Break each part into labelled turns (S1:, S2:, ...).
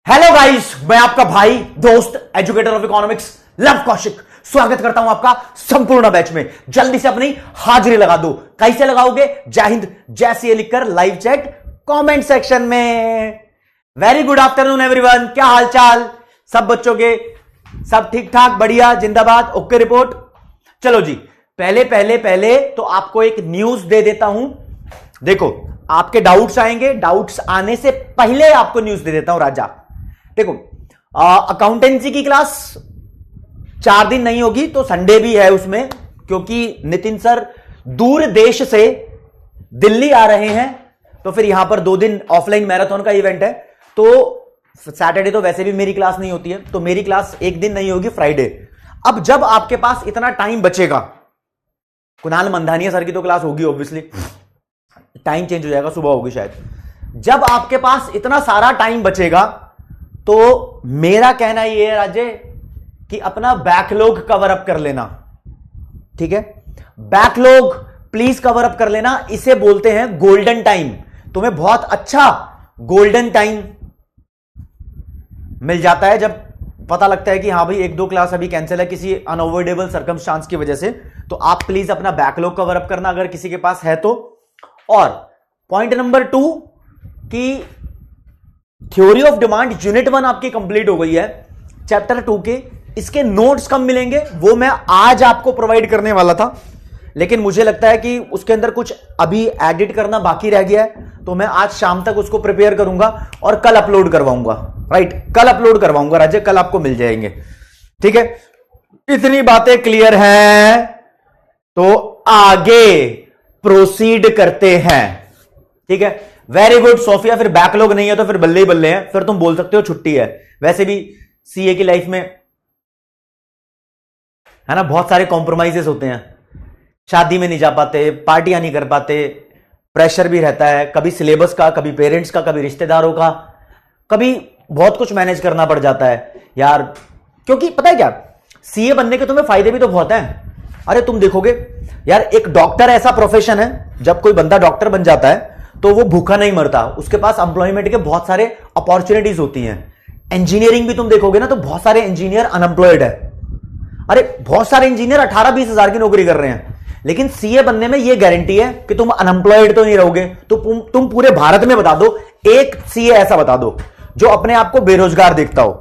S1: Hello guys, मैं आपका भाई दोस्त educator of economics love Kaushik स्वागत करता हूं आपका संपूर्ण बैच में। जल्दी से अपनी हाजिरी लगा दो। कैसे लगाओगे? जय हिंद जय सिया लिखकर लाइव चैट कमेंट सेक्शन में। वेरी गुड आफ्टरनून एवरीवन, क्या हालचाल सब बच्चों के? सब ठीक ठाक, बढ़िया, जिंदाबाद, ओके रिपोर्ट। चलो जी, पहले तो आपको एक न्यूज दे देता हूं। देखो, आपके डाउट्स आएंगे, डाउट्स आने से पहले आपको न्यूज दे देता हूं राजा। देखो, अकाउंटेंसी की क्लास 4 दिन नहीं होगी तो संडे भी है उसमें, क्योंकि नितिन सर दूर देश से दिल्ली आ रहे हैं, तो फिर यहां पर 2 दिन ऑफलाइन मैराथन का इवेंट है। तो सैटरडे तो वैसे भी मेरी क्लास नहीं होती है, तो मेरी क्लास एक दिन नहीं होगी, फ्राइडे। अब जब आपके पास इतना टाइम बचेगा, कुणाल मंधानिया सर की तो क्लास होगी ऑब्वियसली, टाइम चेंज हो जाएगा, सुबह होगी शायद। जब आपके पास इतना सारा टाइम बचेगा तो मेरा कहना यह है राजे कि अपना बैकलॉग कवर अप कर लेना, ठीक है? बैकलॉग प्लीज कवर अप कर लेना। इसे बोलते हैं गोल्डन टाइम। तुम्हें बहुत अच्छा गोल्डन टाइम मिल जाता है जब पता लगता है कि हाँ भाई 1-2 क्लास अभी कैंसिल है किसी अनअवॉइडेबल सर्कमस्टांस की वजह से। तो आप प्लीज अपना बैकलॉग कवर अप करना अगर किसी के पास है तो। और पॉइंट नंबर 2 कि थ्योरी ऑफ डिमांड यूनिट 1 आपकी कंप्लीट हो गई है, चैप्टर 2 के। इसके नोट्स कब मिलेंगे वो मैं आज आपको प्रोवाइड करने वाला था, लेकिन मुझे लगता है कि उसके अंदर कुछ अभी एडिट करना बाकी रह गया है, तो मैं आज शाम तक उसको प्रिपेयर करूंगा और कल अपलोड करवाऊंगा। राइट, कल अपलोड करवाऊंगा राजे, कल आपको मिल जाएंगे, ठीक है? इतनी बातें क्लियर हैं तो आगे प्रोसीड करते हैं, ठीक है? वेरी गुड सोफिया, फिर बैकलॉग नहीं है तो फिर बल्ले ही बल्ले हैं, फिर तुम बोल सकते हो छुट्टी है। वैसे भी सीए की लाइफ में है ना, बहुत सारे कॉम्प्रोमाइजेस होते हैं। शादी में नहीं जा पाते, पार्टियां नहीं कर पाते, प्रेशर भी रहता है, कभी सिलेबस का, कभी पेरेंट्स का, कभी रिश्तेदारों का, कभी बहुत कुछ मैनेज करना पड़ जाता है यार। क्योंकि पता है क्या, सीए बनने के तुम्हें फायदे भी तो बहुत हैं। अरे तुम देखोगे यार, एक डॉक्टर ऐसा प्रोफेशन है, जब कोई बंदा डॉक्टर बन जाता है तो वो भूखा नहीं मरता, उसके पास एम्प्लॉयमेंट के बहुत सारे अपॉर्चुनिटीज होती हैं। इंजीनियरिंग भी तुम देखोगे ना तो बहुत सारे इंजीनियर अनएम्प्लॉयड है। अरे बहुत सारे इंजीनियर 18-20 हजार की नौकरी कर रहे हैं, लेकिन सीए बनने में यह गारंटी है कि तुम अनएम्प्लॉयड तो नहीं रहोगे। तो तुम पूरे भारत में बता दो, एक सीए ऐसा बता दो जो अपने आप को बेरोजगार देखता हो,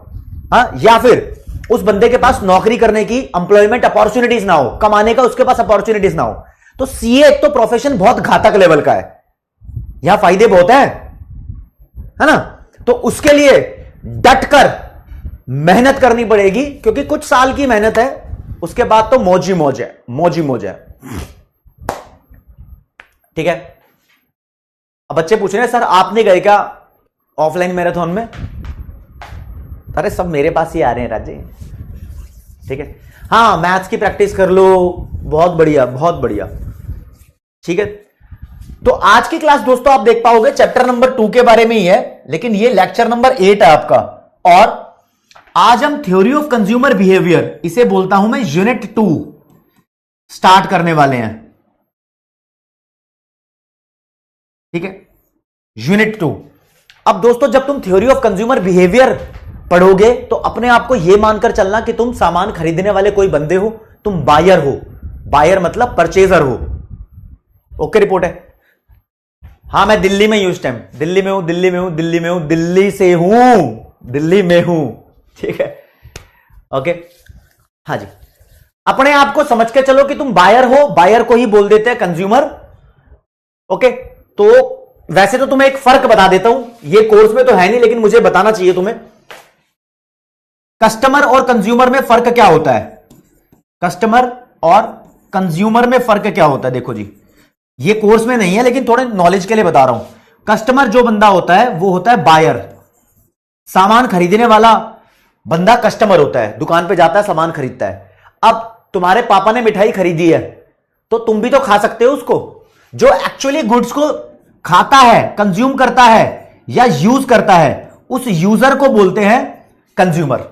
S1: हाँ, या फिर उस बंदे के पास नौकरी करने की एम्प्लॉयमेंट अपॉर्चुनिटीज ना हो, कमाने का उसके पास अपॉर्चुनिटीज ना हो। तो सीए एक तो प्रोफेशन बहुत घातक लेवल का है, यहां फायदे बहुत है ना? तो उसके लिए डटकर मेहनत करनी पड़ेगी, क्योंकि कुछ साल की मेहनत है, उसके बाद तो मौज ही मौज है, मौज ही मौज है, ठीक है? अब बच्चे पूछ रहे हैं सर आपने गए क्या ऑफलाइन मैराथन में? अरे सब मेरे पास ही आ रहे हैं राजे, ठीक है? हाँ, मैथ्स की प्रैक्टिस कर लो, बहुत बढ़िया, बहुत बढ़िया, ठीक है? तो आज की क्लास दोस्तों आप देख पाओगे चैप्टर नंबर 2 के बारे में ही है, लेकिन ये लेक्चर नंबर 8 है आपका। और आज हम थ्योरी ऑफ कंज्यूमर बिहेवियर, इसे बोलता हूं मैं यूनिट 2 स्टार्ट करने वाले हैं, ठीक है? यूनिट 2। अब दोस्तों जब तुम थ्योरी ऑफ कंज्यूमर बिहेवियर पढ़ोगे तो अपने आप को यह मानकर चलना कि तुम सामान खरीदने वाले कोई बंदे हो, तुम बायर हो। बायर मतलब परचेजर हो। ओके रिपोर्ट है? हाँ, मैं दिल्ली में हूं इस टाइम, दिल्ली में हूं, दिल्ली में हूं, दिल्ली में हूं, दिल्ली से हूं, दिल्ली में हूं, ठीक है? ओके, हाँ जी। अपने आप को समझ के चलो कि तुम बायर हो, बायर को ही बोल देते हैं कंज्यूमर। ओके, तो वैसे तो तुम्हें एक फर्क बता देता हूं, ये कोर्स में तो है नहीं लेकिन मुझे बताना चाहिए तुम्हें। कस्टमर और कंज्यूमर में फर्क क्या होता है? कस्टमर और कंज्यूमर में फर्क क्या होता है? देखो जी, ये कोर्स में नहीं है लेकिन थोड़े नॉलेज के लिए बता रहा हूं। कस्टमर जो बंदा होता है वो होता है बायर, सामान खरीदने वाला बंदा कस्टमर होता है, दुकान पे जाता है, सामान खरीदता है। अब तुम्हारे पापा ने मिठाई खरीदी है तो तुम भी तो खा सकते हो उसको। जो एक्चुअली गुड्स को खाता है, कंज्यूम करता है या यूज करता है, उस यूजर को बोलते हैं consumer.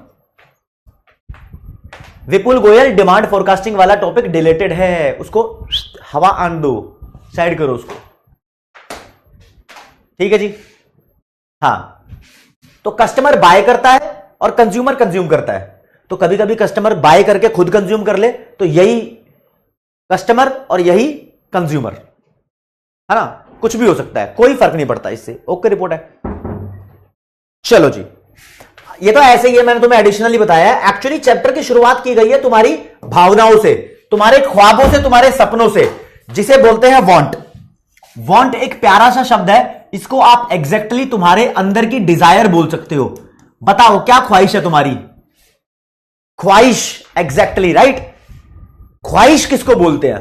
S1: Vipul Goyal demand forecasting वाला टॉपिक डिलीटेड है, उसको हवा आन दो, साइड करो उसको, ठीक है जी? हाँ, तो कस्टमर बाय करता है और कंज्यूमर कंज्यूम करता है। तो कभी कभी कस्टमर बाय करके खुद कंज्यूम कर ले, तो यही कस्टमर और यही कंज्यूमर, है ना, कुछ भी हो सकता है, कोई फर्क नहीं पड़ता इससे। ओके रिपोर्ट है। चलो जी, ये तो ऐसे ही है, मैंने तुम्हें एडिशनली बताया है। एक्चुअली चैप्टर की शुरुआत की गई है तुम्हारी भावनाओं से, तुम्हारे ख्वाबों से, तुम्हारे सपनों से, जिसे बोलते हैं वांट। वांट एक प्यारा सा शब्द है, इसको आप एग्जैक्टली तुम्हारे अंदर की डिजायर बोल सकते हो। बताओ क्या ख्वाहिश है तुम्हारी? ख्वाहिश, एग्जैक्टली राइट। ख्वाहिश किसको बोलते हैं?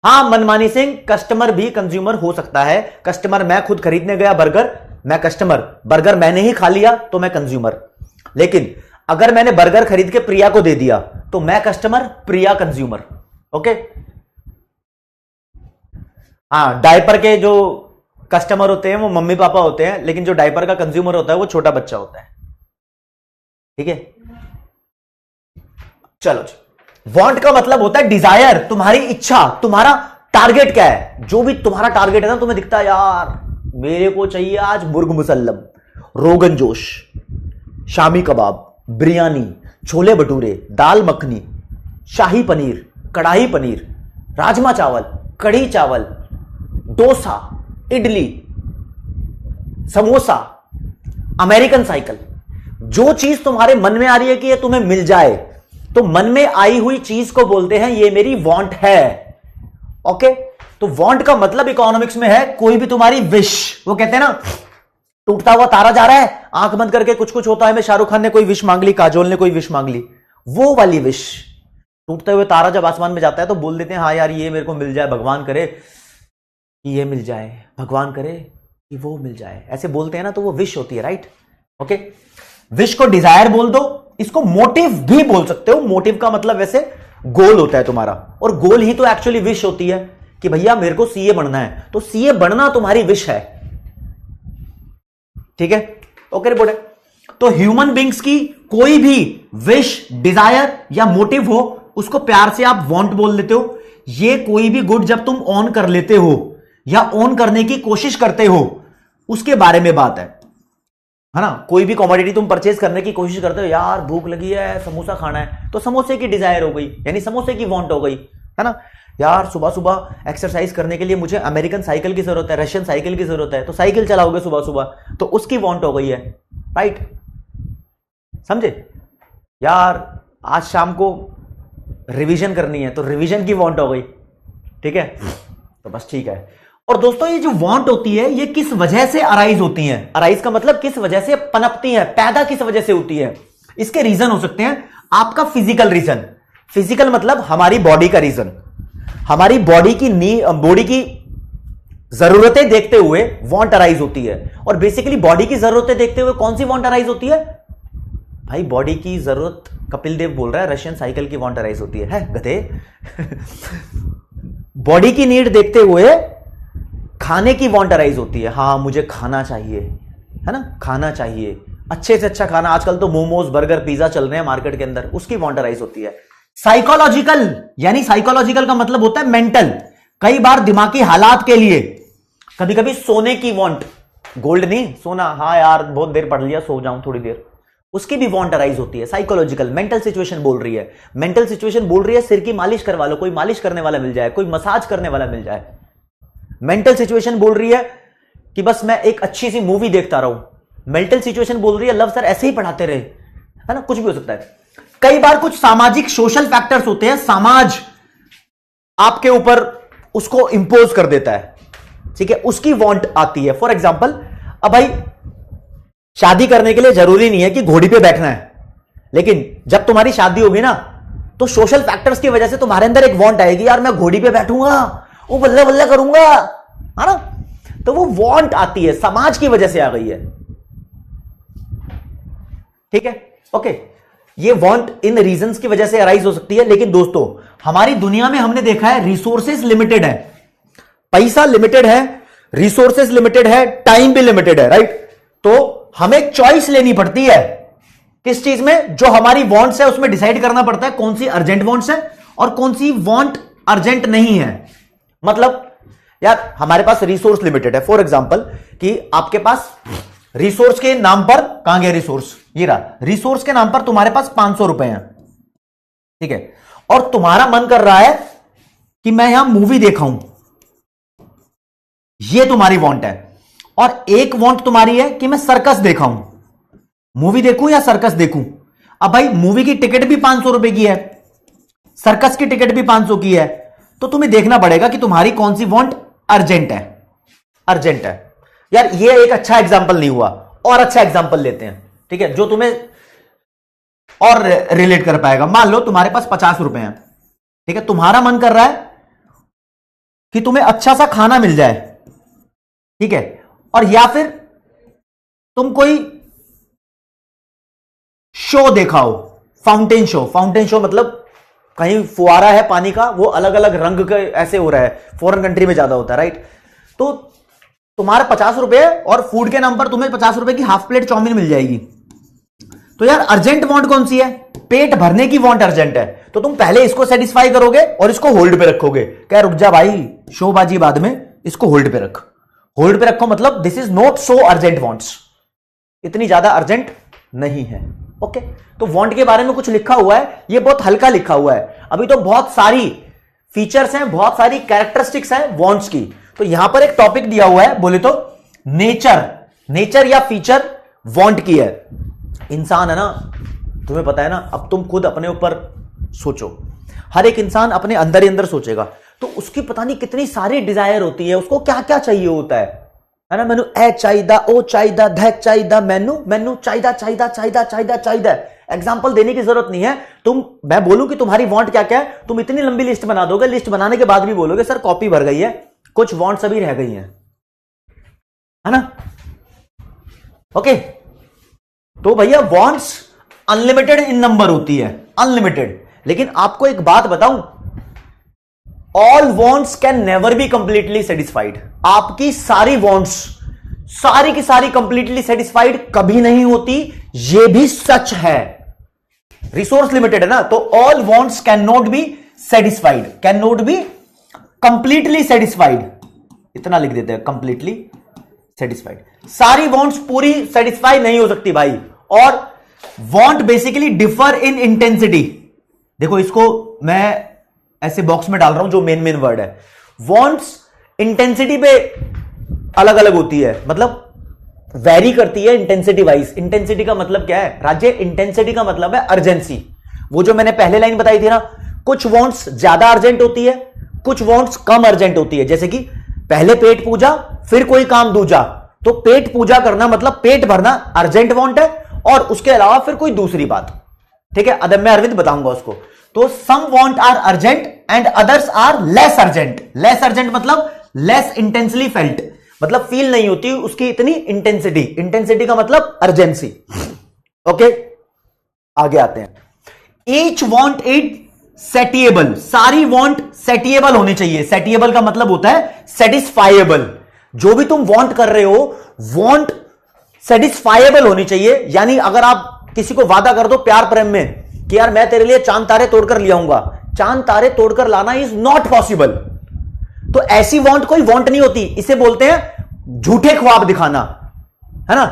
S1: हां मनमानी सिंह, कस्टमर भी कंज्यूमर हो सकता है। कस्टमर, मैं खुद खरीदने गया बर्गर, मैं कस्टमर, बर्गर मैंने ही खा लिया तो मैं कंज्यूमर। लेकिन अगर मैंने बर्गर खरीद के प्रिया को दे दिया तो मैं कस्टमर, प्रिया कंज्यूमर। ओके। हाँ, डायपर के जो कस्टमर होते हैं वो मम्मी पापा होते हैं, लेकिन जो डायपर का कंज्यूमर होता है वो छोटा बच्चा होता है। ठीक है, चलो जी। वांट का मतलब होता है डिजायर, तुम्हारी इच्छा, तुम्हारा टारगेट क्या है। जो भी तुम्हारा टारगेट है ना, तुम्हें दिखता है यार मेरे को चाहिए आज मुर्ग मुसल्लम, रोगन जोश, शामी कबाब, बिरयानी, छोले भटूरे, दाल मखनी, शाही पनीर, कढ़ाई पनीर, राजमा चावल, कढ़ी चावल, डोसा, इडली, समोसा, अमेरिकन साइकिल। जो चीज तुम्हारे मन में आ रही है कि ये तुम्हें मिल जाए, तो मन में आई हुई चीज को बोलते हैं ये मेरी वांट है। ओके, तो वांट का मतलब इकोनॉमिक्स में है कोई भी तुम्हारी विश। वो कहते हैं ना, टूटता हुआ तारा जा रहा है, आंख बंद करके कुछ कुछ होता है में शाहरुख खान ने कोई विश मांग ली, काजोल ने कोई विश मांग ली, वो वाली विश। टूटते हुए तारा जब आसमान में जाता है तो बोल देते हैं हाँ यार ये मेरे को मिल जाए, भगवान करे कि ये मिल जाए, भगवान करे कि वो मिल जाए, ऐसे बोलते हैं ना, तो वो विश होती है। राइट। ओके, विश को डिजायर बोल दो, इसको मोटिव भी बोल सकते हो। मोटिव का मतलब वैसे गोल होता है तुम्हारा, और गोल ही तो एक्चुअली विश होती है कि भैया मेरे को सीए बनना है, तो सीए बनना तुम्हारी विश है। ठीक है, ओके रिपोर्ट है। तो ह्यूमन बींग्स की कोई भी विश, डिजायर या मोटिव हो, उसको प्यार से आप वांट बोल लेते हो। ये कोई भी गुड जब तुम ऑन कर लेते हो या ऑन करने की कोशिश करते हो, उसके बारे में बात है ना। कोई भी कमोडिटी तुम परचेज करने की कोशिश करते हो, यार भूख लगी है, समोसा खाना है, तो समोसे की डिजायर हो गई, यानी समोसे की वांट हो गई, है ना। यार सुबह सुबह एक्सरसाइज करने के लिए मुझे अमेरिकन साइकिल की जरूरत है, रशियन साइकिल की जरूरत है, तो साइकिल चलाओगे सुबह सुबह, तो उसकी वांट हो गई है। राइट, समझे। यार आज शाम को रिवीजन करनी है, तो रिवीजन की वांट हो गई। ठीक है, तो बस ठीक है। और दोस्तों ये जो वांट होती है, ये किस वजह से अराइज होती है? अराइज का मतलब किस वजह से पनपती है, पैदा किस वजह से होती है। इसके रीजन हो सकते हैं आपका फिजिकल रीजन। फिजिकल मतलब हमारी बॉडी का रीजन, हमारी बॉडी की जरूरतें देखते हुए वांट अराइज होती है। और बेसिकली बॉडी की जरूरतें देखते हुए कौन सी वांट अराइज होती है भाई? बॉडी की जरूरत, कपिल देव बोल रहा है, रशियन साइकिल की वांट अराइज होती है गधे। बॉडी की नीड देखते हुए खाने की वांट अराइज होती है। हाँ मुझे खाना चाहिए, है ना, खाना चाहिए, अच्छे से अच्छा खाना। आजकल तो मोमोज, बर्गर, पिज्जा चल रहे हैं मार्केट के अंदर, उसकी वांट अराइज होती है। साइकोलॉजिकल, यानी साइकोलॉजिकल का मतलब होता है मेंटल। कई बार दिमागी हालात के लिए, कभी कभी सोने की वांट, गोल्ड नहीं सोना, हाँ यार बहुत देर पढ़ लिया, सो जाऊं थोड़ी देर, उसकी भी वांट अराइज होती है। साइकोलॉजिकल, मेंटल सिचुएशन बोल रही है, मेंटल सिचुएशन बोल रही है सिर की मालिश करवा लो, कोई मालिश करने वाला मिल जाए, कोई मसाज करने वाला मिल जाए। मेंटल सिचुएशन बोल रही है कि बस मैं एक अच्छी सी मूवी देखता रहूं। मेंटल सिचुएशन बोल रही है लव सर ऐसे ही पढ़ाते रहे, है ना, कुछ भी हो सकता है। कई बार कुछ सामाजिक सोशल फैक्टर्स होते हैं, समाज आपके ऊपर उसको इंपोज कर देता है, ठीक है, उसकी वांट आती है। फॉर एग्जाम्पल, अब भाई शादी करने के लिए जरूरी नहीं है कि घोड़ी पे बैठना है, लेकिन जब तुम्हारी शादी होगी ना, तो सोशल फैक्टर्स की वजह से तुम्हारे अंदर एक वांट आएगी, यार मैं घोड़ी पे बैठूंगा, वो बल्ले बल्ले करूंगा, है ना, तो वो वांट आती है, समाज की वजह से आ गई है। ठीक है, ओके। ये वांट इन रीजंस की वजह से अराइज हो सकती है। लेकिन दोस्तों हमारी दुनिया में हमने देखा है रिसोर्सेज लिमिटेड है, पैसा लिमिटेड है, रिसोर्सेज लिमिटेड है, टाइम भी लिमिटेड है, राइट। तो हमें चॉइस लेनी पड़ती है किस चीज में, जो हमारी वांट्स है उसमें डिसाइड करना पड़ता है कौन सी अर्जेंट वांट्स है और कौन सी वांट अर्जेंट नहीं है। मतलब यार हमारे पास रिसोर्स लिमिटेड है, फॉर एग्जांपल कि आपके पास रिसोर्स के नाम पर, कहां गया रिसोर्स, ये रहा, रिसोर्स के नाम पर तुम्हारे पास 500 रुपए हैं, ठीक है, और तुम्हारा मन कर रहा है कि मैं यहां मूवी देखा हूं, ये तुम्हारी वांट है, और एक वांट तुम्हारी है कि मैं सर्कस देखा हूं, मूवी देखूं या सर्कस देखूं। अब भाई मूवी की टिकट भी 500 रुपए की है, सर्कस की टिकट भी 500 की है, तो तुम्हें देखना पड़ेगा कि तुम्हारी कौन सी वांट अर्जेंट है, अर्जेंट है। यार ये एक अच्छा एग्जांपल नहीं हुआ, और अच्छा एग्जांपल लेते हैं, ठीक है, जो तुम्हें और रिलेट कर पाएगा। मान लो तुम्हारे पास 50 रुपए हैं, ठीक है, तुम्हारा मन कर रहा है कि तुम्हें अच्छा सा खाना मिल जाए, ठीक है, और या फिर तुम कोई शो देखा हो, फाउंटेन शो, फाउंटेन शो मतलब कहीं फुआरा है पानी का, वो अलग अलग रंग के ऐसे हो रहा है, फॉरेन कंट्री में ज्यादा होता है, राइट। तो तुम्हारा 50 रुपए और फूड के नाम पर तुम्हें 50 रुपए की हाफ प्लेट चाउमीन मिल जाएगी। तो यार अर्जेंट वांट कौन सी है, पेट भरने की वांट अर्जेंट है, तो तुम पहले इसको सेटिस्फाई करोगे और इसको होल्ड पे रखोगे, क्या रुक जा भाई, शोबाजी बाद में, इसको होल्ड पे रख, होल्ड पे रखो, मतलब this is not so urgent wants, इतनी ज्यादा अर्जेंट नहीं है। ओके, तो वांट के बारे में कुछ लिखा हुआ है, ये बहुत हल्का लिखा हुआ है, अभी तो बहुत सारी फीचर्स हैं, बहुत सारी कैरेक्टरिस्टिक्स हैं वांट्स की। तो यहां पर एक टॉपिक दिया हुआ है, बोले तो नेचर, नेचर या फीचर वांट की है। इंसान है ना, तुम्हें पता है ना, अब तुम खुद अपने ऊपर सोचो, हर एक इंसान अपने अंदर ही अंदर सोचेगा, तो उसकी पता नहीं कितनी सारी डिजायर होती है, उसको क्या क्या चाहिए होता है ना, मैनू ए चाहिदा, ओ चाहिदा, धैक चाहिदा, मैनू मैनू चाहिदा चाहिदा चाहिदा चाहिदा चाहिदा। एग्जाम्पल देने की जरूरत नहीं है, तुम, मैं बोलूं कि तुम्हारी वांट क्या क्या है, तुम इतनी लंबी लिस्ट बना दोगे, लिस्ट बनाने के बाद भी बोलोगे सर कॉपी भर गई है, कुछ वांट्स अभी रह गई हैं, है ना। ओके, तो भैया वांट्स अनलिमिटेड इन नंबर होती है, अनलिमिटेड, लेकिन आपको एक बात बताऊं, all wants can never be completely satisfied. आपकी सारी वांट्स, सारी की सारी कंप्लीटली सेटिस्फाइड कभी नहीं होती, यह भी सच है। रिसोर्स लिमिटेड है ना, तो all wants can not be satisfied, can not be completely satisfied, इतना लिख देते हैं, कंप्लीटली सेटिस्फाइड। सारी वांट्स पूरी सेटिस्फाई नहीं हो सकती भाई, और want basically differ in intensity. देखो इसको मैं ऐसे बॉक्स में डाल रहा हूं, जो मेन वर्ड है, वांट्स इंटेंसिटी पे अलग अलग होती है, मतलब वेरी करती है इंटेंसिटी वाइज। इंटेंसिटी का मतलब क्या है राज्य, इंटेंसिटी का मतलब है अर्जेंसी। वो जो मैंने पहले लाइन बताई थी ना, कुछ वांट्स ज्यादा अर्जेंट होती है, कुछ वांट्स कम अर्जेंट होती है, जैसे कि पहले पेट पूजा फिर कोई काम दूजा, तो पेट पूजा करना मतलब पेट भरना अर्जेंट वांट है, और उसके अलावा फिर कोई दूसरी बात, ठीक है, अदब मैं अरविंद बताऊंगा उसको। तो some want are urgent and others are less urgent. Less urgent मतलब लेस इंटेंसली फेल्ट, मतलब फील नहीं होती उसकी इतनी इंटेंसिटी, इंटेंसिटी का मतलब अर्जेंसी। ओके, आगे आते हैं। ईच वांट इट सेटिएबल, सारी वांट सेटिएबल होनी चाहिए। सेटिएबल का मतलब होता है सेटिस्फाइएबल। जो भी तुम वांट कर रहे हो, वांट सेटिस्फाइएबल होनी चाहिए। यानी अगर आप किसी को वादा कर दो प्यार प्रेम में कि यार मैं तेरे लिए चांद तारे तोड़कर ले आऊंगा, चांद तारे तोड़कर लाना इज नॉट पॉसिबल, तो ऐसी वांट कोई वांट नहीं होती, इसे बोलते हैं झूठे ख्वाब दिखाना, है ना।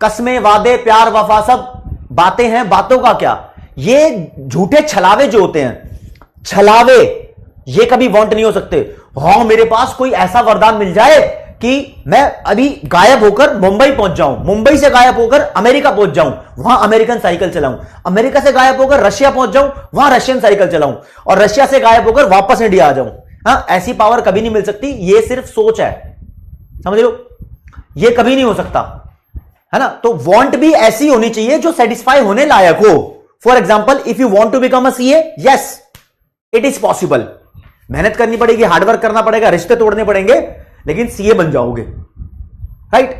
S1: कस्में, वादे, प्यार, वफा सब बातें हैं, बातों का क्या, ये झूठे छलावे जो होते हैं, छलावे, ये कभी वांट नहीं हो सकते। हाँ मेरे पास कोई ऐसा वरदान मिल जाए कि मैं अभी गायब होकर मुंबई पहुंच जाऊं, मुंबई से गायब होकर अमेरिका पहुंच जाऊं, वहां अमेरिकन साइकिल चलाऊं, अमेरिका से गायब होकर रशिया पहुंच जाऊं, वहां रशियन साइकिल चलाऊं, और रशिया से गायब होकर वापस इंडिया आ जाऊं। हाँ, ऐसी पावर कभी नहीं मिल सकती, ये सिर्फ सोच है, समझ लो, ये कभी नहीं हो सकता, है ना। तो वांट भी ऐसी होनी चाहिए जो सेटिस्फाई होने लायक हो। For example, if you want to become a CA, yes it is possible, मेहनत करनी पड़ेगी, हार्डवर्क करना पड़ेगा, रिश्ते तोड़ने पड़ेंगे, लेकिन सीए बन जाओगे, राइट।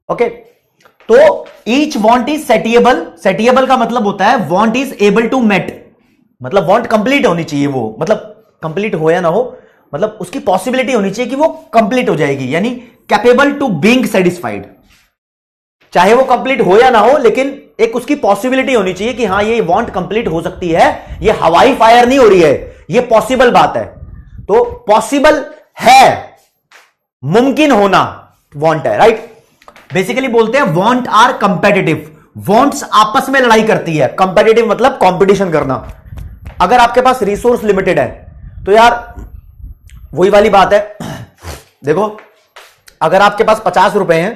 S1: ओके, तो each want is satiable. Satiable का मतलब होता है want is able to met, मतलब वांट कंप्लीट होनी चाहिए, वो मतलब कंप्लीट हो या ना हो, मतलब उसकी पॉसिबिलिटी होनी चाहिए कि वो कंप्लीट हो जाएगी, यानी कैपेबल टू बीइंग सेटिस्फाइड। चाहे वो कंप्लीट हो या ना हो, लेकिन एक उसकी पॉसिबिलिटी होनी चाहिए कि हाँ ये वांट कंप्लीट हो सकती है, ये हवाई फायर नहीं हो रही है, ये पॉसिबल बात है। तो पॉसिबल है, मुमकिन होना वांट है, राइट। बेसिकली बोलते हैं वांट आर कंपेटिटिव, वांट्स आपस में लड़ाई करती है, कंपेटिटिव मतलब कंपटीशन करना। अगर आपके पास रिसोर्स लिमिटेड है तो यार वही वाली बात है, देखो अगर आपके पास 50 रुपए हैं,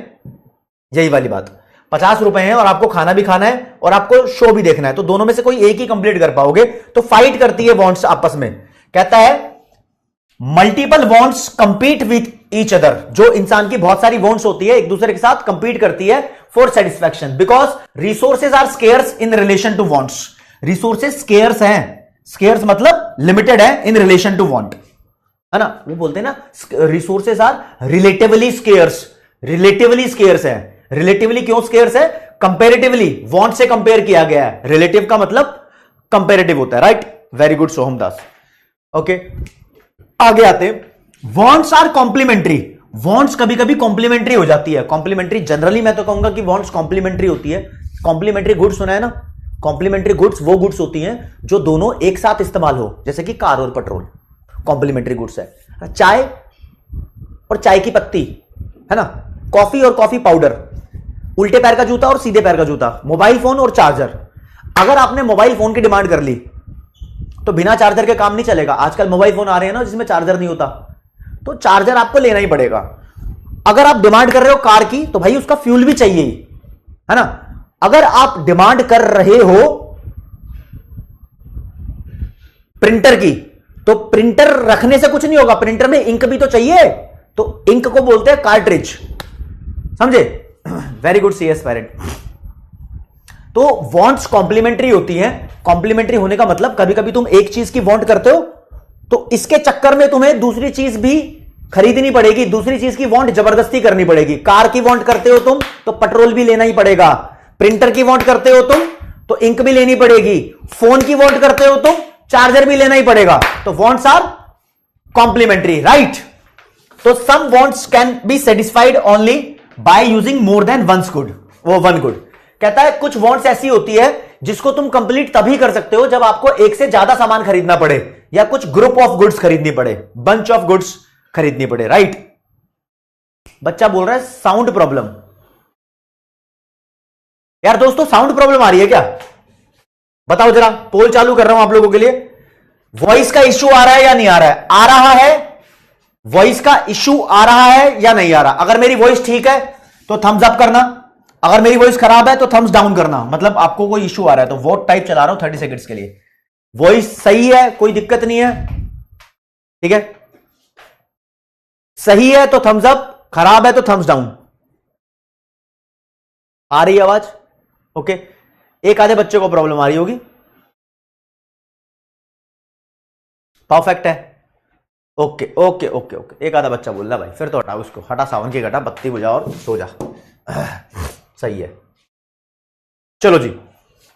S1: यही वाली बात, 50 रुपए हैं और आपको खाना भी खाना है और आपको शो भी देखना है, तो दोनों में से कोई एक ही कंप्लीट कर पाओगे, तो फाइट करती है वांट्स आपस में। कहता है multiple wants compete with each other, जो इंसान की बहुत सारी वांट्स होती है एक दूसरे के साथ कंपीट करती है for satisfaction, because resources are scarce in relation to wants. Resources scarce हैं, स्केयर्स मतलब लिमिटेड है इन रिलेशन टू वांट, है ना, वो बोलते हैं ना resources are relatively scarce, relatively scarce है। रिलेटिवली क्यों स्केयर्स है? कंपेरेटिवली, वांट से कंपेयर किया गया है, रिलेटिव का मतलब कंपेरेटिव होता है, right, very good Soham Das. Okay आगे आते हैं, वांट्स आर कॉम्प्लीमेंट्री, वांट्स कभी कभी कॉम्प्लीमेंट्री हो जाती है, कॉम्प्लीमेंट्री जनरली मैं तो कहूंगा कि वांट्स कॉम्प्लीमेंट्री होती है। कॉम्प्लीमेंट्री गुड्स सुना है ना, कॉम्प्लीमेंट्री गुड्स वो गुड्स होती हैं जो दोनों एक साथ इस्तेमाल हो, जैसे कि कार और पेट्रोल, कॉम्प्लीमेंट्री गुड्स है। चाय और चाय की पत्ती, है ना, कॉफी और कॉफी पाउडर, उल्टे पैर का जूता और सीधे पैर का जूता, मोबाइल फोन और चार्जर। अगर आपने मोबाइल फोन की डिमांड कर ली तो बिना चार्जर के काम नहीं चलेगा। आजकल मोबाइल फोन आ रहे हैं ना जिसमें चार्जर नहीं होता, तो चार्जर आपको लेना ही पड़ेगा। अगर आप डिमांड कर रहे हो कार की तो भाई उसका फ्यूल भी चाहिए ही, है ना। अगर आप डिमांड कर रहे हो प्रिंटर की तो प्रिंटर रखने से कुछ नहीं होगा, प्रिंटर में इंक भी तो चाहिए, तो इंक को बोलते हैं कार्ट्रिज, समझे। Very good CS parent. तो वांट्स कॉम्प्लीमेंट्री होती हैं, कॉम्प्लीमेंट्री होने का मतलब कभी कभी तुम एक चीज की वांट करते हो तो इसके चक्कर में तुम्हें दूसरी चीज भी खरीदनी पड़ेगी, दूसरी चीज की वांट जबरदस्ती करनी पड़ेगी। कार की वांट करते हो तुम तो पेट्रोल भी लेना ही पड़ेगा, प्रिंटर की वांट करते हो तुम तो इंक भी लेनी पड़ेगी, फोन की वांट करते हो तुम चार्जर भी लेना ही पड़ेगा। तो वांट्स आर कॉम्प्लीमेंट्री, राइट। तो some wants can be satisfied only by using more than one good. कहता है कुछ वांट्स ऐसी होती है जिसको तुम कंप्लीट तभी कर सकते हो जब आपको एक से ज्यादा सामान खरीदना पड़े या कुछ ग्रुप ऑफ गुड्स खरीदनी पड़े, बंच ऑफ गुड्स खरीदनी पड़े, राइट। बच्चा बोल रहा है साउंड प्रॉब्लम। यार दोस्तों साउंड प्रॉब्लम आ रही है क्या? बताओ जरा, पोल चालू कर रहा हूं आप लोगों के लिए। वॉइस का इश्यू आ रहा है या नहीं आ रहा है? आ रहा है, वॉइस का इश्यू आ रहा है या नहीं आ रहा? अगर मेरी वॉइस ठीक है तो थम्स अप करना, अगर मेरी वॉइस खराब है तो थम्स डाउन करना, मतलब आपको कोई इश्यू आ रहा है। तो वोट टाइप चला रहा हूं 30 सेकंड्स के लिए। वॉइस सही है, कोई दिक्कत नहीं है, ठीक है, सही है तो थम्स अप, खराब है तो थम्स डाउन। आ रही है आवाज? ओके, एक आधे बच्चे को प्रॉब्लम आ रही होगी, परफेक्ट है, ओके ओके ओके ओके। एक आधा बच्चा बोल रहा भाई, फिर तो हटाओ उसको, हटा, सावन की घटा, बत्ती बुझा और सो जा। सही है, चलो जी।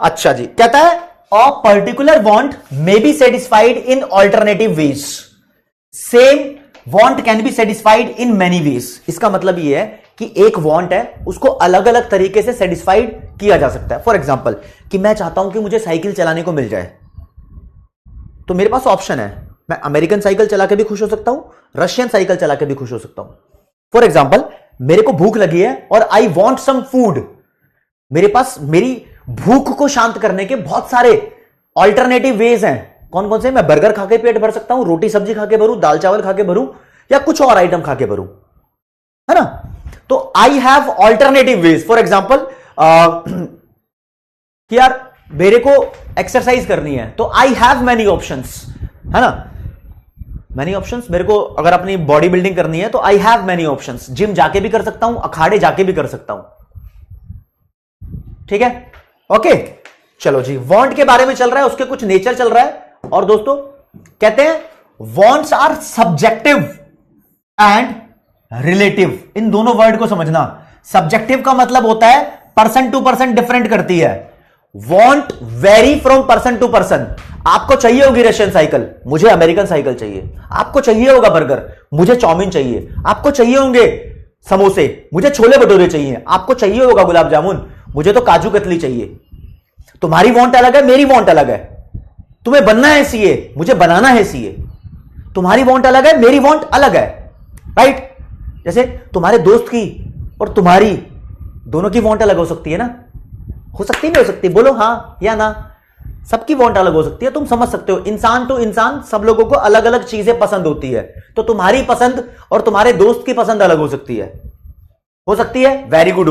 S1: अच्छा जी, कहता है a particular want may be satisfied in alternative ways, same want can be satisfied in many ways. इसका मतलब यह है कि एक वांट है उसको अलग अलग तरीके से सेटिस्फाइड किया जा सकता है। फॉर एग्जाम्पल कि मैं चाहता हूं कि मुझे साइकिल चलाने को मिल जाए, तो मेरे पास ऑप्शन है, मैं अमेरिकन साइकिल चला के भी खुश हो सकता हूं, रशियन साइकिल चला के भी खुश हो सकता हूं। फॉर एग्जाम्पल मेरे को भूख लगी है और आई वॉन्ट सम फूड, मेरे पास मेरी भूख को शांत करने के बहुत सारे ऑल्टरनेटिव वेज हैं। कौन कौन से? मैं बर्गर खा के पेट भर सकता हूं, रोटी सब्जी खा के भरूं, दाल चावल खा के भरूं, या कुछ और आइटम खा के भरूं, है ना। तो I have alternative ways. For example कि यार मेरे को एक्सरसाइज करनी है तो आई हैव मैनी ऑप्शंस, है ना, मैनी ऑप्शंस। मेरे को अगर अपनी बॉडी बिल्डिंग करनी है तो I have many options, gym जाके भी कर सकता हूं, अखाड़े जाके भी कर सकता हूं, ठीक है, ओके। चलो जी, वांट के बारे में चल रहा है, उसके कुछ नेचर चल रहा है। और दोस्तों कहते हैं wants are subjective and relative. इन दोनों वर्ड को समझना। सब्जेक्टिव का मतलब होता है पर्सन टू पर्सन डिफरेंट करती है। Want vary from person to person. आपको चाहिए होगी रशियन साइकिल, मुझे अमेरिकन साइकिल चाहिए। आपको चाहिए होगा बर्गर, मुझे चाउमीन चाहिए। आपको चाहिए होंगे समोसे, मुझे छोले भटूरे चाहिए। आपको चाहिए होगा गुलाब जामुन, मुझे तो काजू कतली चाहिए। तुम्हारी वांट अलग है, मेरी वांट अलग है। तुम्हें बनना है सीए, मुझे बनाना है सीए। तुम्हारी वांट अलग है, मेरी वांट अलग है, राइट। जैसे तुम्हारे दोस्त की और तुम्हारी दोनों की वांट अलग हो सकती है ना, हो सकती नहीं हो सकती, बोलो हाँ या ना। सबकी वांट अलग हो सकती है, तुम समझ सकते हो। इंसान टू इंसान सब लोगों को अलग अलग चीजें पसंद होती है, तो तुम्हारी पसंद और तुम्हारे दोस्त की पसंद अलग हो सकती है। हो सकती है, वेरी गुड,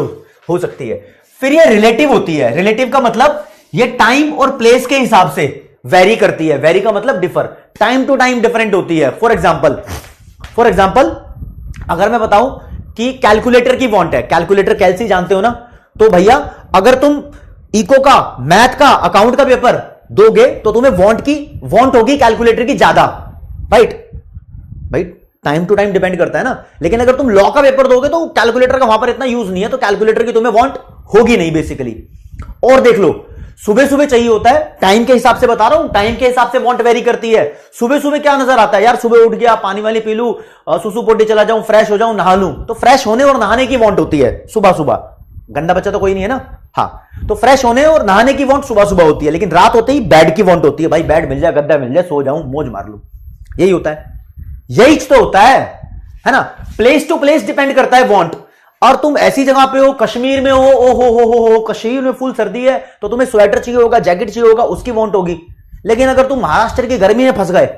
S1: हो सकती है। फिर ये रिलेटिव होती है। रिलेटिव का मतलब ये टाइम और प्लेस के हिसाब से वेरी करती है। वेरी का मतलब differ, time to time different होती है। फॉर एग्जाम्पल अगर मैं बताऊं कि कैलकुलेटर की वांट है, कैलकुलेटर कैलसी जानते हो ना, तो भैया अगर तुम इको का, मैथ का, अकाउंट का पेपर दोगे तो तुम्हें वांट होगी कैलकुलेटर की ज्यादा, राइट भाई, टाइम टू टाइम डिपेंड करता है ना। लेकिन अगर तुम लॉ का पेपर दोगे तो कैलकुलेटर का वहां पर इतना यूज नहीं है, तो कैलकुलेटर की तुम्हें वांट होगी नहीं बेसिकली। और देख लो, सुबह सुबह चाहिए होता है, टाइम के हिसाब से बता रहा हूं, टाइम के हिसाब से वांट वेरी करती है। सुबह सुबह क्या नजर आता है यार, सुबह उठ गया, पानी वाली पी लूं, सुसु पोटी चला जाऊं, फ्रेश हो जाऊं, नहा लूं, तो फ्रेश होने और नहाने की वांट होती है सुबह सुबह। गंदा बच्चा तो कोई नहीं है ना, हाँ, तो फ्रेश होने और नहाने की वांट सुबह सुबह होती है। लेकिन रात होते ही बेड की वांट होती है, भाई बेड मिल जाए, गद्दा मिल जाए, सो जाऊं, मौज मार लूं। यही होता है, यही तो होता है ना। प्लेस टू प्लेस डिपेंड करता है वांट। और तुम ऐसी जगह पे हो, कश्मीर में हो, ओ हो, कश्मीर में फुल सर्दी है, तो तुम्हें स्वेटर चाहिए होगा, जैकेट चाहिए होगा, उसकी वांट होगी। लेकिन अगर तुम महाराष्ट्र की गर्मी में फंस गए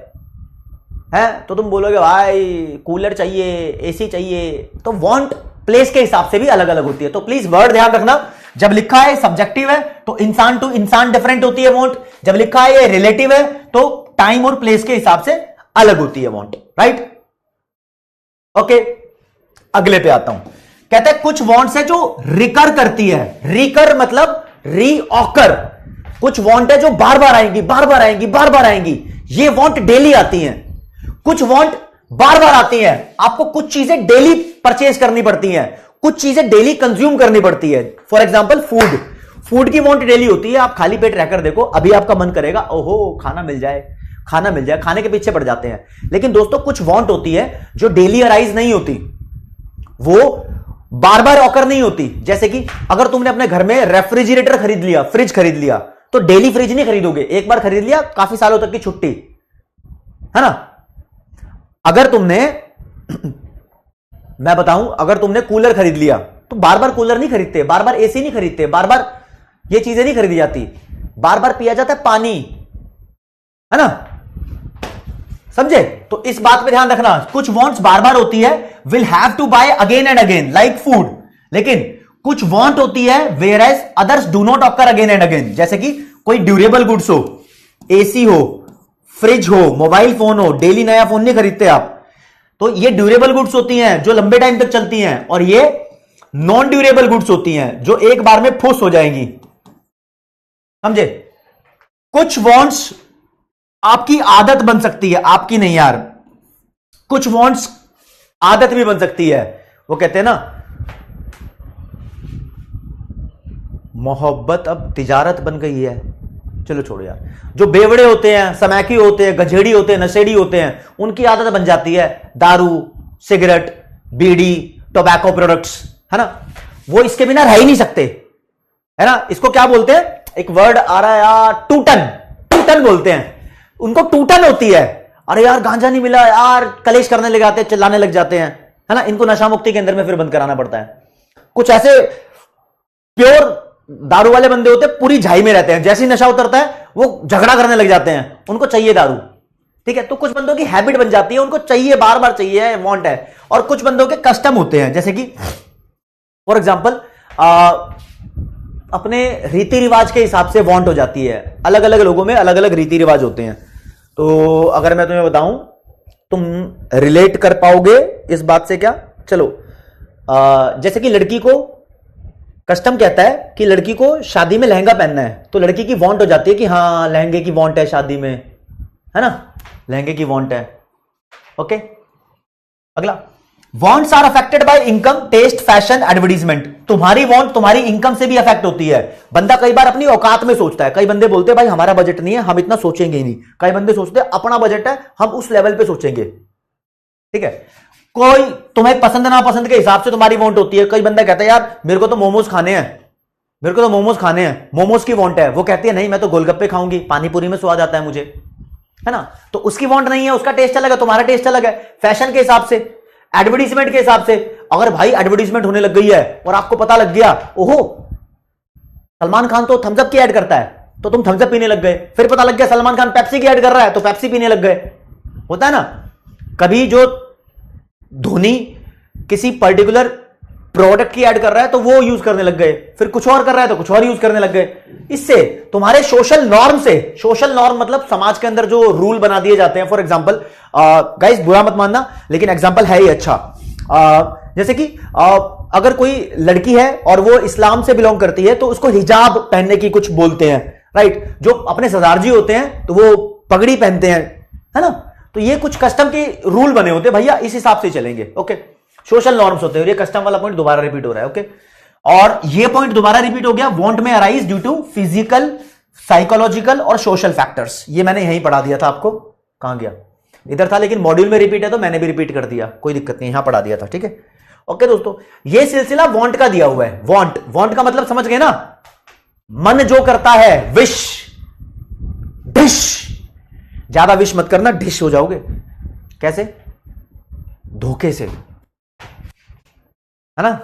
S1: हैं, तो तुम बोलोगे भाई कूलर चाहिए, एसी चाहिए। तो वांट प्लेस के हिसाब से भी अलग अलग होती है। तो प्लीज वर्ड ध्यान रखना, जब लिखा है सब्जेक्टिव है तो इंसान टू इंसान डिफरेंट होती है वांट, जब लिखा है ये रिलेटिव है तो टाइम और प्लेस के हिसाब से अलग होती है वांट, राइट। ओके, अगले पे आता हूं। कहते हैं कुछ वांट्स है जो रिकर करती है। रिकर मतलब रीऑकर। कुछ वांट है जो बार बार आएंगी, बार बार आएंगी, बार बार आएंगी। ये वांट डेली आती हैं। कुछ वांट बार बार आती हैं। आपको कुछ चीजें डेली परचेज करनी पड़ती हैं, कुछ चीजें डेली कंज्यूम करनी पड़ती है। फॉर एग्जाम्पल फूड की वांट डेली होती है। आप खाली पेट रहकर देखो, अभी आपका मन करेगा ओहो खाना मिल जाए, खाना मिल जाए, खाने के पीछे पड़ जाते हैं। लेकिन दोस्तों कुछ वांट होती है जो डेली अराइज नहीं होती, वो बार बार ऑकर नहीं होती। जैसे कि अगर तुमने अपने घर में रेफ्रिजरेटर खरीद लिया, फ्रिज खरीद लिया, तो डेली फ्रिज नहीं खरीदोगे, एक बार खरीद लिया, काफी सालों तक की छुट्टी, है ना। अगर तुमने मैं बताऊं, अगर तुमने कूलर खरीद लिया तो बार बार कूलर नहीं खरीदते, बार बार एसी नहीं खरीदते, बार बार ये चीजें नहीं खरीदी जाती, बार बार पिया जाता है पानी, है ना, समझे। तो इस बात पे ध्यान रखना, कुछ वांट्स बार बार होती है, will have to buy again and again like food. लेकिन कुछ वांट होती है whereas others do not occur again and again. जैसे कि कोई ड्यूरेबल गुड्स हो, एसी हो, फ्रिज हो, मोबाइल फोन हो, डेली नया फोन नहीं खरीदते आप, तो ये ड्यूरेबल गुड्स होती हैं जो लंबे टाइम तक चलती हैं, और ये नॉन ड्यूरेबल गुड्स होती हैं जो एक बार में फुस हो जाएंगी, समझे। कुछ वांट्स आपकी आदत बन सकती है, आपकी नहीं यार, कुछ वांट्स आदत भी बन सकती है। वो कहते हैं ना मोहब्बत अब तिजारत बन गई है। चलो छोड़ो यार, जो बेवड़े होते हैं, समैकी होते हैं, गजेड़ी होते हैं, नशेड़ी होते हैं, उनकी आदत बन जाती है दारू, सिगरेट, बीड़ी, टोबैको प्रोडक्ट्स, है ना, वो इसके बिना रह ही नहीं सकते, है ना। इसको क्या बोलते हैं, एक वर्ड आ रहा है यार, टूटन बोलते हैं। उनको टूटन होती है, अरे यार गांजा नहीं मिला यार, कलेश करने लग जाते हैं, चिल्लाने लग जाते हैं, है ना। इनको नशा मुक्ति केंद्र में फिर बंद कराना पड़ता है। कुछ ऐसे प्योर दारू वाले बंदे होते हैं, पूरी झाई में रहते हैं, जैसे ही नशा उतरता है वो झगड़ा करने लग जाते हैं, उनको चाहिए दारू, ठीक है। तो कुछ बंदों की हैबिट बन जाती है, उनको चाहिए, बार बार चाहिए, वांट है। और कुछ बंदों के कस्टम होते हैं, जैसे कि फॉर एग्जाम्पल अपने रीति रिवाज के हिसाब से वांट हो जाती है। अलग अलग लोगों में अलग अलग रीति रिवाज होते हैं। तो अगर मैं तुम्हें बताऊं, तुम रिलेट कर पाओगे इस बात से क्या। चलो जैसे कि लड़की को कस्टम कहता है कि लड़की को शादी में लहंगा पहनना है, तो लड़की की वांट हो जाती है कि हाँ लहंगे की वांट है शादी में, है ना, लहंगे की वांट है। ओके, अगला, wants are affected by income, taste, fashion, advertisement. तुम्हारी वांट तुम्हारी इनकम से भी अफेक्ट होती है। बंदा कई बार अपनी औकात में सोचता है, कई बंदे बोलते हैं भाई हमारा बजट नहीं है, हम इतना सोचेंगे ही नहीं। कई बंदे सोचते हैं अपना बजट है, हम उस लेवल पे सोचेंगे, ठीक है। कोई तुम्हें पसंद ना पसंद के हिसाब से तुम्हारी वांट होती है। कई बंदा कहता है यार मेरे को तो मोमोज खाने हैं, मेरे को तो मोमोज खाने हैं, मोमोज की वांट है। वो कहती है नहीं मैं तो गोलगप्पे खाऊंगी, पानी पूरी में स्वाद आता है मुझे, है ना। तो उसकी वांट नहीं है, उसका टेस्ट अलग है, तुम्हारा टेस्ट अलग है। फैशन के हिसाब से, एडवर्टीजमेंट के हिसाब से, अगर भाई एडवर्टीजमेंट होने लग गई है और आपको पता लग गया, ओहो सलमान खान तो थम्स अप की ऐड करता है, तो तुम थम्स अप पीने लग गए। फिर पता लग गया सलमान खान पेप्सी की ऐड कर रहा है, तो पेप्सी पीने लग गए। होता है ना, कभी जो धोनी किसी पर्टिकुलर प्रोडक्ट की ऐड कर रहा है तो वो यूज करने लग गए, फिर कुछ और कर रहा है तो कुछ और यूज करने लग गए। इससे तुम्हारे सोशल नॉर्म से, सोशल नॉर्म मतलब समाज के अंदर जो रूल बना दिए जाते हैं, फॉर एग्जांपल गाइस बुरा मत मानना लेकिन एग्जांपल है ही अच्छा, जैसे कि अगर कोई लड़की है और वो इस्लाम से बिलोंग करती है तो उसको हिजाब पहनने की कुछ बोलते हैं, राइट। जो अपने सरदारजी होते हैं तो वो पगड़ी पहनते हैं, है ना। तो ये कुछ कस्टम के रूल बने होते हैं भैया, इस हिसाब से चलेंगे, ओके। सोशल नॉर्म्स होते हैं, और ये कस्टम वाला पॉइंट दोबारा रिपीट हो रहा है, ओके। और ये पॉइंट दोबारा रिपीट हो गया, वांट में arise due to physical, psychological और सोशल फैक्टर्स। ये मैंने यहीं पढ़ा दिया था आपको, कहां गया, इधर था, लेकिन मॉड्यूल में रिपीट है तो मैंने भी रिपीट कर दिया, कोई दिक्कत नहीं, यहां पढ़ा दिया था, ठीक है। ओके दोस्तों, ये सिलसिला वांट का दिया हुआ है। वांट, वांट का मतलब समझ गए ना, मन जो करता है, विश, डिश, ज्यादा विश मत करना, डिश हो जाओगे। कैसे? धोखे से, है ना।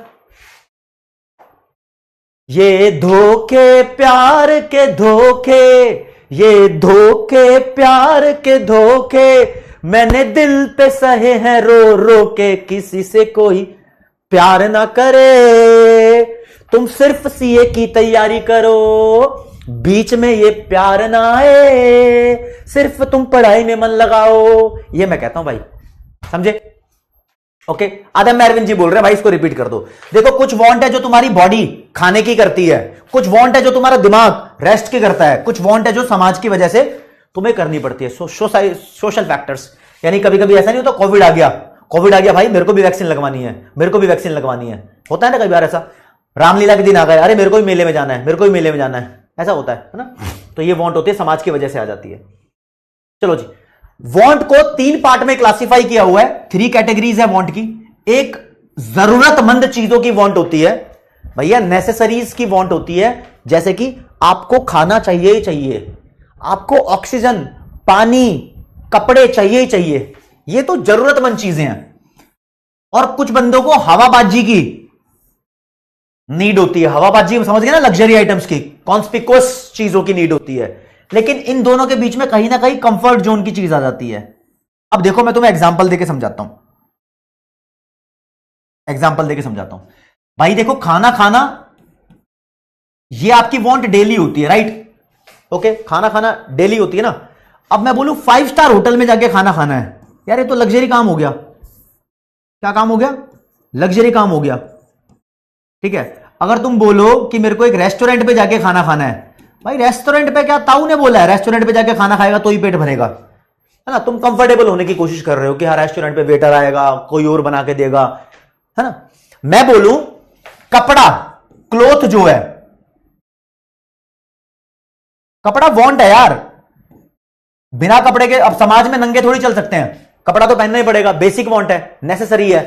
S1: ये धोखे प्यार के धोखे, ये धोखे प्यार के धोखे, मैंने दिल पे सहे हैं रो रो के, किसी से कोई प्यार ना करे, तुम सिर्फ सीए की तैयारी करो, बीच में ये प्यार ना आए, सिर्फ तुम पढ़ाई में मन लगाओ। ये मैं कहता हूं भाई, समझे? ओके, आदम अरविंद जी बोल रहे हैं भाई, इसको रिपीट कर दो। देखो, कुछ वांट है जो तुम्हारी बॉडी खाने की करती है, कुछ वांट है जो तुम्हारा दिमाग रेस्ट की करता है, कुछ वांट है जो समाज की वजह से तुम्हें करनी पड़ती है, सोशल फैक्टर्स। यानी कभी कभी ऐसा नहीं होता, कोविड आ गया, कोविड आ गया भाई, मेरे को भी वैक्सीन लगवानी है, मेरे को भी वैक्सीन लगवानी है, होता है ना कई बार ऐसा। रामलीला के दिन आ गए, अरे मेरे को भी मेले में जाना है, मेरे को भी मेले में जाना है, ऐसा होता है ना। तो ये वांट होती है, समाज की वजह से आ जाती है। चलो जी, वांट को 3 पार्ट में क्लासिफाई किया हुआ है, 3 कैटेगरीज है वांट की। एक जरूरतमंद चीजों की वांट होती है भैया, नेसेसरीज की वांट होती है, जैसे कि आपको खाना चाहिए ही चाहिए, आपको ऑक्सीजन, पानी, कपड़े चाहिए ही चाहिए, ये तो जरूरतमंद चीजें हैं। और कुछ बंदों को हवाबाजी की नीड होती है, हवाबाजी समझ गए ना, लग्जरी आइटम्स की, कॉन्स्पिक्वस चीजों की नीड होती है। लेकिन इन दोनों के बीच में कहीं ना कहीं कंफर्ट जोन की चीज आ जाती है। अब देखो, मैं तुम्हें एग्जांपल देके समझाता हूं, एग्जांपल देके समझाता हूं भाई। देखो, खाना खाना ये आपकी वांट डेली होती है, राइट। ओके, खाना खाना डेली होती है ना। अब मैं बोलूं 5 स्टार होटल में जाके खाना खाना है, यार ये तो लग्जरी काम हो गया। क्या काम हो गया? लग्जरी काम हो गया, ठीक है। अगर तुम बोलो कि मेरे को एक रेस्टोरेंट पे जाके खाना खाना है, भाई रेस्टोरेंट पे क्या, ताऊ ने बोला है रेस्टोरेंट पे जाके खाना खाएगा तो ही पेट भरेगा, है ना। तुम कंफर्टेबल होने की कोशिश कर रहे हो कि हाँ रेस्टोरेंट पे वेटर आएगा, कोई और बना के देगा, है ना। मैं बोलूं कपड़ा, क्लोथ जो है, कपड़ा वांट है यार। बिना कपड़े के अब समाज में नंगे थोड़ी चल सकते हैं, कपड़ा तो पहनना ही पड़ेगा, बेसिक वांट है, नेसेसरी है।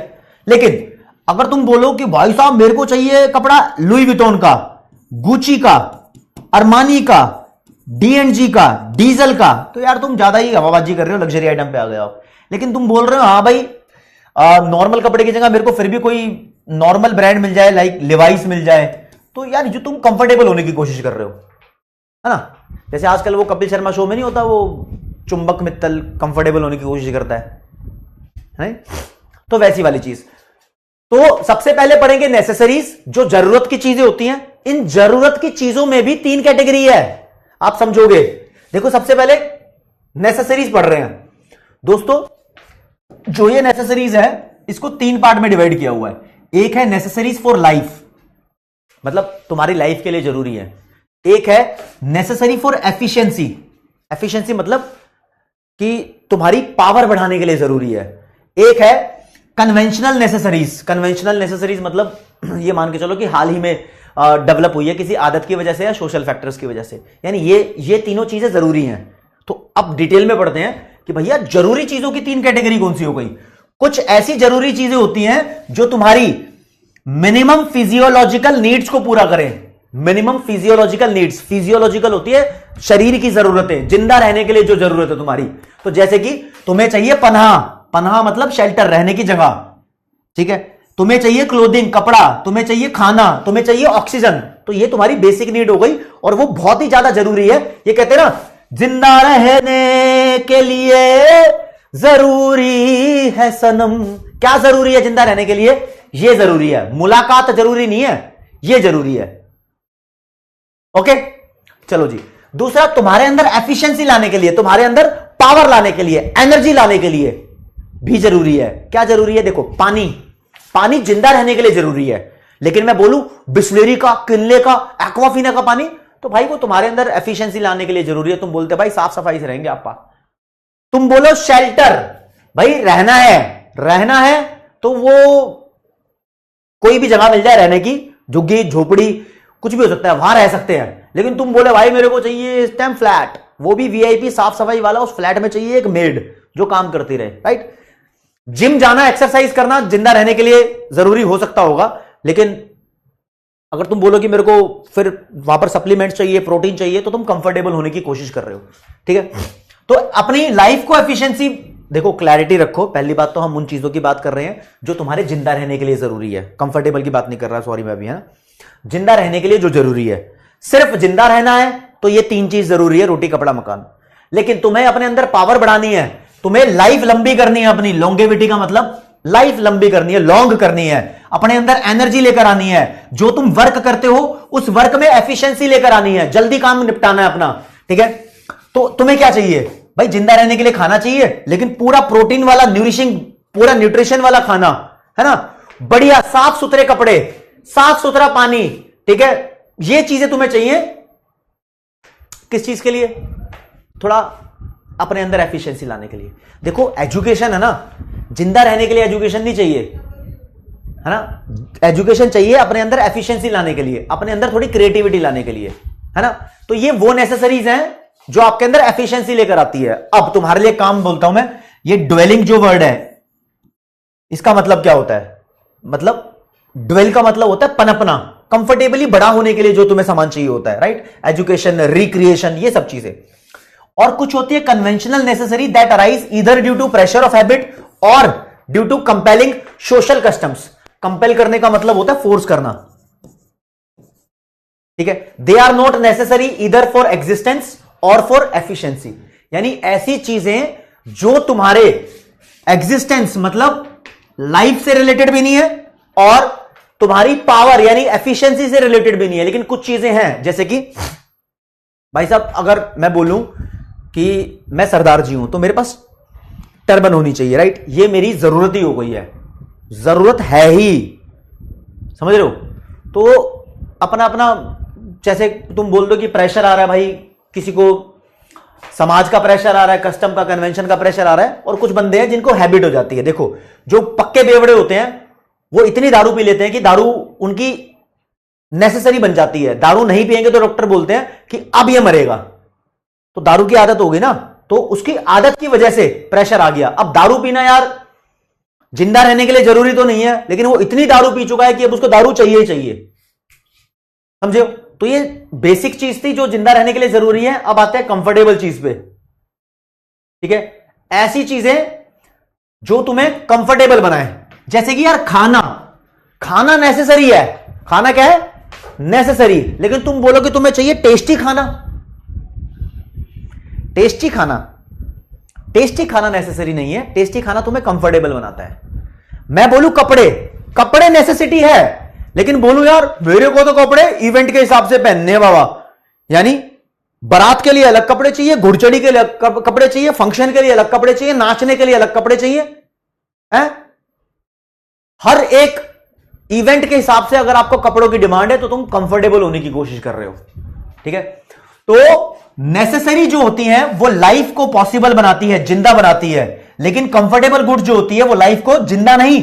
S1: लेकिन अगर तुम बोलो कि भाई साहब मेरे को चाहिए कपड़ा लुई विटॉन का, गुची का, अरमानी का, D&G का, डीजल का, तो यार तुम ज्यादा ही हवाबाजी कर रहे हो, लग्जरी आइटम पे आ गए हो। लेकिन तुम बोल रहे हो हाँ भाई नॉर्मल कपड़े की जगह मेरे को फिर भी कोई नॉर्मल ब्रांड मिल जाए, लाइक लिवाइस मिल जाए, तो यार जो तुम कंफर्टेबल होने की कोशिश कर रहे हो, है ना। जैसे आजकल वो कपिल शर्मा शो में नहीं होता, वो चुंबक मित्तल कंफर्टेबल होने की कोशिश करता है? तो वैसी वाली चीज। तो सबसे पहले पढ़ेंगे नेसेसरीज, जो जरूरत की चीजें होती हैं। इन जरूरत की चीजों में भी 3 कैटेगरी है, आप समझोगे। देखो, सबसे पहले नेसेसरीज पढ़ रहे हैं दोस्तों। जो ये नेसेसरीज है, इसको 3 पार्ट में डिवाइड किया हुआ है। एक है नेसेसरीज फॉर लाइफ, मतलब तुम्हारी लाइफ के लिए जरूरी है। एक है नेसेसरी फॉर एफिशिएंसी, एफिशिएंसी मतलब कि तुम्हारी पावर बढ़ाने के लिए जरूरी है। एक है कन्वेंशनल नेसेसरीज, कन्वेंशनल नेसेसरीज मतलब ये मान के चलो कि हाल ही में डेवलप हुई है किसी आदत की वजह से या सोशल फैक्टर्स की वजह से, यानी ये तीनों चीजें जरूरी हैं। तो अब डिटेल में पढ़ते हैं कि भैया जरूरी चीजों की 3 कैटेगरी कौन सी हो गई। कुछ ऐसी जरूरी चीजें होती हैं जो तुम्हारी मिनिमम फिजियोलॉजिकल नीड्स को पूरा करें। मिनिमम फिजियोलॉजिकल नीड्स, फिजियोलॉजिकल होती है शरीर की जरूरतें, जिंदा रहने के लिए जो जरूरत है तुम्हारी। तो जैसे कि तुम्हें चाहिए पनाह, पनाह मतलब शेल्टर, रहने की जगह, ठीक है। तुम्हें चाहिए क्लोथिंग, कपड़ा, तुम्हें चाहिए खाना, तुम्हें चाहिए ऑक्सीजन, तो ये तुम्हारी बेसिक नीड हो गई और वो बहुत ही ज्यादा जरूरी है। ये कहते हैं ना, जिंदा रहने के लिए जरूरी है सनम। क्या जरूरी है जिंदा रहने के लिए? ये जरूरी है। मुलाकात जरूरी नहीं है, ये जरूरी है। ओके, चलो जी। दूसरा, तुम्हारे अंदर एफिशिएंसी लाने के लिए, तुम्हारे अंदर पावर लाने के लिए, एनर्जी लाने के लिए भी जरूरी है। क्या जरूरी है? देखो, पानी, पानी जिंदा रहने के लिए जरूरी है। लेकिन मैं बोलूं बिस्लेरी का, किनले का, एक्वाफिना का पानी, तो भाई वो तुम्हारे अंदर एफिशिएंसी लाने के लिए जरूरी है। तुम बोलते भाई साफ सफाई से रहेंगे आपा। तुम बोलो शेल्टर, भाई रहना है, रहना है तो वो कोई भी जगह मिल जाए रहने की, झुग्गी झोपड़ी कुछ भी हो सकता है, वहां रह सकते हैं। लेकिन तुम बोले भाई मेरे को चाहिए इस टाइम फ्लैट, वो भी वीआईपी साफ सफाई वाला, उस फ्लैट में चाहिए एक मेड जो काम करती रहे, राइट। जिम जाना, एक्सरसाइज करना जिंदा रहने के लिए जरूरी हो सकता होगा, लेकिन अगर तुम बोलो कि मेरे को फिर वहां पर सप्लीमेंट चाहिए, प्रोटीन चाहिए, तो तुम कंफर्टेबल होने की कोशिश कर रहे हो, ठीक है। तो अपनी लाइफ को एफिशिएंसी, देखो क्लैरिटी रखो। पहली बात तो हम उन चीजों की बात कर रहे हैं जो तुम्हारे जिंदा रहने के लिए जरूरी है, कंफर्टेबल की बात नहीं कर रहा, सॉरी मैं भी, है जिंदा रहने के लिए जो जरूरी है। सिर्फ जिंदा रहना है तो ये 3 चीज जरूरी है, रोटी कपड़ा मकान। लेकिन तुम्हें अपने अंदर पावर बढ़ानी है, तुम्हें लाइफ लंबी करनी है, अपनी लॉन्गेविटी का मतलब लाइफ लंबी करनी है, लॉन्ग करनी है, अपने अंदर एनर्जी लेकर आनी है, जो तुम वर्क करते हो उस वर्क में एफिशिएंसी लेकर आनी है, जल्दी काम निपटाना है अपना, ठीक है। तो तुम्हें क्या चाहिए भाई? जिंदा रहने के लिए खाना चाहिए, लेकिन पूरा प्रोटीन वाला, न्यूरिशिंग, पूरा न्यूट्रिशन वाला खाना, है ना, बढ़िया साफ सुथरे कपड़े, साफ सुथरा पानी, ठीक है। ये चीजें तुम्हें चाहिए किस चीज के लिए? थोड़ा अपने अंदर एफिशिएंसी लाने के लिए। देखो एजुकेशन है ना, जिंदा रहने के लिए एजुकेशन नहीं चाहिए, है ना। एजुकेशन चाहिए अपने अंदर एफिशिएंसी लाने के लिए, अपने अंदर थोड़ी क्रिएटिविटी लाने के लिए, है ना। तो ये वो नेसेसरीज हैं जो आपके अंदर एफिशिएंसी लेकर आती है। अब तुम्हारे लिए काम बोलता हूं मैं, ये ड्वेलिंग जो वर्ड है, इसका मतलब क्या होता है? मतलब ड्वेल का मतलब होता है पनपना, कंफर्टेबली बड़ा होने के लिए जो तुम्हें सामान चाहिए होता है, राइट। एजुकेशन, रिक्रिएशन, ये सब चीजें। और कुछ होती है conventional necessary that arise either due to pressure of habit और due to compelling social customs. Compel करने का मतलब होता है फोर्स करना, ठीक है। They are not necessary either for existence और फॉर एफिशिएंसी। यानी ऐसी चीजें जो तुम्हारे एग्जिस्टेंस मतलब लाइफ से रिलेटेड भी नहीं है और तुम्हारी पावर यानी एफिशिएंसी से रिलेटेड भी नहीं है, लेकिन कुछ चीजें हैं, जैसे कि भाई साहब अगर मैं बोलूं कि मैं सरदार जी हूं तो मेरे पास टर्बन होनी चाहिए, राइट। ये मेरी जरूरत ही हो गई है, जरूरत है ही, समझ रहे हो। तो अपना अपना, जैसे तुम बोल दो कि प्रेशर आ रहा है भाई, किसी को समाज का प्रेशर आ रहा है, कस्टम का, कन्वेंशन का प्रेशर आ रहा है, और कुछ बंदे हैं जिनको हैबिट हो जाती है। देखो जो पक्के बेवड़े होते हैं वो इतनी दारू पी लेते हैं कि दारू उनकी नेसेसरी बन जाती है। दारू नहीं पिएंगे तो डॉक्टर बोलते हैं कि अब ये मरेगा, तो दारू की आदत हो गई ना, तो उसकी आदत की वजह से प्रेशर आ गया। अब दारू पीना यार जिंदा रहने के लिए जरूरी तो नहीं है, लेकिन वो इतनी दारू पी चुका है कि अब उसको दारू चाहिए ही चाहिए, समझे। तो ये बेसिक चीज थी जो जिंदा रहने के लिए जरूरी है। अब आते हैं कंफर्टेबल चीज पे, ठीक है। ऐसी चीजें जो तुम्हें कंफर्टेबल बनाए, जैसे कि यार खाना, खाना नेसेसरी है। खाना क्या है? नेसेसरी। लेकिन तुम बोलो कि तुम्हें चाहिए टेस्टी खाना, टेस्टी खाना, टेस्टी खाना नेसेसरी नहीं है। टेस्टी खाना तुम्हें कंफर्टेबल बनाता है। मैं बोलूं कपड़े, कपड़े नेसेसिटी है, लेकिन बोलूं यार मेरे को तो कपड़े इवेंट के हिसाब से पहनने हैं बाबा, यानी बारात के लिए अलग कपड़े चाहिए, घुड़चड़ी के लिए अलग कपड़े चाहिए, फंक्शन के लिए अलग कपड़े चाहिए, नाचने के लिए अलग कपड़े चाहिए, हैं? हर एक इवेंट के हिसाब से अगर आपको कपड़ों की डिमांड है तो तुम कंफर्टेबल होने की कोशिश कर रहे हो, ठीक है। तो नेसेसरी जो होती है वो लाइफ को पॉसिबल बनाती है, जिंदा बनाती है, लेकिन कंफर्टेबल गुड्स जो होती है वो लाइफ को जिंदा नहीं,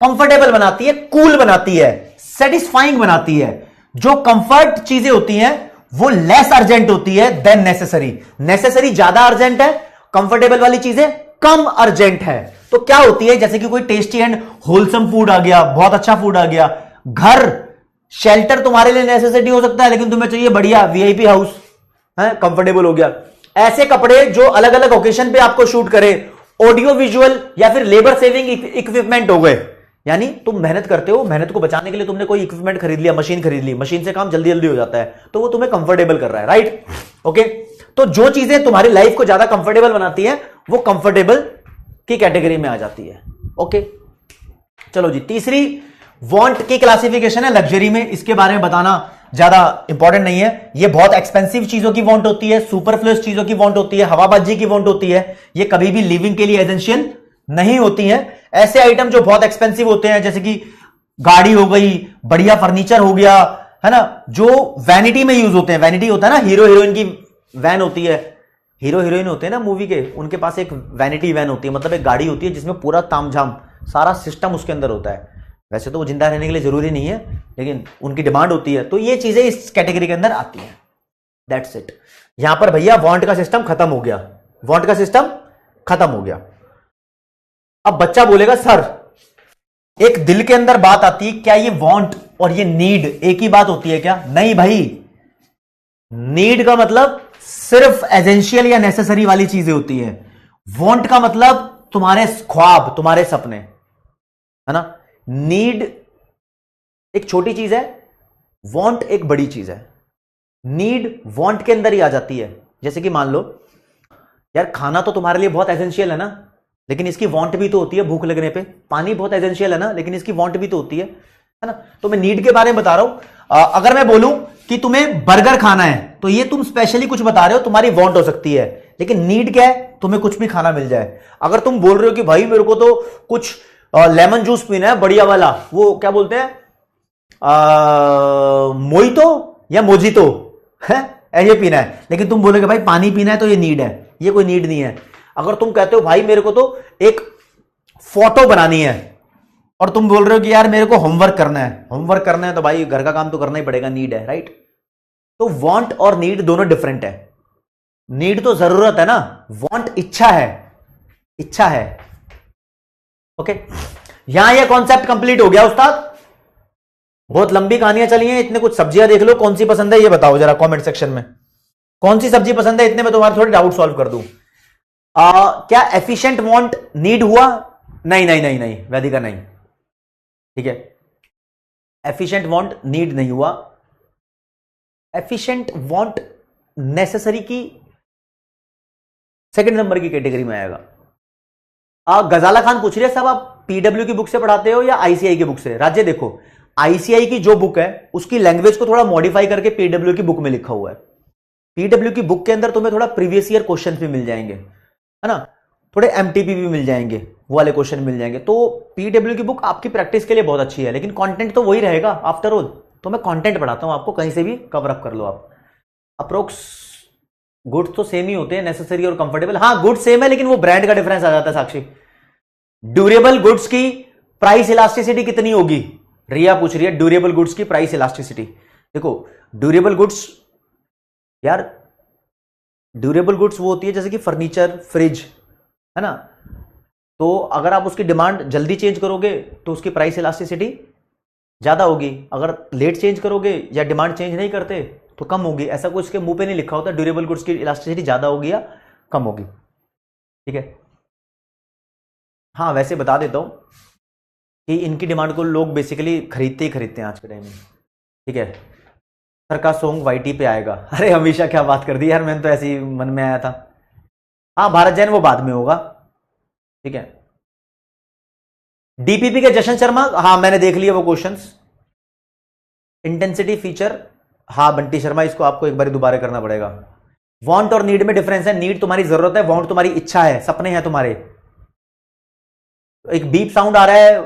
S1: कंफर्टेबल बनाती है, कूल बनाती है, सेटिस्फाइंग बनाती है। जो कंफर्ट चीजें होती हैं वो लेस अर्जेंट होती है देन नेसेसरी। नेसेसरी ज्यादा अर्जेंट है, कंफर्टेबल वाली चीजें कम अर्जेंट है। तो क्या होती है, जैसे कि कोई टेस्टी एंड होलसम फूड आ गया, बहुत अच्छा फूड आ गया, घर, शेल्टर तुम्हारे लिए नेसेसिटी हो सकता है, लेकिन तुम्हें चाहिए बढ़िया वीआईपी हाउस, है, कंफर्टेबल हो गया। ऐसे कपड़े जो अलग अलग ओकेशन पे आपको शूट करे, ऑडियो विजुअल या फिर लेबर सेविंग इक्विपमेंट हो गए, यानी तुम मेहनत करते हो, मेहनत को बचाने के लिए तुमने कोई इक्विपमेंट खरीद लिया, मशीन खरीद ली, मशीन से काम जल्दी जल्दी हो जाता है, तो वो तुम्हें कंफर्टेबल कर रहा है, राइट? ओके, तो जो चीजें तुम्हारी लाइफ को ज्यादा कंफर्टेबल बनाती है वो कंफर्टेबल की कैटेगरी में आ जाती है। ओके, चलो जी, तीसरी वांट की क्लासिफिकेशन है लग्जरी में। इसके बारे में बताना ज्यादा इंपॉर्टेंट नहीं है। ये बहुत एक्सपेंसिव चीजों की वांट होती है, सुपरफ्लुअस चीजों की वांट होती है, हवाबाजी की वांट होती है। ये कभी भी लिविंग के लिए एसेंशियल नहीं होती है। ऐसे आइटम जो बहुत एक्सपेंसिव होते हैं, जैसे कि गाड़ी हो गई, बढ़िया फर्नीचर हो गया, है ना, जो वैनिटी में यूज होते हैं। वैनिटी होता है ना, हीरो हीरोइन की वैन होती है, हीरो हीरोइन होते हैं ना मूवी के, उनके पास एक वैनिटी वैन होती है, मतलब एक गाड़ी होती है जिसमें पूरा तामझाम सारा सिस्टम उसके अंदर होता है। वैसे तो वो जिंदा रहने के लिए जरूरी नहीं है, लेकिन उनकी डिमांड होती है, तो ये चीजें इस कैटेगरी के अंदर आती हैं। That's it. यहां पर भैया वांट का सिस्टम खत्म हो गया, वांट का सिस्टम खत्म हो गया। अब बच्चा बोलेगा सर एक दिल के अंदर बात आती है, क्या ये वांट और ये नीड एक ही बात होती है क्या? नहीं भाई, नीड का मतलब सिर्फ एसेंशियल या नेसेसरी वाली चीजें होती है। वांट का मतलब तुम्हारे ख्वाब, तुम्हारे सपने, है ना। नीड एक छोटी चीज है, वांट एक बड़ी चीज है। नीड वांट के अंदर ही आ जाती है। जैसे कि मान लो यार, खाना तो तुम्हारे लिए बहुत एसेंशियल है ना, लेकिन इसकी वांट भी तो होती है भूख लगने पे। पानी बहुत एसेंशियल है ना, लेकिन इसकी वांट भी तो होती है ना। तो मैं नीड के बारे में बता रहा हूं। अगर मैं बोलूं कि तुम्हें बर्गर खाना है, तो ये तुम स्पेशली कुछ बता रहे हो, तुम्हारी वांट हो सकती है। लेकिन नीड क्या है? तुम्हें कुछ भी खाना मिल जाए। अगर तुम बोल रहे हो कि भाई मेरे को तो कुछ लेमन जूस पीना है बढ़िया वाला, वो क्या बोलते हैं, मोइतो या मोजितो है, ये पीना है, लेकिन तुम बोलोगे भाई पानी पीना है, तो ये नीड है। ये कोई नीड नहीं है। अगर तुम कहते हो भाई मेरे को तो एक फोटो बनानी है, और तुम बोल रहे हो कि यार मेरे को होमवर्क करना है, होमवर्क करना है तो भाई घर का काम तो करना ही पड़ेगा, नीड है, राइट? तो वांट और नीड दोनों डिफरेंट है। नीड तो जरूरत है ना, वांट इच्छा है, इच्छा है। ओके, यहां यह कॉन्सेप्ट कंप्लीट हो गया उस्ताद। बहुत लंबी कहानियां चली हैं, इतने कुछ सब्जियां देख लो, कौन सी पसंद है ये बताओ जरा कमेंट सेक्शन में, कौन सी सब्जी पसंद है, इतने में तुम्हारे थोड़े डाउट सॉल्व कर दूं। क्या एफिशिएंट वांट नीड हुआ? नहीं नहीं नहीं नहीं वैदिका, नहीं, ठीक है। एफिशिएंट वांट नीड नहीं हुआ। एफिशिएंट वांट नेसेसरी की सेकंड नंबर की कैटेगरी में आएगा। गजाला खान पूछ रही है साहब आप पीडब्ल्यू की बुक से पढ़ाते हो या आईसीआई की बुक से? राज्य देखो, आईसीआई की जो बुक है उसकी लैंग्वेज को थोड़ा मॉडिफाई करके पीडब्ल्यू की बुक में लिखा हुआ है। पीडब्ल्यू की बुक के अंदर तुम्हें थोड़ा प्रीवियस ईयर क्वेश्चन भी मिल जाएंगे, है ना, थोड़े एमटीपी भी मिल जाएंगे, वो वाले क्वेश्चन मिल जाएंगे। तो पीडब्ल्यू की बुक आपकी प्रैक्टिस के लिए बहुत अच्छी है, लेकिन कंटेंट तो वही रहेगा आफ्टर ऑल। तो मैं कंटेंट पढ़ाता हूं आपको, कहीं से भी कवर अप कर लो आप। अप्रोक्स गुड्स तो सेम ही होते हैं, नेसेसरी और कंफर्टेबल। हाँ गुड सेम है, लेकिन वो ब्रांड का डिफरेंस आ जाता है। साक्षी, ड्यूरेबल गुड्स की प्राइस इलास्टिसिटी कितनी होगी? रिया पूछ रही है ड्यूरेबल गुड्स की प्राइस इलास्टिसिटी। देखो ड्यूरेबल गुड्स, यार ड्यूरेबल गुड्स वो होती है जैसे कि फर्नीचर, फ्रिज, है ना। तो अगर आप उसकी डिमांड जल्दी चेंज करोगे तो उसकी प्राइस इलास्टिसिटी ज्यादा होगी, अगर लेट चेंज करोगे या डिमांड चेंज नहीं करते तो कम होगी। ऐसा कुछ इसके मुंह पे नहीं लिखा होता ड्यूरेबल गुड्स की इलास्टिसिटी ज्यादा होगी या कम होगी, ठीक है। हाँ वैसे बता देता हूं कि इनकी डिमांड को लोग बेसिकली खरीदते ही खरीदते हैं आज के टाइम में, ठीक है। सर का सॉन्ग वाईटी पे आएगा? अरे हमेशा क्या बात कर दी यार, मैंने तो ऐसे ही मन में आया था। हाँ भारत जैन वो बाद में होगा, ठीक है। डीपीपी के जशन शर्मा, हाँ मैंने देख लिया वो क्वेश्चंस। इंटेंसिटी फीचर, हाँ बंटी शर्मा इसको आपको एक बार दोबारा करना पड़ेगा। वांट और नीड में डिफरेंस है। नीड तुम्हारी जरूरत है, वांट तुम्हारी इच्छा है, सपने हैं तुम्हारे। एक बीप साउंड आ रहा है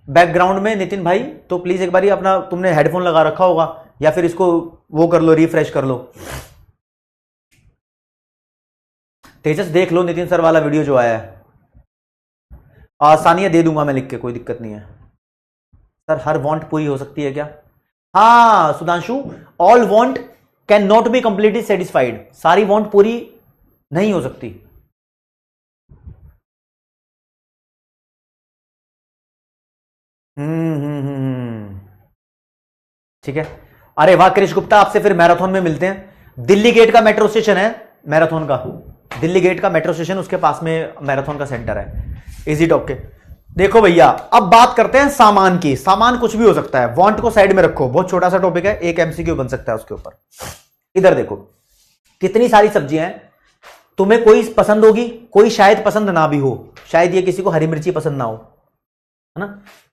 S1: बैकग्राउंड में नितिन भाई, तो प्लीज एक बार अपना, तुमने हेडफोन लगा रखा होगा या फिर इसको वो कर लो, रिफ्रेश कर लो। तेजस देख लो नितिन सर वाला वीडियो जो आया है। आसानियां दे दूंगा मैं लिख के, कोई दिक्कत नहीं है। सर हर वांट पूरी हो सकती है क्या? हाँ Sudhanshu, all want can not be completely satisfied. सारी वांट पूरी नहीं हो सकती। ठीक है। अरे वाह कृष गुप्ता, आपसे फिर मैराथन में मिलते हैं। दिल्ली गेट का मेट्रो स्टेशन है मैराथन का, दिल्ली गेट का मेट्रो स्टेशन, उसके पास में मैराथन का सेंटर है। Is it okay? देखो भैया, अब बात करते हैं सामान की। सामान कुछ भी हो सकता है, वांट को साइड में रखो, बहुत छोटा सा टॉपिक है, एक एमसीक्यू बन सकता है उसके ऊपर। इधर देखो कितनी सारी सब्जियां हैं, तुम्हें कोई पसंद होगी, कोई शायद पसंद ना भी हो। शायद ये किसी को हरी मिर्ची पसंद ना हो, है ना,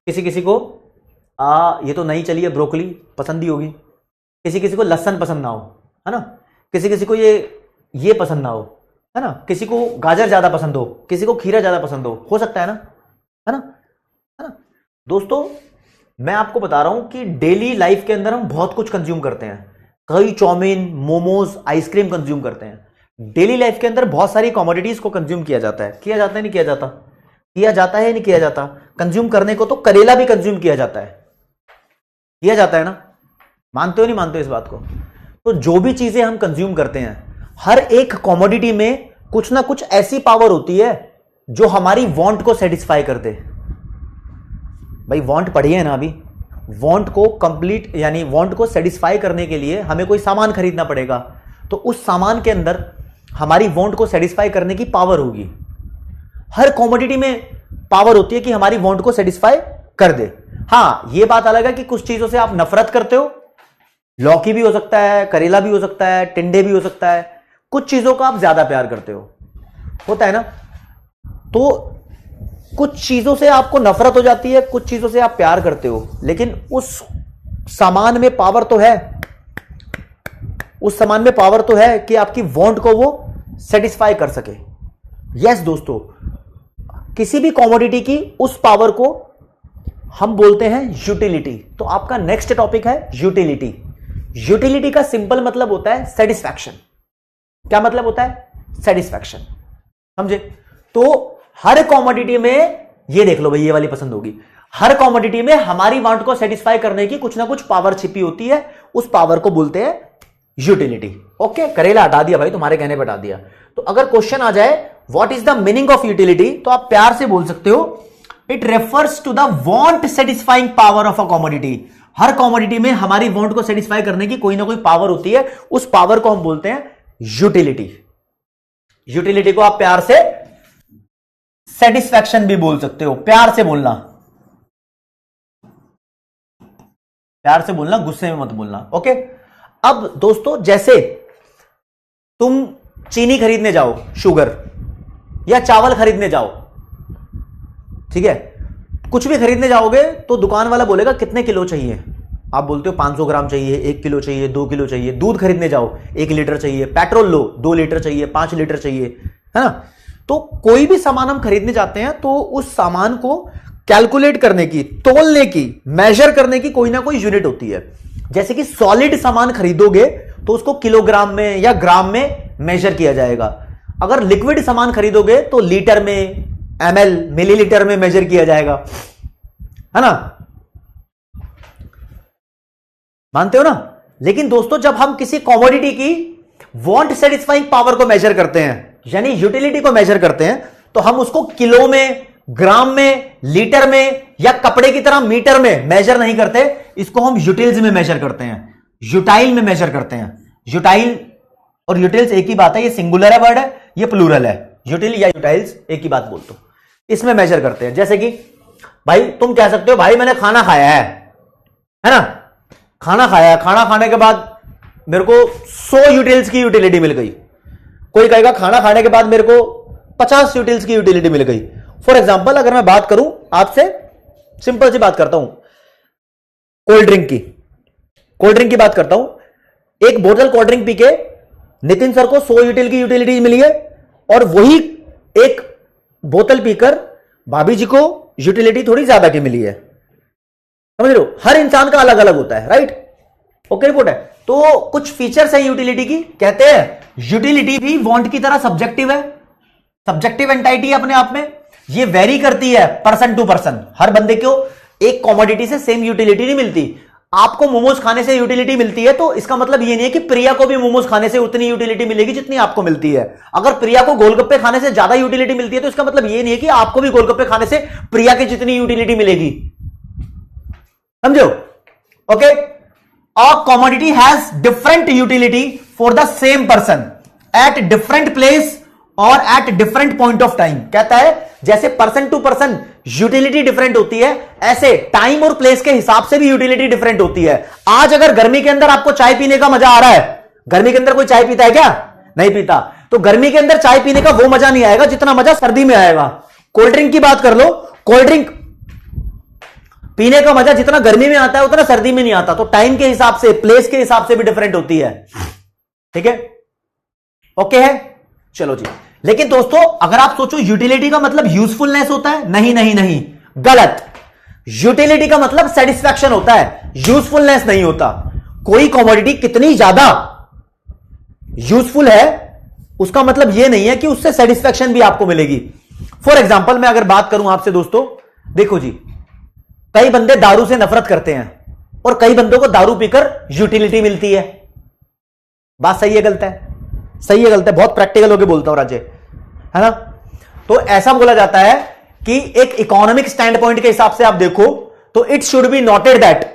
S1: किसी किसी को ये तो नहीं चली है ब्रोकली पसंद ही होगी, किसी किसी को लहसुन पसंद ना हो, है ना, किसी किसी को ये पसंद ना हो, है ना, किसी को गाजर ज्यादा पसंद हो, किसी को खीरा ज्यादा पसंद हो सकता है ना, है ना, है ना। दोस्तों मैं आपको बता रहा हूं कि डेली लाइफ के अंदर हम बहुत कुछ कंज्यूम करते हैं, कई चाउमीन, मोमोज, आइसक्रीम कंज्यूम करते हैं। डेली लाइफ के अंदर बहुत सारी कमोडिटीज को कंज्यूम किया जाता है। किया जाता है नहीं किया जाता? किया जाता है नहीं किया जाता? कंज्यूम करने को तो करेला भी कंज्यूम किया जाता है, किया जाता है ना। मानते हो नहीं मानते हो इस बात को? तो जो भी चीजें हम कंज्यूम करते हैं, हर एक कमोडिटी में कुछ ना कुछ ऐसी पावर होती है जो हमारी वांट को सेटिस्फाई कर दे। भाई वांट पढ़िए ना अभी, वांट को कंप्लीट यानी वांट को सेटिस्फाई करने के लिए हमें कोई सामान खरीदना पड़ेगा, तो उस सामान के अंदर हमारी वांट को सेटिस्फाई करने की पावर होगी। हर कमोडिटी में पावर होती है कि हमारी वांट को सेटिस्फाई कर दे। हां यह बात अलग है कि कुछ चीजों से आप नफरत करते हो, लौकी भी हो सकता है, करेला भी हो सकता है, टिंडे भी हो सकता है, कुछ चीजों का आप ज्यादा प्यार करते हो, होता है ना। तो कुछ चीजों से आपको नफरत हो जाती है, कुछ चीजों से आप प्यार करते हो, लेकिन उस सामान में पावर तो है, उस सामान में पावर तो है कि आपकी वांट को वो सेटिस्फाई कर सके। यस दोस्तों, किसी भी कमोडिटी की उस पावर को हम बोलते हैं यूटिलिटी। तो आपका नेक्स्ट टॉपिक है यूटिलिटी। यूटिलिटी का सिंपल मतलब होता है सेटिस्फैक्शन। क्या मतलब होता है? सेटिस्फैक्शन, समझे? तो हर कमोडिटी में, ये देख लो भाई ये वाली पसंद होगी, हर कमोडिटी में हमारी वांट को सेटिस्फाई करने की कुछ ना कुछ पावर छिपी होती है, उस पावर को बोलते हैं यूटिलिटी। ओके, करेला हटा दिया भाई, तुम्हारे कहने पर हटा दिया। तो अगर क्वेश्चन आ जाए what is the meaning of utility, तो आप प्यार से बोल सकते हो it refers to the want satisfying power of a commodity. हर कमोडिटी में हमारी वांट को सेटिस्फाई करने की कोई ना कोई पावर होती है, उस पावर को हम बोलते हैं यूटिलिटी। यूटिलिटी को आप प्यार से सेटिस्फैक्शन भी बोल सकते हो, प्यार से बोलना, प्यार से बोलना, गुस्से में मत बोलना। ओके, अब दोस्तों जैसे तुम चीनी खरीदने जाओ, शुगर, या चावल खरीदने जाओ, ठीक है, कुछ भी खरीदने जाओगे तो दुकान वाला बोलेगा कितने किलो चाहिए, आप बोलते हो 500 ग्राम चाहिए, 1 किलो चाहिए, 2 किलो चाहिए। दूध खरीदने जाओ 1 लीटर चाहिए, पेट्रोल लो 2 लीटर चाहिए, 5 लीटर चाहिए, है ना। तो कोई भी सामान हम खरीदने जाते हैं तो उस सामान को कैलकुलेट करने की, तोलने की, मेजर करने की कोई ना कोई यूनिट होती है। जैसे कि सॉलिड सामान खरीदोगे तो उसको किलोग्राम में या ग्राम में मेजर किया जाएगा। अगर लिक्विड सामान खरीदोगे तो लीटर में, ml, मिलीलीटर में मेजर किया जाएगा, है ना। मानते हो ना? लेकिन दोस्तों जब हम किसी कमोडिटी की वांट सेटिस्फाइंग पावर को मेजर करते हैं, यानी यूटिलिटी को मेजर करते हैं, तो हम उसको किलो में, ग्राम में, लीटर में या कपड़े की तरह मीटर में मेजर नहीं करते, इसको हम यूटिल्स में मेजर करते हैं, यूटाइल में मेजर करते हैं। यूटाइल और यूटिल्स एक ही बात है, ये सिंगुलर है वर्ड है, ये प्लूरल है, यूटिल या यूटाइल्स एक ही बात बोलते हो, इसमें मेजर करते हैं। जैसे कि भाई तुम कह सकते हो भाई मैंने खाना खाया है ना, खाना खाया है, खाना खाने के बाद मेरे को 100 यूटिल्स की यूटिलिटी मिल गई। कोई कहेगा खाना खाने के बाद मेरे को 50 यूटिल्स की यूटिलिटी मिल गई। फॉर एग्जाम्पल अगर मैं बात करूं आपसे, सिंपल सी बात करता हूं, कोल्ड ड्रिंक की बात करता हूं। एक बोतल कोल्ड ड्रिंक पी के नितिन सर को 100 यूटिल की यूटिलिटी मिली है, और वही एक बोतल पीकर भाभी जी को यूटिलिटी थोड़ी ज्यादा की मिली है। समझ रहे हो? हर इंसान का अलग अलग होता है, राइट? ओके रिपोर्ट है। तो कुछ फीचर्स है यूटिलिटी की, कहते हैं यूटिलिटी भी वांट की तरह सब्जेक्टिव है, सब्जेक्टिव एंटाइटी अपने आप में, ये वेरी करती है पर्सन टू पर्सन। हर बंदे को एक कमोडिटी से सेम यूटिलिटी नहीं मिलती। आपको मोमोज खाने से यूटिलिटी मिलती है तो इसका मतलब ये नहीं है कि प्रिया को भी मोमोज खाने से उतनी यूटिलिटी मिलेगी जितनी आपको मिलती है। अगर प्रिया को गोलगप्पे खाने से ज्यादा यूटिलिटी मिलती है तो इसका मतलब ये नहीं है कि आपको भी गोलगप्पे खाने से प्रिया की जितनी यूटिलिटी मिलेगी। समझो? Okay, a commodity has different utility for the same person at different place और at different point of time. कहता है जैसे person to person utility different होती है, ऐसे टाइम और प्लेस के हिसाब से भी यूटिलिटी डिफरेंट होती है। आज अगर गर्मी के अंदर आपको चाय पीने का मजा आ रहा है, गर्मी के अंदर कोई चाय पीता है क्या? नहीं पीता। तो गर्मी के अंदर चाय पीने का वो मजा नहीं आएगा जितना मजा सर्दी में आएगा। कोल्ड ड्रिंक की बात कर लो, कोल्ड ड्रिंक पीने का मजा जितना गर्मी में आता है उतना सर्दी में नहीं आता। तो टाइम के हिसाब से, प्लेस के हिसाब से भी डिफरेंट होती है। ठीक है, ओके है, चलो जी। लेकिन दोस्तों अगर आप सोचो यूटिलिटी का मतलब यूजफुलनेस होता है, नहीं नहीं नहीं, गलत। यूटिलिटी का मतलब सेटिस्फैक्शन होता है, यूजफुलनेस नहीं होता। कोई कमोडिटी कितनी ज्यादा यूजफुल है उसका मतलब यह नहीं है कि उससे सेटिस्फैक्शन भी आपको मिलेगी। फॉर एग्जाम्पल मैं अगर बात करूं आपसे दोस्तों, देखो जी, कई बंदे दारू से नफरत करते हैं और कई बंदों को दारू पीकर यूटिलिटी मिलती है। बात सही है गलत है? सही है गलत है? बहुत प्रैक्टिकल होकर बोलता हूं राजे, है ना। तो ऐसा बोला जाता है कि एक इकोनॉमिक स्टैंड पॉइंट के हिसाब से आप देखो तो it should be noted that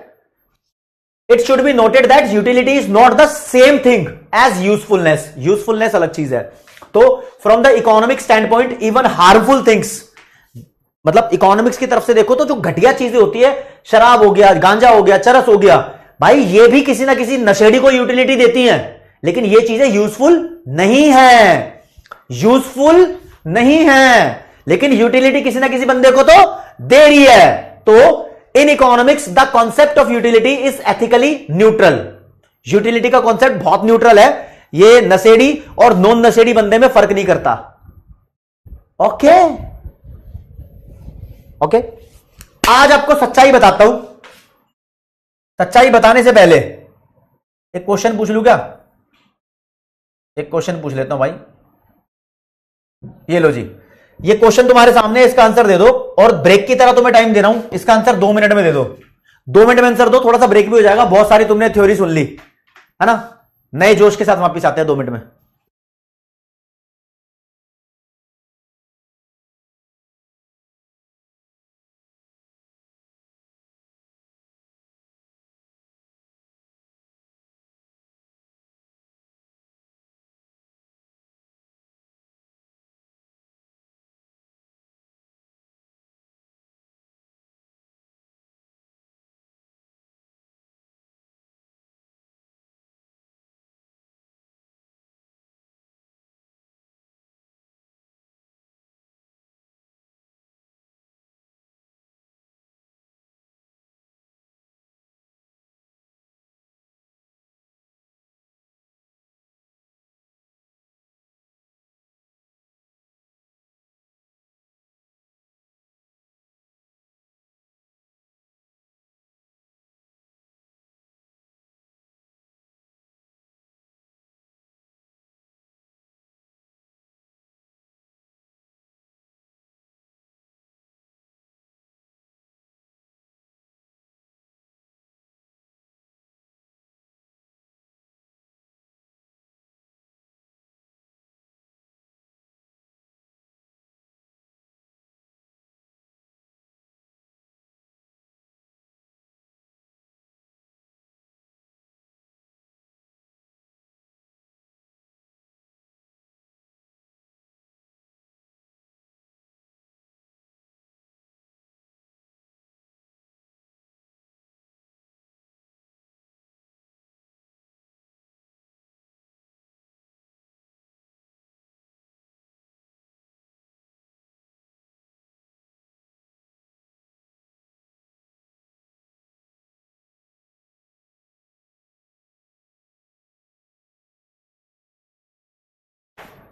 S1: utility is not the same thing as usefulness. Usefulness अलग चीज है। तो from the economic standpoint even harmful things, मतलब इकोनॉमिक्स की तरफ से देखो तो जो घटिया चीजें होती है, शराब हो गया, गांजा हो गया, चरस हो गया, भाई ये भी किसी ना किसी नशेड़ी को यूटिलिटी देती हैं, लेकिन ये चीजें यूजफुल नहीं है, यूजफुल नहीं है, लेकिन यूटिलिटी किसी ना किसी बंदे को तो दे रही है। तो in economics the concept of utility is ethically neutral. Utility का कॉन्सेप्ट बहुत न्यूट्रल है, ये नशेड़ी और नॉन नशेड़ी बंदे में फर्क नहीं करता। ओके ओके, आज आपको सच्चाई बताता हूं। सच्चाई बताने से पहले एक क्वेश्चन पूछ लूं क्या? एक क्वेश्चन पूछ लेता हूं भाई। ये लो जी, ये क्वेश्चन तुम्हारे सामने, इसका आंसर दे दो। और ब्रेक की तरह तुम्हें टाइम दे रहा हूं, इसका आंसर 2 मिनट में दे दो। 2 मिनट में आंसर दो, थोड़ा सा ब्रेक भी हो जाएगा। बहुत सारी तुमने थ्योरी सुन ली है ना, नए जोश के साथ वापिस आते हैं 2 मिनट में।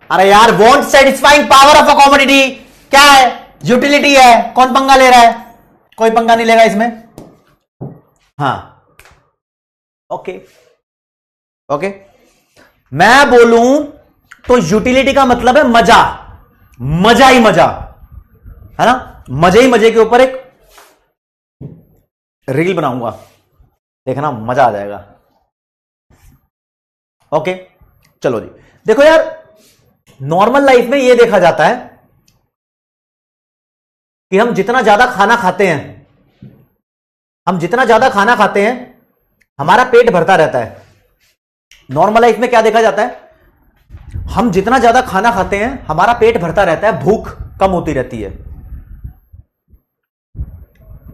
S1: अरे यार, want satisfying power of a commodity क्या है? यूटिलिटी है। कौन पंगा ले रहा है? कोई पंगा नहीं लेगा इसमें। हाँ, ओके ओके, मैं बोलूं तो यूटिलिटी का मतलब है मजा, मजा ही मजा, है ना। मजे ही मजे के ऊपर एक रील बनाऊंगा, देखना मजा आ जाएगा। ओके, चलो जी। देखो यार, नॉर्मल लाइफ में यह देखा जाता है कि हम जितना ज्यादा खाना खाते हैं हमारा पेट भरता रहता है। नॉर्मल लाइफ में क्या देखा जाता है? हम जितना ज्यादा खाना खाते हैं हमारा पेट भरता रहता है, भूख कम होती रहती है।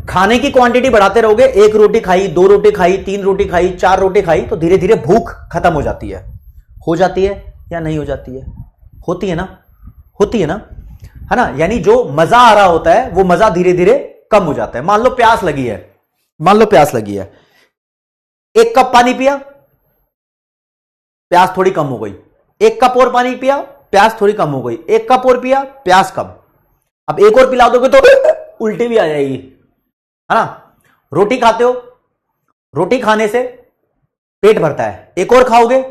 S1: खाने की क्वांटिटी बढ़ाते रहोगे, एक रोटी खाई, दो रोटी खाई, तीन रोटी खाई, चार रोटी खाई, तो धीरे धीरे भूख खत्म हो जाती है। हो जाती है या नहीं हो जाती है? होती है ना, होती है ना, है ना। यानी जो मजा आ रहा होता है वो मजा धीरे धीरे कम हो जाता है। मान लो प्यास लगी है, मान लो प्यास लगी है, 1 कप पानी पिया, प्यास थोड़ी कम हो गई। 1 कप और पानी पिया, प्यास थोड़ी कम हो गई। 1 कप और पिया, प्यास कम। अब एक और पिला दोगे तो उल्टी भी आ जाएगी, है ना। रोटी खाते हो, रोटी खाने से पेट भरता है, एक और खाओगे,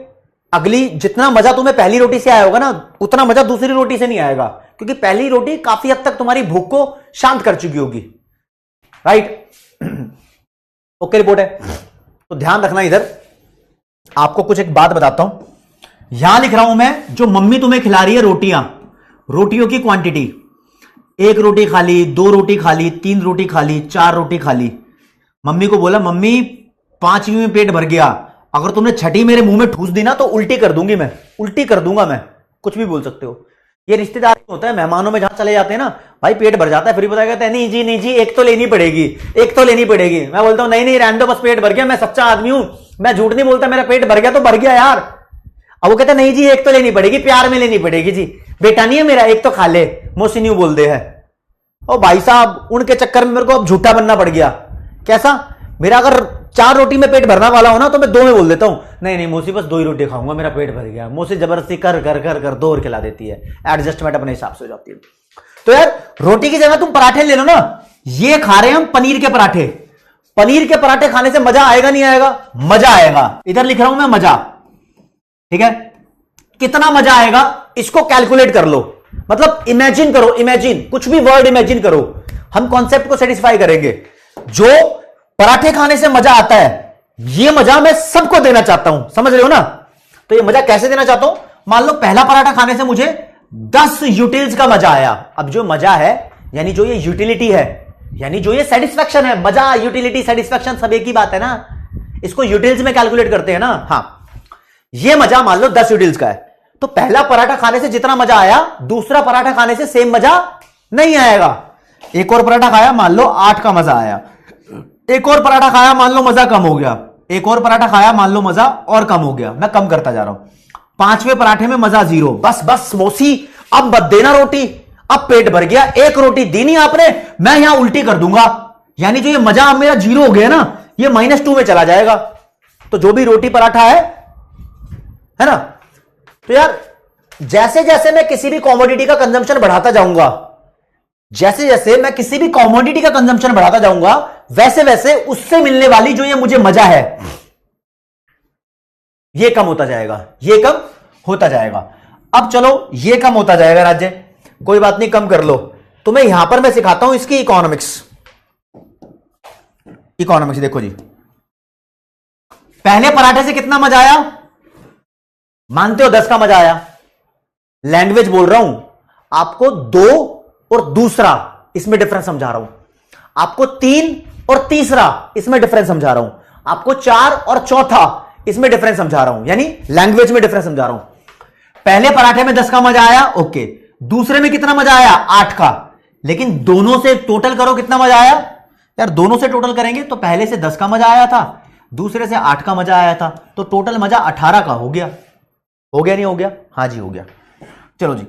S1: अगली जितना मजा तुम्हें पहली रोटी से आया होगा ना उतना मजा दूसरी रोटी से नहीं आएगा, क्योंकि पहली रोटी काफी हद तक तुम्हारी भूख को शांत कर चुकी होगी, राइट। ओके, रिपोर्ट है। तो ध्यान रखना, इधर आपको कुछ एक बात बताता हूं। यहां लिख रहा हूं मैं, जो मम्मी तुम्हें खिला रही है रोटियां, रोटियों की क्वांटिटी, 1 रोटी खा ली, 2 रोटी खा ली, 3 रोटी खा ली, 4 रोटी खा ली। मम्मी को बोला मम्मी 5वीं में पेट भर गया, अगर तुमने छठी मेरे मुंह में ठूस दी ना तो उल्टी कर दूंगी मैं, उल्टी कर दूंगा मैं। कुछ भी बोल सकते हो। ये रिश्तेदार होता है, मेहमानों में जहां चले जाते हैं ना भाई, पेट भर जाता है, फिर पता कहते हैं नहीं जी नहीं जी, एक तो लेनी पड़ेगी, एक तो लेनी पड़ेगी। मैं बोलता हूं नहीं नहीं रहने दो, बस पेट भर गया, मैं सच्चा आदमी हूं, मैं झूठ नहीं बोलता, मेरा पेट भर गया तो भर गया यार। अब वो कहते नहीं जी एक तो लेनी पड़ेगी, प्यार में लेनी पड़ेगी जी, बेटा नहीं है मेरा, एक तो खा ले, मोसी न्यू बोल दे है। ओ भाई साहब, उनके चक्कर में मेरे को अब झूठा बनना पड़ गया। कैसा? मेरा अगर 4 रोटी में पेट भरना वाला हो ना तो मैं 2 में बोल देता हूं, नहीं नहीं मौसी बस 2 ही रोटी खाऊंगा, मेरा पेट भर गया। मौसी जबरदस्ती कर कर कर कर 2 और खिला देती है, एडजस्टमेंट अपने हिसाब से हो जाती है। तो यार रोटी की जगह तुम पराठे ले लो ना। ये खा रहे हैं हम पनीर के पराठे, पनीर के पराठे खाने से मजा आएगा नहीं आएगा? मजा आएगा। इधर लिख रहा हूं मैं मजा, ठीक है। कितना मजा आएगा इसको कैलकुलेट कर लो, मतलब इमेजिन करो, इमेजिन, कुछ भी वर्ड इमेजिन करो, हम कॉन्सेप्ट को सेटिस्फाई करेंगे। जो पराठे खाने से मजा आता है, यह मजा मैं सबको देना चाहता हूं, समझ रहे हो ना। तो यह मजा कैसे देना चाहता हूं? मान लो पहला पराठा खाने से मुझे 10 यूटिल्स का मजा आया। अब जो मजा है यानी जो ये यूटिलिटी है, यानी जो ये सेटिस्फैक्शन है, मजा यूटिलिटी सेटिस्फैक्शन सब एक ही बात है ना, इसको यूटिल्स में कैलकुलेट करते हैं ना। हाँ, ये मजा मान लो 10 यूटिल्स का है, तो पहला पराठा खाने से जितना मजा आया दूसरा पराठा खाने से सेम मजा नहीं आएगा। एक और पराठा खाया, मान लो 8 का मजा आया, एक और पराठा खाया, मान लो मजा कम हो गया, एक और पराठा खाया, मान लो मजा और कम हो गया, मैं कम करता जा रहा हूं। 5वें पराठे में मजा 0, बस बस मौसी अब मत देना रोटी, अब पेट भर गया, एक रोटी दी नहीं आपने, मैं यहां उल्टी कर दूंगा। यानी जो ये मजा अब मेरा 0 हो गया ना, ये -2 में चला जाएगा। तो जो भी रोटी पराठा है ना, तो यार जैसे जैसे मैं किसी भी कॉमोडिटी का कंजम्पशन बढ़ाता जाऊंगा, जैसे जैसे मैं किसी भी कॉमोडिटी का कंजम्पशन बढ़ाता जाऊंगा, वैसे वैसे उससे मिलने वाली जो ये मुझे मजा है ये कम होता जाएगा, ये कम होता जाएगा। अब चलो ये कम होता जाएगा राज्य, कोई बात नहीं, कम कर लो। तुम्हें यहां पर मैं सिखाता हूं इसकी इकोनॉमिक्स। इकोनॉमिक्स देखो जी, पहले पराठे से कितना मजा आया? मानते हो 10 का मजा आया। लैंग्वेज बोल रहा हूं आपको, 2 और दूसरा इसमें डिफरेंस समझा रहा हूं, आपको 3 और तीसरा इसमें डिफरेंस समझा रहा हूं, आपको 4 और चौथा इसमें डिफरेंस समझा रहा हूं, यानी लैंग्वेज में डिफरेंस समझा रहा हूं। पहले पराठे में 10 का मजा आया, ओके, दूसरे में कितना मजा आया? 8 का। लेकिन दोनों से टोटल करो कितना मजा आया यार, दोनों से टोटल करेंगे तो पहले से 10 का मजा आया था, दूसरे से 8 का मजा आया था, तो टोटल मजा 18 का हो गया। हो गया नहीं हो गया? हां जी हो गया। चलो जी,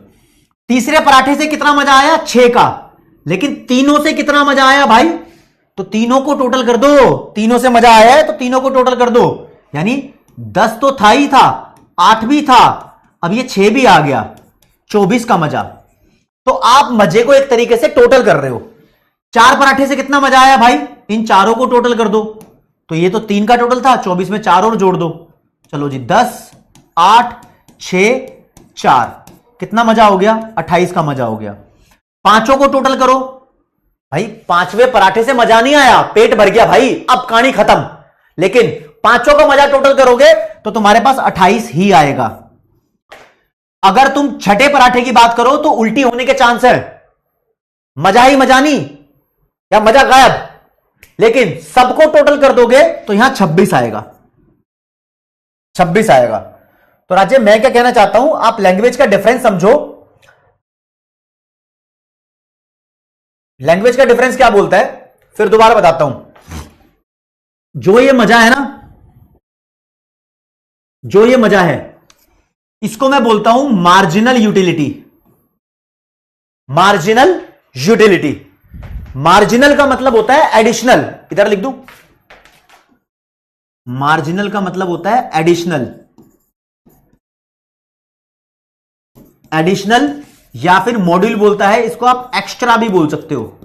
S1: तीसरे पराठे से कितना मजा आया? 6 का। लेकिन तीनों से कितना मजा आया भाई? तो तीनों को टोटल कर दो, तीनों से मजा आया है तो तीनों को टोटल कर दो, यानी 10 तो था ही था, 8 भी था, अब ये 6 भी आ गया, 24 का मजा। तो आप मजे को एक तरीके से टोटल कर रहे हो। 4 पराठे से कितना मजा आया भाई? इन चारों को टोटल कर दो, तो ये तो 3 का टोटल था, 24 में 4 और जोड़ दो। चलो जी, 10, 8, 6, 4, कितना मजा हो गया? 28 का मजा हो गया। पांचों को टोटल करो भाई, 5वें पराठे से मजा नहीं आया, पेट भर गया भाई, अब कहानी खत्म। लेकिन पांचों का मजा टोटल करोगे तो तुम्हारे पास 28 ही आएगा। अगर तुम छठे पराठे की बात करो तो उल्टी होने के चांस है, मजा ही मजा नहीं या मजा गायब। लेकिन सबको टोटल कर दोगे तो यहां 26 आएगा, 26 आएगा। तो राज्य मैं क्या कहना चाहता हूं, आप लैंग्वेज का डिफरेंस समझो। लैंग्वेज का डिफरेंस क्या बोलता है, फिर दोबारा बताता हूं। जो ये मजा है ना, जो ये मजा है, इसको मैं बोलता हूं marginal utility. Marginal utility, marginal का मतलब होता है एडिशनल, इधर लिख दूं, मार्जिनल का मतलब होता है एडिशनल, एडिशनल या फिर मॉड्यूल बोलता है इसको, आप एक्स्ट्रा भी बोल सकते हो।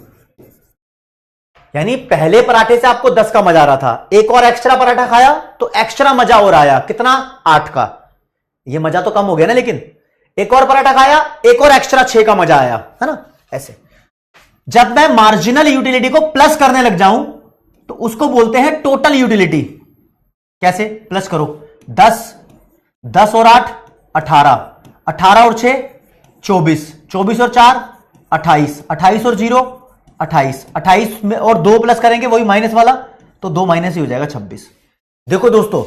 S1: यानी पहले पराठे से आपको 10 का मजा आ रहा था, एक और एक्स्ट्रा पराठा खाया तो एक्स्ट्रा मजा और आया, कितना, 8 का। ये मजा तो कम हो गया ना, लेकिन एक और पराठा खाया, एक और एक्स्ट्रा 6 का मजा आया, है ना। ऐसे जब मैं मार्जिनल यूटिलिटी को प्लस करने लग जाऊं तो उसको बोलते हैं टोटल यूटिलिटी। कैसे प्लस करो, 10, 10 और 8 18, 18 और 6 24, 24 और 4 28, 28 और 0 28, 28 में और 2 प्लस करेंगे वही माइनस वाला, तो 2 माइनस ही हो जाएगा 26। देखो दोस्तों,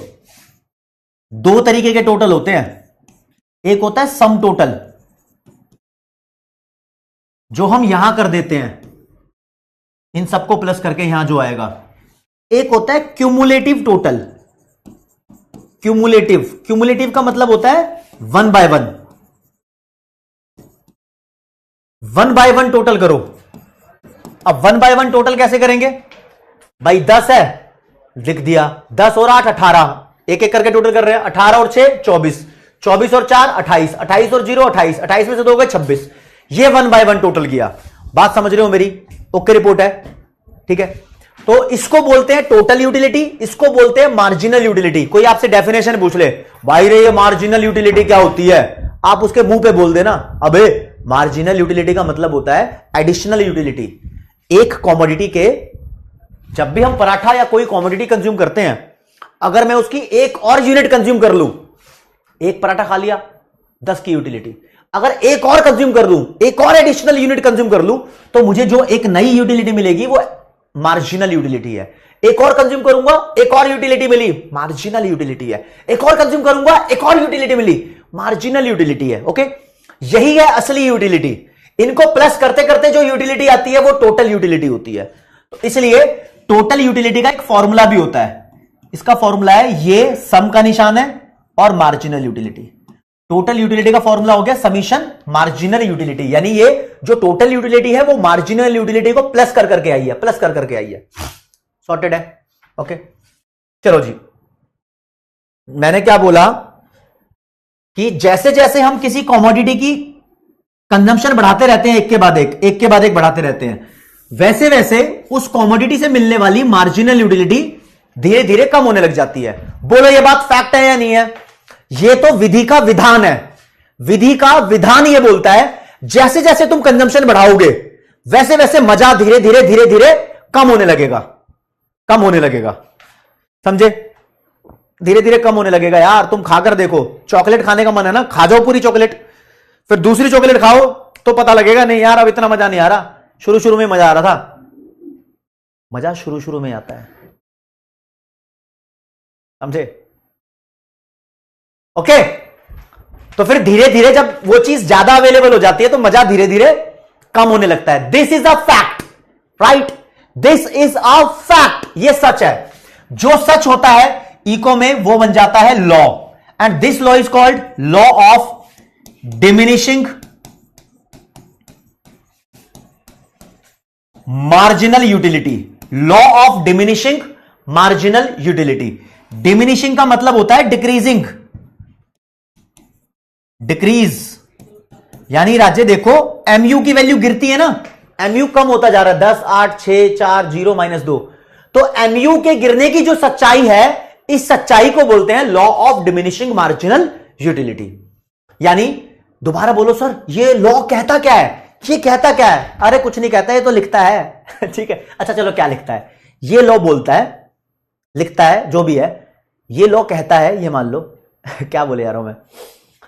S1: दो तरीके के टोटल होते हैं, एक होता है सम टोटल, जो हम यहां कर देते हैं, इन सबको प्लस करके यहां जो आएगा। एक होता है क्यूमुलेटिव टोटल। क्यूमुलेटिव, क्यूमुलेटिव का मतलब होता है 1 बाय 1, 1 बाय 1 टोटल करो। अब 1 बाय 1 टोटल कैसे करेंगे भाई, 10 है लिख दिया, 10 और 8 18, एक एक करके टोटल कर रहे हैं, 18 और 6 24, 24 और 4 28, 28 और 0 28, 28 में से 2 गए 26। ये 1 बाय 1 टोटल किया। बात समझ रहे हो मेरी, ओके रिपोर्ट है, ठीक है। तो इसको बोलते हैं टोटल यूटिलिटी, इसको बोलते हैं मार्जिनल यूटिलिटी। कोई आपसे डेफिनेशन पूछ ले, भाई रे ये मार्जिनल यूटिलिटी क्या होती है, आप उसके मुंह पे बोल देना, अबे मार्जिनल यूटिलिटी का मतलब होता है एडिशनल यूटिलिटी। एक कॉमोडिटी के, जब भी हम पराठा या कोई कॉमोडिटी कंज्यूम करते हैं, अगर मैं उसकी एक और यूनिट कंज्यूम कर लूं, एक पराठा खा लिया 10 की यूटिलिटी, अगर एक और कंज्यूम कर लूं, एक और एडिशनल यूनिट कंज्यूम कर लूं, तो मुझे जो एक नई यूटिलिटी मिलेगी वो मार्जिनल यूटिलिटी है। एक और कंज्यूम करूंगा, एक और यूटिलिटी मिली, मार्जिनल यूटिलिटी है। एक और कंज्यूम करूंगा, एक और यूटिलिटी मिली, मार्जिनल यूटिलिटी है। ओके, यही है असली यूटिलिटी। इनको प्लस करते करते जो यूटिलिटी आती है वो टोटल यूटिलिटी होती है। तो इसलिए टोटल यूटिलिटी का एक फॉर्मूला भी होता है, इसका फॉर्मूला है, ये सम का निशान है और मार्जिनल यूटिलिटी। टोटल यूटिलिटी का फॉर्मूला हो गया समीशन मार्जिनल यूटिलिटी, यानी ये जो टोटल यूटिलिटी है वो मार्जिनल यूटिलिटी को प्लस कर करके आई है, प्लस कर करके आई है। सॉर्टेड है, ओके। चलो जी, मैंने क्या बोला कि जैसे जैसे हम किसी कमोडिटी की कंजम्पशन बढ़ाते रहते हैं, एक के बाद एक बढ़ाते रहते हैं, वैसे वैसे उस कमोडिटी से मिलने वाली मार्जिनल यूटिलिटी धीरे धीरे कम होने लग जाती है। बोलो ये बात फैक्ट है या नहीं है? ये तो विधि का विधान है। विधि का विधान ये बोलता है जैसे जैसे तुम कंजम्पशन बढ़ाओगे वैसे वैसे मजा धीरे धीरे धीरे धीरे कम होने लगेगा, कम होने लगेगा, समझे? धीरे धीरे कम होने लगेगा। यार तुम खाकर देखो, चॉकलेट खाने का मन है ना, खा जाओ पूरी चॉकलेट, फिर दूसरी चॉकलेट खाओ तो पता लगेगा नहीं यार अब इतना मजा नहीं आ रहा, शुरू शुरू में मजा आ रहा था। मजा शुरू शुरू में आता है, समझे? ओके, तो फिर धीरे धीरे जब वो चीज ज्यादा अवेलेबल हो जाती है तो मजा धीरे धीरे कम होने लगता है। This is a fact, right? This is a fact, ये सच है। जो सच होता है इको में वो बन जाता है law, and this law is called law of diminishing marginal utility. Law of diminishing marginal utility. Diminishing का मतलब होता है डिक्रीजिंग, डिक्रीज, यानी राज्य देखो एमयू की वैल्यू गिरती है ना, एमयू कम होता जा रहा है, 10 8 6 4 0 -2। तो एमयू के गिरने की जो सच्चाई है, इस सच्चाई को बोलते हैं law of diminishing marginal utility. यानी दोबारा बोलो सर, ये लॉ कहता क्या है? ये कहता क्या है? अरे कुछ नहीं कहता, ये तो लिखता है ठीक है, अच्छा चलो क्या लिखता है? ये लॉ बोलता है, लिखता है, जो भी है, ये लॉ कहता है, ये मान लो क्या बोले यारों मैं,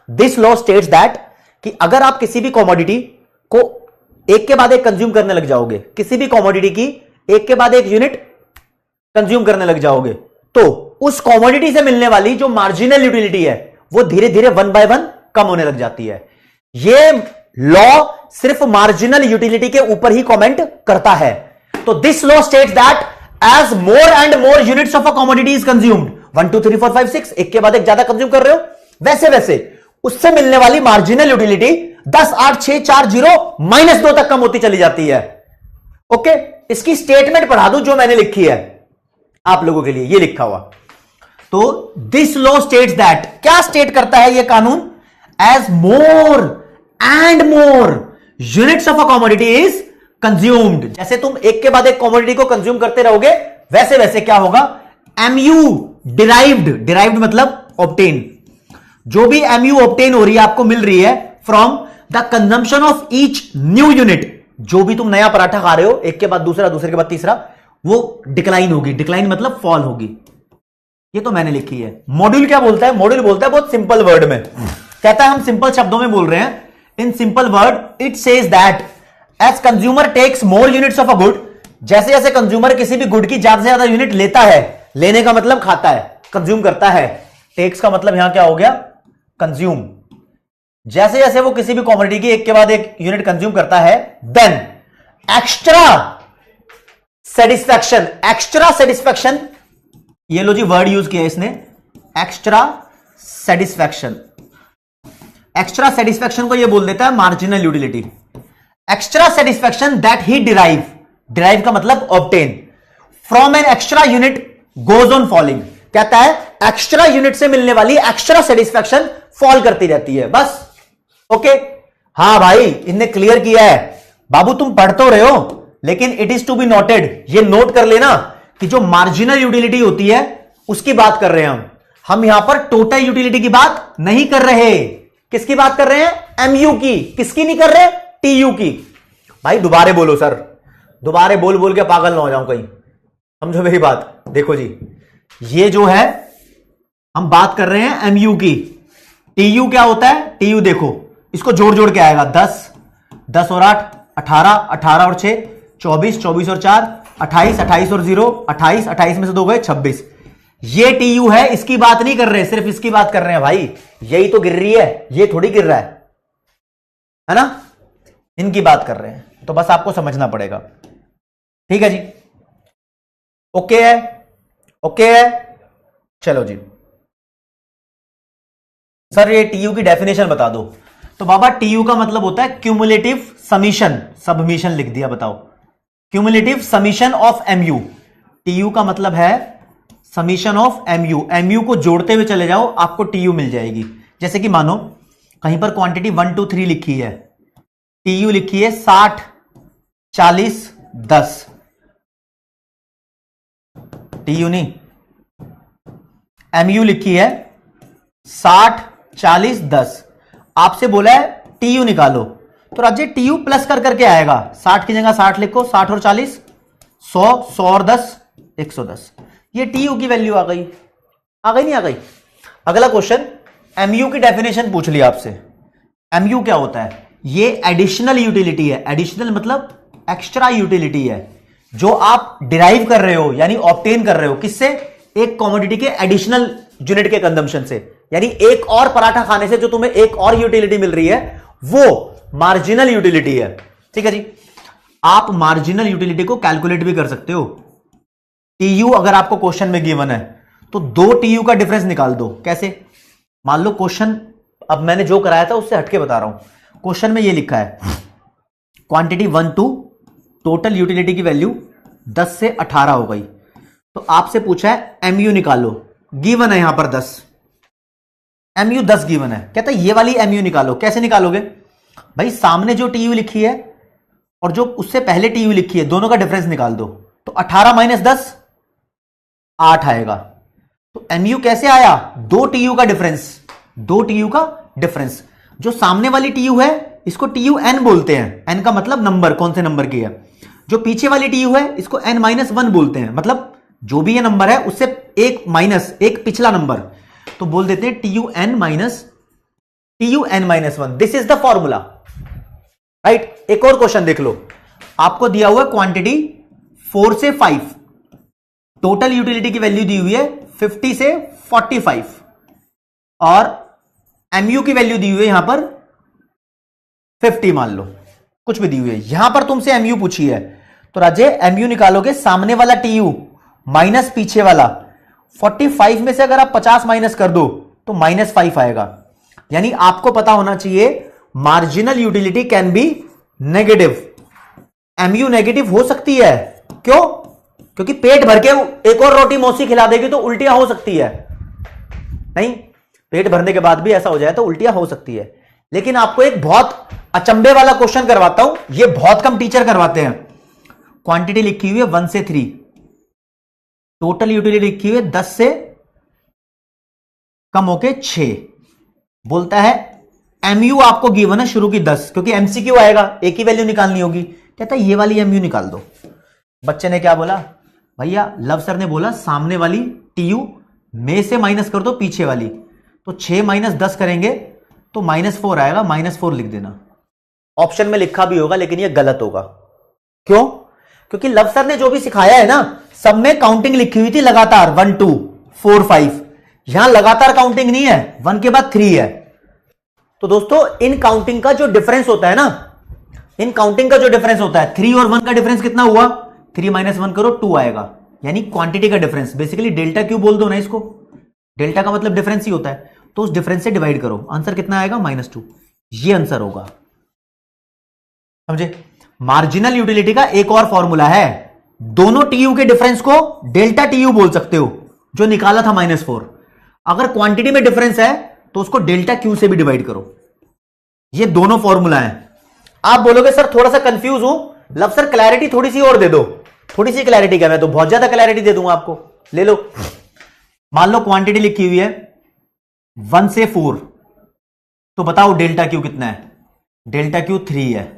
S1: दिस लॉ स्टेट्स दैट कि अगर आप किसी भी कमोडिटी को एक के बाद एक कंज्यूम करने लग जाओगे, किसी भी कमोडिटी की एक के बाद एक यूनिट कंज्यूम करने लग जाओगे, तो उस कमोडिटी से मिलने वाली जो मार्जिनल यूटिलिटी है वो धीरे धीरे 1 बाय 1 कम होने लग जाती है। ये लॉ सिर्फ मार्जिनल यूटिलिटी के ऊपर ही कमेंट करता है। तो this law states that as more and more units of a commodity is consumed, 1 2 3 4 5 6, एक के बाद एक ज्यादा कंज्यूम कर रहे हो, वैसे वैसे उससे मिलने वाली मार्जिनल यूटिलिटी 10 8 6 4 0 -2 तक कम होती चली जाती है। ओके, इसकी स्टेटमेंट पढ़ा दूं जो मैंने लिखी है आप लोगों के लिए, ये लिखा हुआ। तो दिस लॉ स्टेट्स दैट, क्या स्टेट करता है ये कानून, as more and more units of a commodity is consumed, जैसे तुम एक के बाद एक कमोडिटी को कंज्यूम करते रहोगे वैसे वैसे क्या होगा, एमयू डिराइव्ड, डिराइव्ड मतलब ऑब्टेन, जो भी एमयू ऑब्टेन हो रही है आपको मिल रही है from the consumption of each new unit, जो भी तुम नया पराठा खा रहे हो एक के बाद दूसरा, दूसरे के बाद तीसरा, वो डिक्लाइन होगी, डिक्लाइन मतलब फॉल होगी। ये तो मैंने लिखी है। मॉड्यूल क्या बोलता है, मॉड्यूल बोलता है बहुत सिंपल वर्ड में, कहता है हम सिंपल शब्दों में बोल रहे हैं, in simple word it says that as consumer takes more units of a good, जैसे जैसे कंज्यूमर किसी भी गुड की ज्यादा से ज्यादा यूनिट लेता है, लेने का मतलब खाता है, कंज्यूम करता है, टेक्स का मतलब यहां क्या हो गया, कंज्यूम, जैसे जैसे वो किसी भी कमोडिटी की एक के बाद एक यूनिट कंज्यूम करता है, then extra satisfaction, extra satisfaction, ये लो जी वर्ड यूज किया इसने, एक्स्ट्रा सेटिस्फैक्शन, एक्स्ट्रा सेटिस्फैक्शन को ये बोल देता है marginal utility. Extra satisfaction that he derive, derive का मतलब obtain from an extra unit goes on falling, कहता है एक्स्ट्रा यूनिट से मिलने वाली एक्स्ट्रा सेटिस्फैक्शन फॉल करती रहती है, बस। ओके, हां भाई इनने क्लियर किया है, बाबू तुम पढ़ तो रहे हो लेकिन it is to be noted, ये नोट कर लेना कि जो मार्जिनल यूटिलिटी होती है उसकी बात कर रहे हैं हम यहां पर टोटल यूटिलिटी की बात नहीं कर रहे। किसकी बात कर रहे हैं, एमयू की, किसकी नहीं कर रहे, टीयू की। भाई दोबारे बोलो सर, दोबारे बोल बोल के पागल ना हो जाऊं कहीं, समझो मेरी बात। देखो जी, ये जो है हम बात कर रहे हैं एमयू की, टीयू क्या होता है, टीयू देखो इसको जोड़ जोड़ के आएगा, 10 10 और 8 18, 18 और 6 24, 24 और 4 28, 28 और 0 28, 28 में से 2 गए 26, ये टीयू है, इसकी बात नहीं कर रहे, सिर्फ इसकी बात कर रहे हैं भाई, यही तो गिर रही है, ये थोड़ी गिर रहा है ना, इनकी बात कर रहे हैं, तो बस आपको समझना पड़ेगा। ठीक है जी, ओके है, ओके है, चलो जी। सर ये टीयू की डेफिनेशन बता दो, तो बाबा टीयू का मतलब होता है क्यूमुलेटिव समीशन, सबमिशन लिख दिया, बताओ, cumulative summation of MU, TU का मतलब है समीशन ऑफ एमयू, एमयू को जोड़ते हुए चले जाओ आपको टीयू मिल जाएगी। जैसे कि मानो कहीं पर क्वांटिटी 1 2 3 लिखी है, टीयू लिखी है 60 40 10, टीयू नहीं, एमयू लिखी है 60 40 10, आपसे बोला है टीयू निकालो, तो राजे टीयू प्लस कर करके आएगा, 60 की जगह 60 लिखो, 60 और 40 100, 100 और 10 110, ये टीयू की वैल्यू आ गई, आ गई नहीं आ गई। अगला क्वेश्चन, एमयू की डेफिनेशन पूछ लिया आपसे, एमयू क्या होता है, ये एडिशनल यूटिलिटी है, एडिशनल मतलब एक्स्ट्रा यूटिलिटी है, जो आप डिराइव कर रहे हो यानी ऑब्टेन कर रहे हो, किससे, एक कमोडिटी के एडिशनल यूनिट के कंजम्पशन से, यानी एक और पराठा खाने से जो तुम्हें एक और यूटिलिटी मिल रही है वो मार्जिनल यूटिलिटी है। ठीक है जी, आप मार्जिनल यूटिलिटी को कैलकुलेट भी कर सकते हो, टीयू अगर आपको क्वेश्चन में गिवन है तो 2 टीयू का डिफरेंस निकाल दो। कैसे, मान लो क्वेश्चन, अब मैंने जो कराया था उससे हटके बता रहा हूं, क्वेश्चन में ये लिखा है क्वांटिटी 1 2, टोटल यूटिलिटी की वैल्यू 10 से 18 हो गई, तो आपसे पूछा है एमयू निकालो, गिवन है यहां पर 10, एमयू 10 गिवन है, कहता है ये वाली एमयू निकालो। कैसे निकालोगे भाई, सामने जो टीयू लिखी है और जो उससे पहले टीयू लिखी है दोनों का डिफरेंस निकाल दो, तो 18 - 10 8 आएगा, तो एमयू कैसे आया, 2 टीयू का डिफरेंस, 2 टीयू का डिफरेंस। जो सामने वाली टीयू है इसको टीयू एन बोलते हैं, एन का मतलब नंबर, कौन से नंबर की है, जो पीछे वाली टीयू है इसको n - 1 बोलते हैं, मतलब जो भी ये नंबर है उससे एक माइनस, एक पिछला नंबर, तो बोल देते हैं TU N - 1, this is the formula, right. एक और क्वेश्चन देख लो, आपको दिया हुआ क्वांटिटी 4 से 5, टोटल यूटिलिटी की वैल्यू दी हुई है 50 से 45 और एमयू की वैल्यू दी हुई है यहां पर 50 मान लो, कुछ भी दी हुई है, यहां पर तुमसे एमयू पूछी है, तो राजे एमयू निकालोगे, सामने वाला टीयू माइनस पीछे वाला, 45 में से अगर आप 50 माइनस कर दो तो -5 आएगा। यानी आपको पता होना चाहिए marginal utility can be negative, MU negative हो सकती है। क्यों? क्योंकि पेट भर के एक और रोटी मौसी खिला देगी तो उल्टियां हो सकती है, नहीं, पेट भरने के बाद भी ऐसा हो जाए तो उल्टियां हो सकती है। लेकिन आपको एक बहुत अचंभे वाला क्वेश्चन करवाता हूं, यह बहुत कम टीचर करवाते हैं। क्वांटिटी लिखी हुई है 1 से 3, टोटल यूटिलिटी लिखी हुई है 10 से कम होके 6, बोलता है एमयू आपको गिवन है शुरू की 10, क्योंकि एमसीक्यू आएगा, एक ही वैल्यू निकालनी होगी, कहता है ये वाली एमयू निकाल दो। बच्चे ने क्या बोला, भैया लव सर ने बोला सामने वाली टीयू में से माइनस कर दो पीछे वाली, तो 6 माइनस 10 करेंगे तो -4 आएगा, -4 लिख देना। ऑप्शन में लिखा भी होगा लेकिन यह गलत होगा। क्यों? क्योंकि लव सर ने जो भी सिखाया है ना, सब में काउंटिंग लिखी हुई थी लगातार, 1 2 4 5, यहां लगातार काउंटिंग नहीं है, 1 के बाद 3 है। तो दोस्तों इन काउंटिंग का जो डिफरेंस होता है ना, इन काउंटिंग का जो डिफरेंस होता है, 3 और 1 का डिफरेंस कितना हुआ, 3 माइनस 1 करो 2 आएगा, यानी क्वांटिटी का डिफरेंस, बेसिकली डेल्टा क्यू बोल दो ना इसको, डेल्टा का मतलब डिफरेंस ही होता है, तो उस डिफरेंस से डिवाइड करो, आंसर कितना आएगा, -2, ये आंसर होगा। समझे? मार्जिनल यूटिलिटी का एक और फॉर्मूला है, दोनों टीयू के डिफरेंस को डेल्टा टीयू बोल सकते हो, जो निकाला था -4। अगर क्वांटिटी में डिफरेंस है तो उसको डेल्टा क्यू से भी डिवाइड करो, ये दोनों फॉर्मूला है। आप बोलोगे सर थोड़ा सा कंफ्यूज हूं, लब सर क्लैरिटी थोड़ी सी और दे दो, थोड़ी सी क्लैरिटी क्या, मैं तो बहुत ज्यादा क्लैरिटी दे दूंगा आपको, ले लो। मान लो क्वांटिटी लिखी हुई है 1 से 4, तो बताओ डेल्टा क्यू कितना है, डेल्टा क्यू 3 है।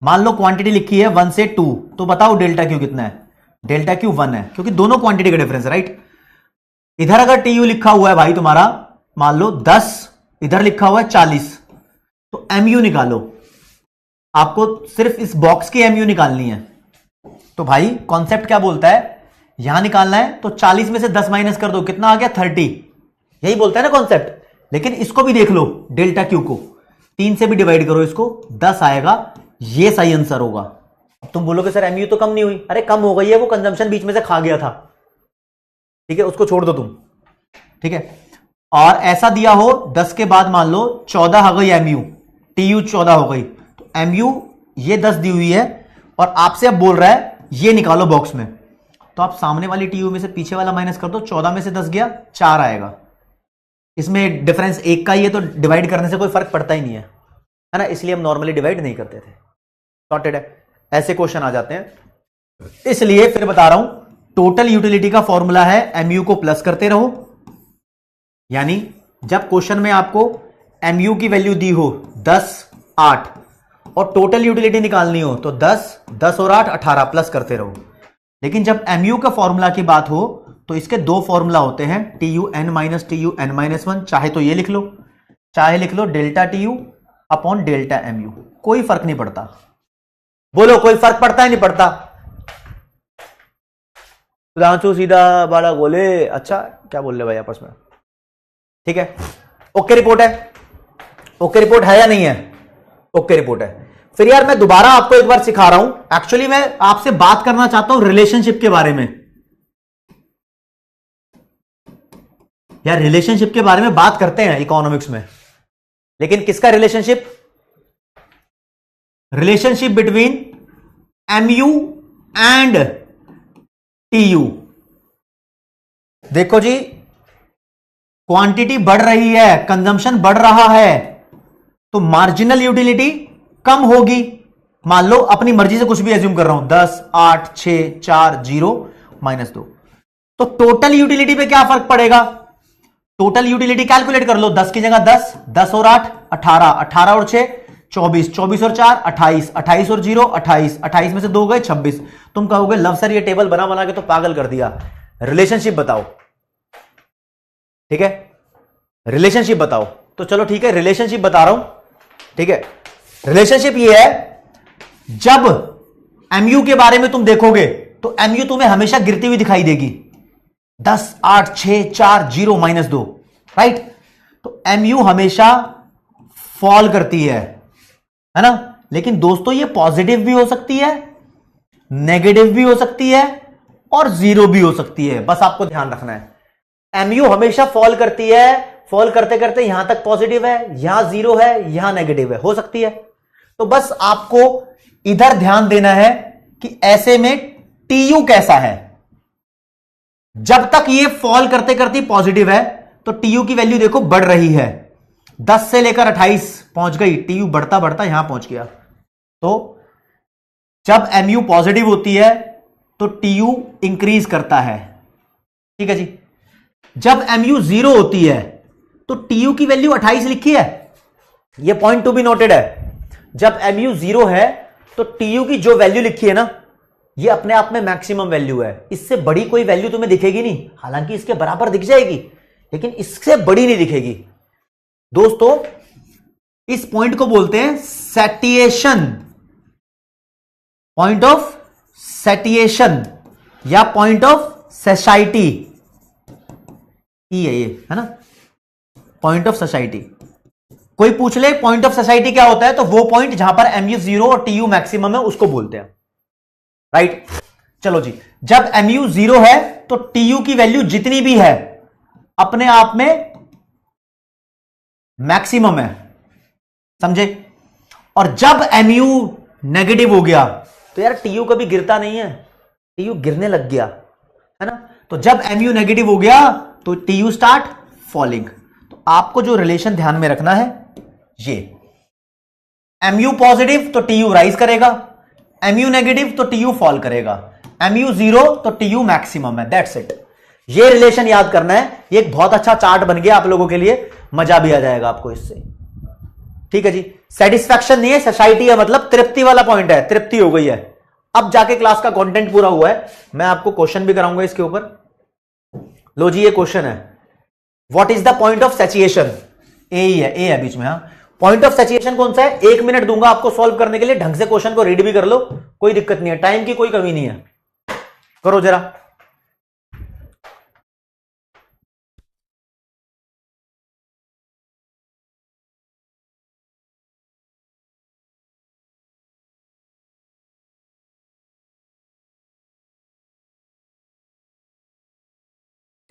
S1: मान लो क्वांटिटी लिखी है 1 से 2, तो बताओ डेल्टा क्यू कितना है, डेल्टा क्यू 1 है, क्योंकि दोनों क्वांटिटी का डिफरेंस है, राइट। इधर अगर टीयू लिखा हुआ है भाई तुम्हारा, मान लो 10, इधर लिखा हुआ है 40, तो एमयू निकालो, आपको सिर्फ इस बॉक्स की एमयू निकालनी है। तो भाई कॉन्सेप्ट क्या बोलता है, यहां निकालना है तो 40 में से 10 माइनस कर दो, कितना आ गया 30, यही बोलता है ना कॉन्सेप्ट। लेकिन इसको भी देख लो, डेल्टा क्यू को 3 से भी डिवाइड करो, इसको 10 आएगा, ये सही आंसर होगा। तुम बोलोगे सर एमयू तो कम नहीं हुई, अरे कम हो गई है, वो कंजम्पशन बीच में से खा गया था, ठीक है, उसको छोड़ दो तुम, ठीक है। और ऐसा दिया हो 10 के बाद मान लो 14 आ गई एमयू, टीयू 14 हो गई, तो एमयू ये 10 दी हुई है, और आपसे अब बोल रहा है ये निकालो बॉक्स में, तो आप सामने वाली टीयू में से पीछे वाला माइनस कर दो, 14 में से 10 गया 4 आएगा। इसमें डिफरेंस एक का ही है तो डिवाइड करने से कोई फर्क पड़ता ही नहीं है ना, इसलिए हम नॉर्मली डिवाइड नहीं करते थे। सॉर्टेड है, ऐसे क्वेश्चन आ जाते हैं। इसलिए फिर बता रहा हूं, टोटल यूटिलिटी का फॉर्मूला है एमयू को प्लस करते रहो, यानी जब क्वेश्चन में आपको एमयू की वैल्यू दी हो 10 8 और टोटल यूटिलिटी निकालनी हो तो 10 और 8 18 प्लस करते रहो। लेकिन जब एमयू का फॉर्मूला की बात हो तो इसके दो फॉर्मूला होते हैं, TU n minus TU n minus 1, चाहे तो ये लिख लो, चाहे लिख लो delta TU upon delta MU, कोई फर्क नहीं पड़ता। बोलो कोई फर्क पड़ता है नहीं पड़ता? सुधांशु सीधा बाला बोले अच्छा क्या बोल रहे भाई आपस में, ठीक है। ओके रिपोर्ट है, ओके रिपोर्ट है या नहीं है? ओके रिपोर्ट है। फिर यार मैं दोबारा आपको एक बार सिखा रहा हूं, एक्चुअली मैं आपसे बात करना चाहता हूं रिलेशनशिप के बारे में। यार रिलेशनशिप के बारे में बात करते हैं इकोनॉमिक्स में, लेकिन किसका relationship? Relationship between MU and TU. देखो जी, क्वांटिटी बढ़ रही है, कंजम्पशन बढ़ रहा है, तो मार्जिनल यूटिलिटी कम होगी। मान लो अपनी मर्जी से कुछ भी एज्यूम कर रहा हूं, 10 8 6 4 0 -2, तो टोटल यूटिलिटी पे क्या फर्क पड़ेगा? टोटल यूटिलिटी कैलकुलेट कर लो, 10 की जगह 10, 10 और 8 18, 18 और 6 24, 24 और 4 28, 28 और 0 28, 28 में से 2 गए 26। तुम कहोगे लव सर ये टेबल बना बना के तो पागल कर दिया, रिलेशनशिप बताओ, ठीक है, रिलेशनशिप बताओ। तो चलो ठीक है, रिलेशनशिप बता रहा हूं, ठीक है। रिलेशनशिप ये है, जब एमयू के बारे में तुम देखोगे तो एमयू तुम्हें हमेशा गिरती हुई दिखाई देगी, 10 8 6 4 0 -2, राइट। तो एमयू हमेशा फॉल करती है ना। लेकिन दोस्तों ये पॉजिटिव भी हो सकती है, नेगेटिव भी हो सकती है और जीरो भी हो सकती है, बस आपको ध्यान रखना है। एमयू हमेशा फॉल करती है, फॉल करते करते यहां तक पॉजिटिव है, यहां जीरो है, यहां नेगेटिव है, हो सकती है। तो बस आपको इधर ध्यान देना है कि ऐसे में टीयू कैसा है। जब तक ये फॉल करते करते पॉजिटिव है तो टीयू की वैल्यू देखो बढ़ रही है, 10 से लेकर 28 पहुंच गई, टीयू बढ़ता बढ़ता यहां पहुंच गया। तो जब एमयू पॉजिटिव होती है तो टीयू इंक्रीज करता है, ठीक है जी। जब एमयू जीरो होती है तो टीयू की वैल्यू 28 लिखी है, यह पॉइंट टू बी नोटेड है। जब एमयू जीरो है तो टीयू की जो वैल्यू लिखी है ना, यह अपने आप में मैक्सिमम वैल्यू है, इससे बड़ी कोई वैल्यू तुम्हें दिखेगी नहीं, हालांकि इसके बराबर दिख जाएगी लेकिन इससे बड़ी नहीं दिखेगी। दोस्तों इस पॉइंट को बोलते हैं सैटिएशन, पॉइंट ऑफ सैटिएशन या पॉइंट ऑफ सेसाइटी, ये है ना, पॉइंट ऑफ सोसाइटी। कोई पूछ ले पॉइंट ऑफ सोसाइटी क्या होता है, तो वो पॉइंट जहां पर एमयू जीरो और टीयू मैक्सिमम है उसको बोलते हैं, राइट। चलो जी, जब एमयू जीरो है तो टीयू की वैल्यू जितनी भी है अपने आप में मैक्सिमम है, समझे। और जब एमयू नेगेटिव हो गया तो यार टीयू कभी गिरता नहीं है, टीयू गिरने लग गया, है ना। तो जब एमयू नेगेटिव हो गया तो टीयू स्टार्ट फॉलिंग। तो आपको जो रिलेशन ध्यान में रखना है, ये एमयू पॉजिटिव तो टीयू राइज करेगा, एमयू नेगेटिव तो टीयू फॉल करेगा, एमयू जीरो तो टीयू मैक्सिमम है, दैट्स इट। ये रिलेशन याद करना है। ये एक बहुत अच्छा चार्ट बन गया आप लोगों के लिए, मजा भी आ जाएगा आपको इससे, ठीक है जी। सेटिस्फैक्शन नहीं है, सोसाइटी है, मतलब तृप्ति वाला पॉइंट है, तृप्ति हो गई है। अब जाके क्लास का कंटेंट पूरा हुआ है, मैं आपको क्वेश्चन भी कराऊंगा इसके ऊपर। लो जी, ये क्वेश्चन है, what is the point of saturation, A ही है, ए है बीच में। हाँ, पॉइंट ऑफ सैचुरेशन कौन सा है, 1 मिनट दूंगा आपको सॉल्व करने के लिए, ढंग से क्वेश्चन को रीड भी कर लो, कोई दिक्कत नहीं है, टाइम की कोई कमी नहीं है। करो जरा।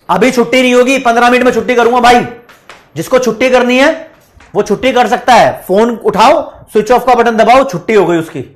S1: अभी छुट्टी नहीं होगी, 15 मिनट में छुट्टी करूंगा भाई। जिसको छुट्टी करनी है वो छुट्टी कर सकता है, फोन उठाओ, स्विच ऑफ का बटन दबाओ, छुट्टी हो गई उसकी।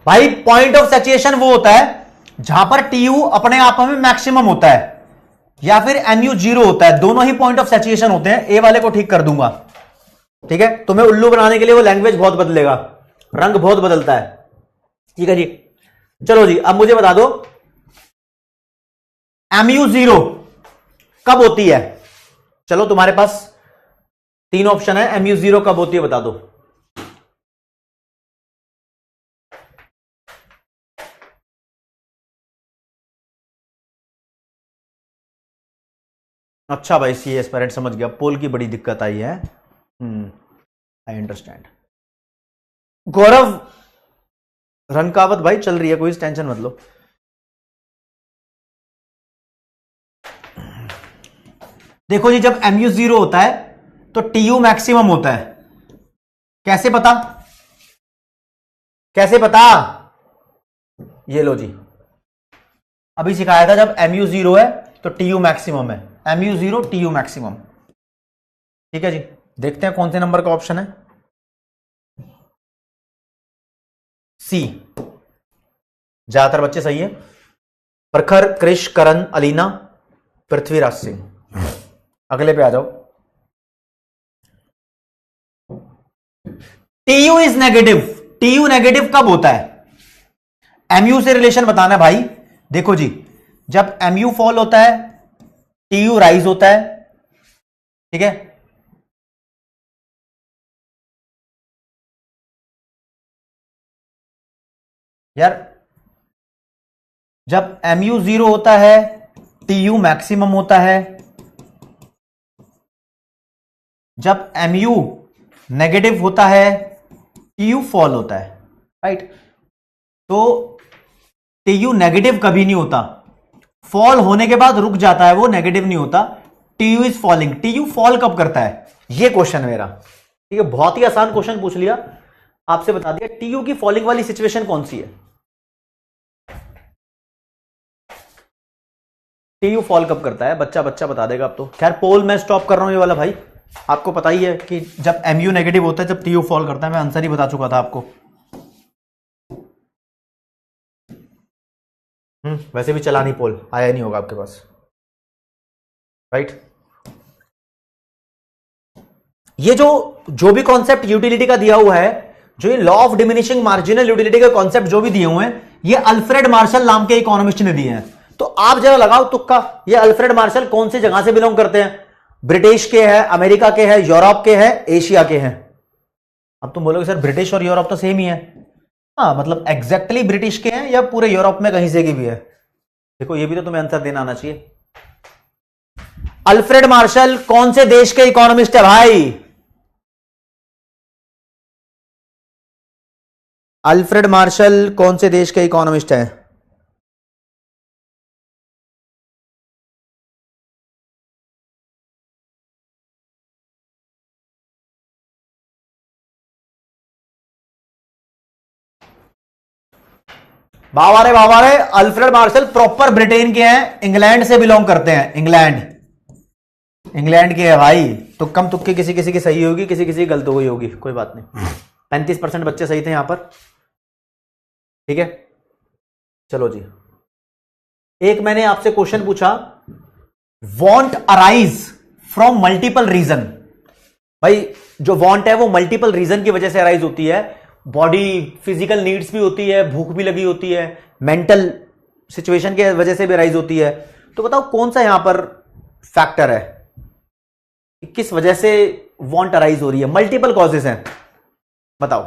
S1: भाई पॉइंट ऑफ सैचुरेशन वो होता है जहां पर टीयू अपने आप में मैक्सिमम होता है या फिर एमयू जीरो होता है, दोनों ही पॉइंट ऑफ सैचुरेशन होते हैं। ए वाले को ठीक कर दूंगा, ठीक है। तुम्हें उल्लू बनाने के लिए वो लैंग्वेज बहुत बदलेगा, रंग बहुत बदलता है, ठीक है जी। चलो जी, अब मुझे बता दो एमयू जीरो कब होती है। चलो तुम्हारे पास 3 ऑप्शन है, एमयू जीरो कब होती है बता दो। अच्छा भाई, सी एस्पायरेंट समझ गया, पोल की बड़ी दिक्कत आई है, आई अंडरस्टैंड। गौरव रनकावत भाई चल रही है, कोई टेंशन मत लो। देखो जी, जब एमयू जीरो होता है तो टीयू मैक्सिमम होता है। कैसे पता? कैसे पता? ये लो जी, अभी सिखाया था, जब mu 0 है तो टीयू मैक्सिमम है, mu 0 टीयू मैक्सिमम। ठीक है जी, देखते हैं कौन से नंबर का ऑप्शन है। सी, ज्यादातर बच्चे सही है। प्रखर, कृष, करण, अलीना, पृथ्वीराज सिंह। अगले पे आ जाओ। TU is negative. TU negative कब होता है? एमयू से रिलेशन बताना है भाई। देखो जी, जब एमयू फॉल होता है टीयू राइज होता है। ठीक है, यार जब mu 0 होता है टीयू मैक्सिमम होता है, जब mu नेगेटिव होता है टीयू फॉल होता है, राइट। तो टीयू नेगेटिव कभी नहीं होता, फॉल होने के बाद रुक जाता है, वो नेगेटिव नहीं होता। TU is falling. TU fall कब करता है, ये क्वेश्चन है मेरा। ठीक है, बहुत ही आसान क्वेश्चन पूछ लिया, आपसे बता दिया टीयू की फॉलिंग वाली सिचुएशन कौन सी है। टीयू फॉल कब करता है, बच्चा बच्चा बता देगा अब तो। खैर पोल मैं स्टॉप कर रहा हूं ये वाला भाई, आपको पता ही है कि जब एमयू नेगेटिव होता है, जब टीयू फॉल करता है। मैं आंसर ही बता चुका था आपको। वैसे भी चला नहीं, पोल आया नहीं होगा आपके पास, राइट। ये जो भी कॉन्सेप्ट यूटिलिटी का दिया हुआ है, जो ये law of diminishing marginal utility के कॉन्सेप्ट जो भी दिए हुए हैं, ये अल्फ्रेड मार्शल नाम के इकोनॉमिस्ट ने दिए हैं। तो आप जरा लगाओ तुक्का, ये अल्फ्रेड मार्शल कौन सी जगह से बिलोंग करते हैं? ब्रिटिश के हैं, अमेरिका के हैं, यूरोप के हैं, एशिया के हैं। अब तुम बोलोगे सर ब्रिटिश और यूरोप तो सेम ही है। हाँ, मतलब एग्जैक्टली ब्रिटिश के हैं या पूरे यूरोप में कहीं से की भी है। देखो ये भी तो तुम्हें आंसर देना आना चाहिए। अल्फ्रेड मार्शल कौन से देश के इकोनॉमिस्ट है भाई? अल्फ्रेड मार्शल कौन से देश के इकोनॉमिस्ट है? बाबा रे, अल्फ्रेड मार्शल प्रॉपर ब्रिटेन के हैं, इंग्लैंड से बिलोंग करते हैं। इंग्लैंड के है भाई। तुक्कम तुक्की किसी किसी की सही होगी, किसी किसी की गलत हो गई होगी, कोई बात नहीं। 35% बच्चे सही थे यहां पर। ठीक है, चलो जी, एक मैंने आपसे क्वेश्चन पूछा, want arise from multiple reason. भाई जो वांट है वो मल्टीपल रीजन की वजह से अराइज होती है। बॉडी फिजिकल नीड्स भी होती है, भूख भी लगी होती है, मेंटल सिचुएशन की वजह से भी अराइज होती है। तो बताओ कौन सा यहां पर फैक्टर है, किस वजह से वांट अराइज हो रही है? मल्टीपल कॉजेस हैं, बताओ।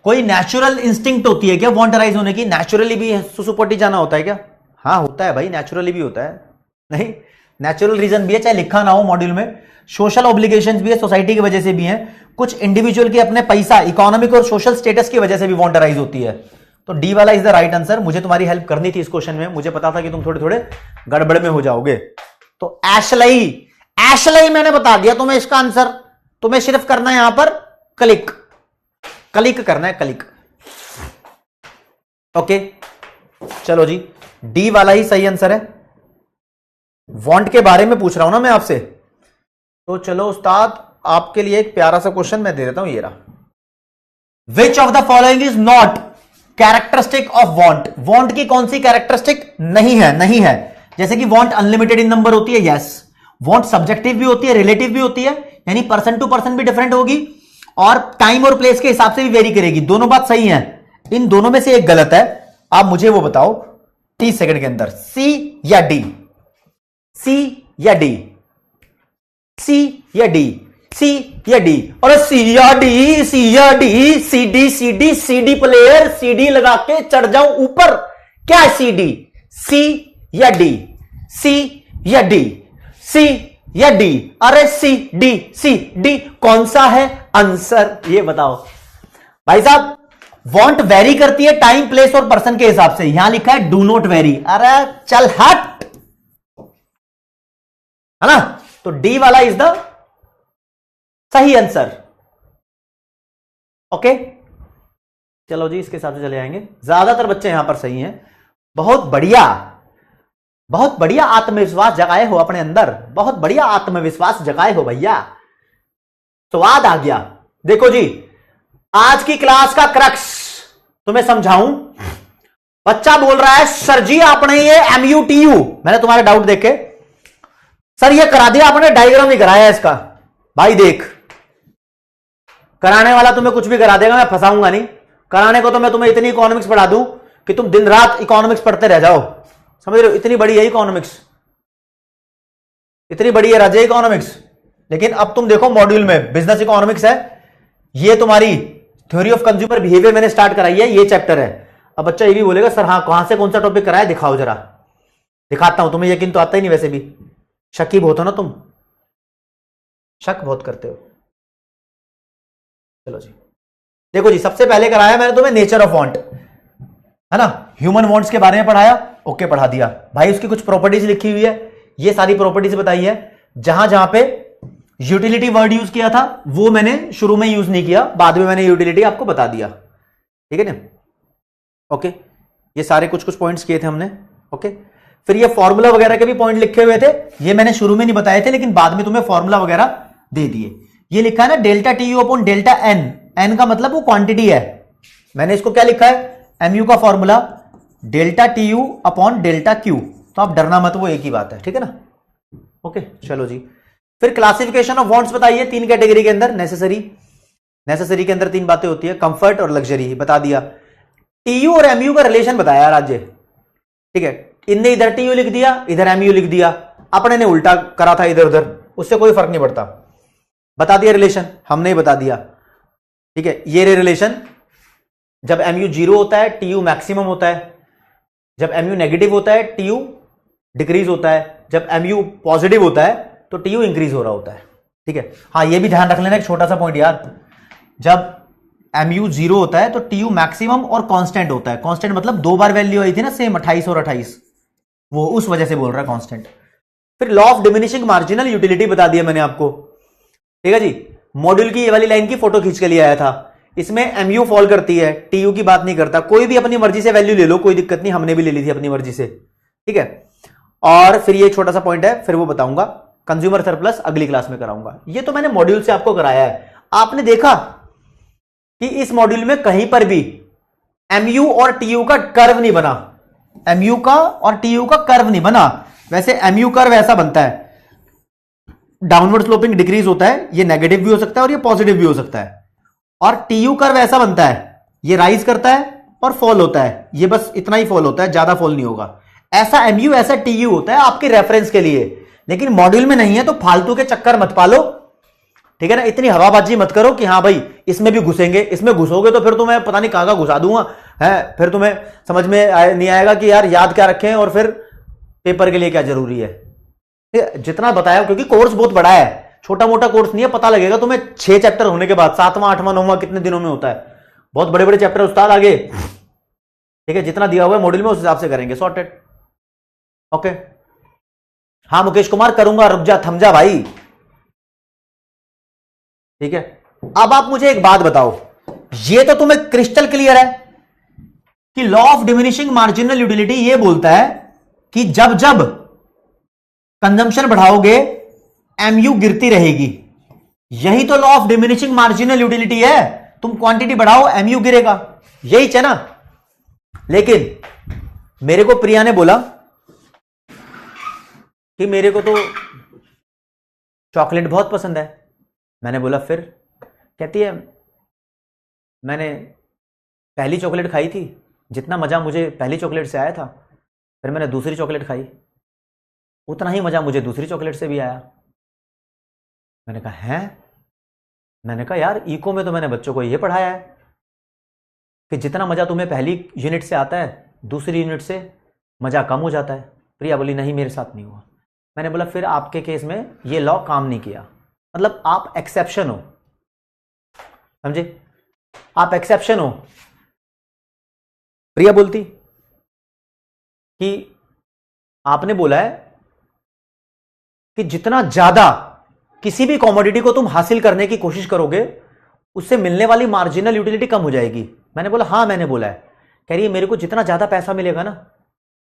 S1: कोई नेचुरल इंस्टिंक्ट होती है क्या वांट अराइज होने की? नेचुरली भी सुसुपोटी जाना होता है क्या? हाँ होता है भाई, नेचुरली भी होता है। नहीं, नेचुरल रीजन भी है, चाहे लिखा ना हो मॉड्यूल में। सोशल ऑब्लिगेशंस भी है, सोसाइटी की वजह से भी है, कुछ इंडिविजुअल के अपने पैसा, इकोनॉमिक और सोशल स्टेटस की वजह से भी वांट अराइज होती है। तो डी वाला इज द राइट आंसर। मुझे तुम्हारी हेल्प करनी थी इस क्वेश्चन में, मुझे पता था कि तुम थोड़े थोड़े गड़बड़ में हो जाओगे। तो एशलई मैंने बता दिया तुम्हें इसका आंसर। तुम्हें सिर्फ करना है यहां पर क्लिक करना है, क्लिक। ओके चलो जी, डी वाला ही सही आंसर है। वांट के बारे में पूछ रहा हूं ना मैं आपसे, तो चलो उस्ताद आपके लिए एक प्यारा सा क्वेश्चन मैं दे देता हूं, ये रहा। Which of the following is not characteristic of want? Want की कौन सी कैरेक्टरिस्टिक नहीं है? जैसे कि वांट अनलिमिटेड इन नंबर होती है, यस। वांट सब्जेक्टिव भी होती है, रिलेटिव भी होती है, यानी पर्सन टू पर्सन भी डिफरेंट होगी, और टाइम और प्लेस के हिसाब से भी वेरी करेगी। दोनों बात सही है, इन दोनों में से एक गलत है। आप मुझे वो बताओ 30 सेकंड के अंदर, सी या डी? सी या डी? सी या डी? सी या डी? और सी या डी? सी या D? CD CD CD player, CD लगा के चढ़ जाऊं ऊपर, क्या है सीडी? सी या डी? सी या डी? सी या डी? अरे सी डी कौन सा है आंसर, ये बताओ भाई साहब। वांट वेरी करती है टाइम प्लेस और पर्सन के हिसाब से, यहां लिखा है डू नॉट वेरी। अरे चल हट, है ना? तो डी वाला इज द सही आंसर। ओके, चलो जी इसके हिसाब से चले जाएंगे। ज्यादातर बच्चे यहां पर सही हैं। बहुत बढ़िया, बहुत बढ़िया आत्मविश्वास जगाए हो अपने अंदर, बहुत बढ़िया आत्मविश्वास जगाए हो भैया, स्वाद आ गया। देखो जी, आज की क्लास का क्रक्स तुम्हें समझाऊं। बच्चा बोल रहा है सर जी आपने ये MUTU, मैंने तुम्हारे डाउट देखे सर ये करा दिया आपने, डायग्राम नहीं कराया इसका। भाई देख, कराने वाला तुम्हें कुछ भी करा देगा, मैं फंसाऊंगा नहीं। कराने को तो मैं तुम्हें इतनी इकोनॉमिक्स पढ़ा दूं कि तुम दिन रात इकोनॉमिक्स पढ़ते रह जाओ, समझ रहे हो? इतनी बड़ी है इकोनॉमिक्स, इतनी बड़ी है राजे इकोनॉमिक्स। लेकिन अब तुम देखो मॉड्यूल में बिजनेस इकोनॉमिक्स है, ये तुम्हारी थ्योरी ऑफ कंज्यूमर बिहेवियर मैंने स्टार्ट कराई है, ये चैप्टर है। अब बच्चा ये भी बोलेगा सर हाँ कहां से कौन सा टॉपिक कराया, दिखाओ जरा। दिखाता हूं, तुम्हें यकीन तो आता ही नहीं, वैसे भी शक ही बहुत हो ना तुम, शक बहुत करते हो। चलो जी, देखो जी, सबसे पहले कराया मैंने तुम्हें नेचर ऑफ वांट, है ना, ह्यूमन वांट्स के बारे में पढ़ाया। ओके, पढ़ा दिया भाई। उसकी कुछ प्रॉपर्टीज लिखी हुई है, ये सारी प्रॉपर्टीज बताई है। जहां जहां पे यूटिलिटी वर्ड यूज किया था वो मैंने शुरू में यूज नहीं किया, बाद में मैंने यूटिलिटी आपको बता दिया, ठीक है ना। ओके, ये सारे कुछ कुछ पॉइंट्स किए थे हमने। ओके, फिर ये फॉर्मूला वगैरह के भी पॉइंट लिखे हुए थे, ये मैंने शुरू में नहीं बताए थे, लेकिन बाद में तुम्हें फॉर्मूला वगैरह दे दिए। ये लिखा है ना delta T U upon delta N, N का मतलब वो क्वांटिटी है। मैंने इसको क्या लिखा है, एमयू का formula delta T U upon delta Q. तो आप डरना मत, वो एक ही बात है, ठीक है ना। ओके, चलो जी, फिर क्लासिफिकेशन ऑफ वांट्स बताइए तीन कैटेगरी के अंदर। नेसेसरी के अंदर तीन बातें होती है, कंफर्ट और लग्जरी, बता दिया। टीयू और एमयू का रिलेशन बताया राज्य, ठीक है। इनने इधर टीयू लिख दिया, इधर एमयू लिख दिया, अपने ने उल्टा करा था इधर उधर, उससे कोई फर्क नहीं पड़ता। बता दिया रिलेशन, हमने ही बता दिया, ठीक है। ये रिलेशन, जब एमयू 0 होता है टीयू मैक्सिमम होता है, जब एमयू नेगेटिव होता है टीयू डिक्रीज होता है, जब एमयू पॉजिटिव होता है तो टीयू इंक्रीज हो रहा होता है, ठीक है। हाँ, ये भी ध्यान रख लेना एक छोटा सा पॉइंट यार, जब एमयू 0 होता है तो टीयू मैक्सिमम और कांस्टेंट होता है। कांस्टेंट मतलब दो बार वैल्यू आई थी ना सेम 28 और 28, वो उस वजह से बोल रहा है कांस्टेंट। फिर law of diminishing marginal utility बता दिया मैंने आपको, ठीक है जी। मॉड्यूल की ये वाली लाइन की फोटो खींच के लिए आया था, इसमें एमयू फॉल करती है, टीयू की बात नहीं करता। कोई भी अपनी मर्जी से वैल्यू ले लो, कोई दिक्कत नहीं, हमने भी ले ली थी अपनी मर्जी से, ठीक है। और फिर ये छोटा सा पॉइंट है, फिर वो बताऊंगा, कंज्यूमर सरप्लस अगली क्लास में कराऊंगा। ये तो मैंने मॉड्यूल से आपको कराया है। आपने देखा कि इस मॉड्यूल में कहीं पर भी एमयू और टीयू का कर्व नहीं बना, एमयू का और टीयू का कर्व नहीं बना। वैसे एमयू कर्व ऐसा बनता है, डाउनवर्ड स्लोपिंग डिक्रीज होता है, ये नेगेटिव भी हो सकता है और ये पॉजिटिव भी हो सकता है। और टीयू कर्व ऐसा बनता है, ये राइज करता है और फॉल होता है, ये बस इतना ही फॉल होता है, ज्यादा फॉल नहीं होगा। ऐसा एमयू ऐसा टीयू होता है आपके रेफरेंस के लिए, लेकिन मॉड्यूल में नहीं है, तो फालतू के चक्कर मत पालो, ठीक है ना। इतनी हवाबाजी मत करो कि हाँ भाई इसमें भी घुसेंगे, इसमें घुसोगे तो फिर तुम्हें पता नहीं कहां घुसा दूंगा, है फिर तुम्हें समझ में नहीं आएगा कि यार याद क्या रखें और फिर पेपर के लिए क्या जरूरी है। जितना बताया, क्योंकि कोर्स बहुत बड़ा है, छोटा मोटा कोर्स नहीं है, पता लगेगा तुम्हें 6 चैप्टर होने के बाद, 7वां 8वां 9वां कितने दिनों में होता है, बहुत बड़े बड़े चैप्टर उस्ताद आगे, ठीक है। जितना दिया हुआ है मॉड्यूल में उस हिसाब से करेंगे, सॉर्टेड। ओके, हाँ मुकेश कुमार करूंगा, रुक जा, थम जा भाई, ठीक है। अब आप मुझे एक बात बताओ, ये तो तुम्हें क्रिस्टल क्लियर है कि law of diminishing marginal utility ये बोलता है कि जब जब कंजम्पशन बढ़ाओगे एमयू गिरती रहेगी। यही तो law of diminishing marginal utility है, तुम क्वांटिटी बढ़ाओ एमयू गिरेगा, यही है ना। लेकिन मेरे को प्रिया ने बोला कि मेरे को तो चॉकलेट बहुत पसंद है। मैंने बोला फिर, कहती है मैंने पहली चॉकलेट खाई थी, जितना मजा मुझे पहली चॉकलेट से आया था, फिर मैंने दूसरी चॉकलेट खाई, उतना ही मजा मुझे दूसरी चॉकलेट से भी आया। मैंने कहा हैं? मैंने कहा यार इको में तो मैंने बच्चों को ये पढ़ाया है कि जितना मजा तुम्हें पहली यूनिट से आता है दूसरी यूनिट से मजा कम हो जाता है। प्रिया बोली नहीं मेरे साथ नहीं हुआ। मैंने बोला फिर आपके केस में ये लॉ काम नहीं किया, मतलब आप एक्सेप्शन हो, समझे, आप एक्सेप्शन हो। प्रिया बोलती कि आपने बोला है कि जितना ज्यादा किसी भी कॉमोडिटी को तुम हासिल करने की कोशिश करोगे उससे मिलने वाली मार्जिनल यूटिलिटी कम हो जाएगी। मैंने बोला हाँ मैंने बोला है। कह रही है मेरे को जितना ज्यादा पैसा मिलेगा ना,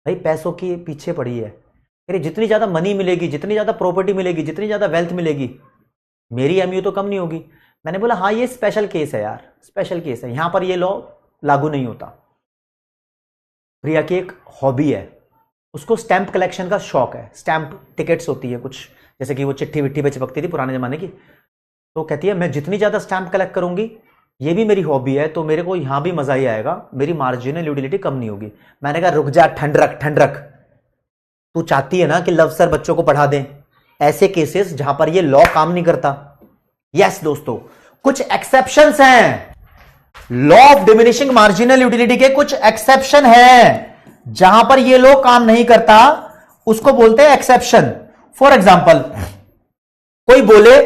S1: भाई पैसों की पीछे पड़ी है, कह रही जितनी ज्यादा मनी मिलेगी, जितनी ज्यादा प्रॉपर्टी मिलेगी, जितनी ज्यादा वेल्थ मिलेगी, मेरी एमयू तो कम नहीं होगी। मैंने बोला हाँ ये स्पेशल केस है यार, स्पेशल केस है, यहां पर ये लॉ लागू नहीं होता। प्रिया की एक हॉबी है, उसको स्टैंप कलेक्शन का शौक है। स्टैंप टिकट्स होती है कुछ, जैसे कि वो चिट्ठी विट्ठी पे चिपकती थी पुराने जमाने की, तो कहती है मैं जितनी ज्यादा स्टैंप कलेक्ट करूंगी, ये भी मेरी हॉबी है, तो मेरे को यहां भी मजा ही आएगा, मेरी मार्जिनल यूटिलिटी कम नहीं होगी। मैंने कहा रुक जा, ठंड रख ठंड रख, तू चाहती है ना कि लव सर बच्चों को पढ़ा दें, ऐसे केसेस जहां पर ये लॉ काम नहीं करता। यस दोस्तों, कुछ एक्सेप्शंस हैं, law of diminishing marginal utility के कुछ एक्सेप्शन हैं जहां पर ये लॉ काम नहीं करता, उसको बोलते हैं एक्सेप्शन। फॉर एग्जाम्पल, कोई बोले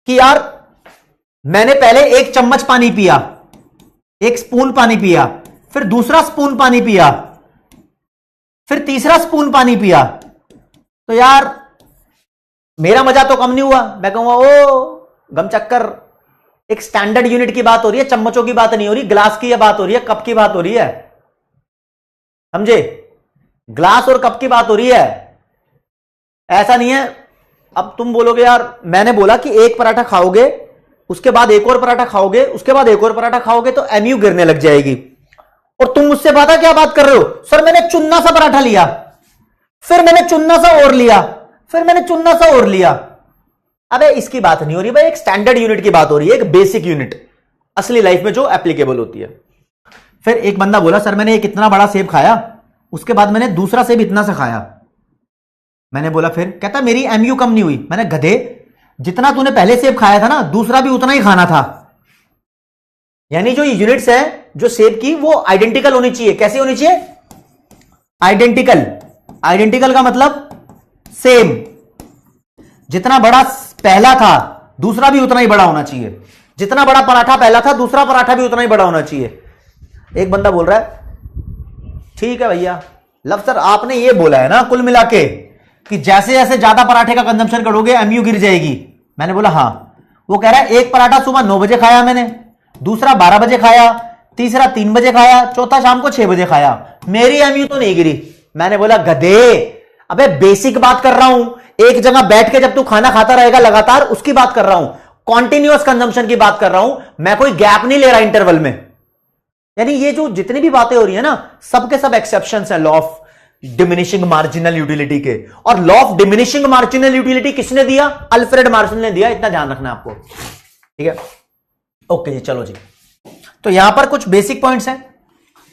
S1: कि यार मैंने पहले एक चम्मच पानी पिया, एक स्पून पानी पिया, फिर दूसरा स्पून पानी पिया, फिर तीसरा स्पून पानी पिया, तो यार मेरा मजा तो कम नहीं हुआ। मैं कहूंगा ओ गम चक्कर, एक स्टैंडर्ड यूनिट की बात हो रही है, चम्मचों की बात नहीं हो रही, ग्लास की बात हो रही है, कप की बात हो रही है, समझे? ग्लास और कप की बात हो रही है, ऐसा नहीं है। अब तुम बोलोगे यार मैंने बोला कि एक पराठा खाओगे, उसके बाद एक और पराठा खाओगे, उसके बाद एक और पराठा खाओगे तो एमयू गिरने लग जाएगी, और तुम मुझसे पता क्या बात कर रहे हो, सर मैंने चुन्ना सा पराठा लिया, फिर मैंने चुन्ना सा और लिया, फिर मैंने चुन्ना सा और लिया। अबे इसकी बात नहीं हो रही भाई, एक स्टैंडर्ड यूनिट की बात हो रही है, एक बेसिक यूनिट असली लाइफ में जो एप्लीकेबल होती है। फिर एक बंदा बोला सर मैंने एक इतना बड़ा सेब खाया, उसके बाद मैंने दूसरा सेब इतना सा खाया। मैंने बोला फिर? कहता मेरी एमयू कम नहीं हुई। मैंने गधे, जितना तूने पहले सेब खाया था ना, दूसरा भी उतना ही खाना था। यानी जो यूनिट्स है जो सेब की, वो आइडेंटिकल होनी चाहिए। कैसी होनी चाहिए? आइडेंटिकल। आइडेंटिकल का मतलब सेम, जितना बड़ा पहला था दूसरा भी उतना ही बड़ा होना चाहिए, जितना बड़ा पराठा पहला था दूसरा पराठा भी उतना ही बड़ा होना चाहिए। एक बंदा बोल रहा है ठीक है भैया, लव सर आपने ये बोला है ना कुल मिला के कि जैसे जैसे ज्यादा पराठे का कंजम्पशन करोगे एमयू गिर जाएगी। मैंने बोला हाँ। वो कह रहा है एक पराठा सुबह 9 बजे खाया मैंने, दूसरा 12 बजे खाया, तीसरा 3 बजे खाया, चौथा शाम को 6 बजे खाया, मेरी एमयू तो नहीं गिरी। मैंने बोला गधे, अबे बेसिक बात कर रहा हूं, एक जगह बैठ के जब तू खाना खाता रहेगा लगातार, उसकी बात कर रहा हूं, कॉन्टिन्यूअस कंजम्पशन की बात कर रहा हूं, मैं कोई गैप नहीं ले रहा इंटरवल में। यानी ये जो जितनी भी बातें हो रही है ना, सबके सब एक्सेप्शंस है law of diminishing marginal utility के। और law of diminishing marginal utility किसने दिया? अल्फ्रेड मार्शल ने दिया, इतना ध्यान रखना आपको, ठीक है? ओके जी, चलो जी। तो यहां पर कुछ बेसिक पॉइंट्स हैं।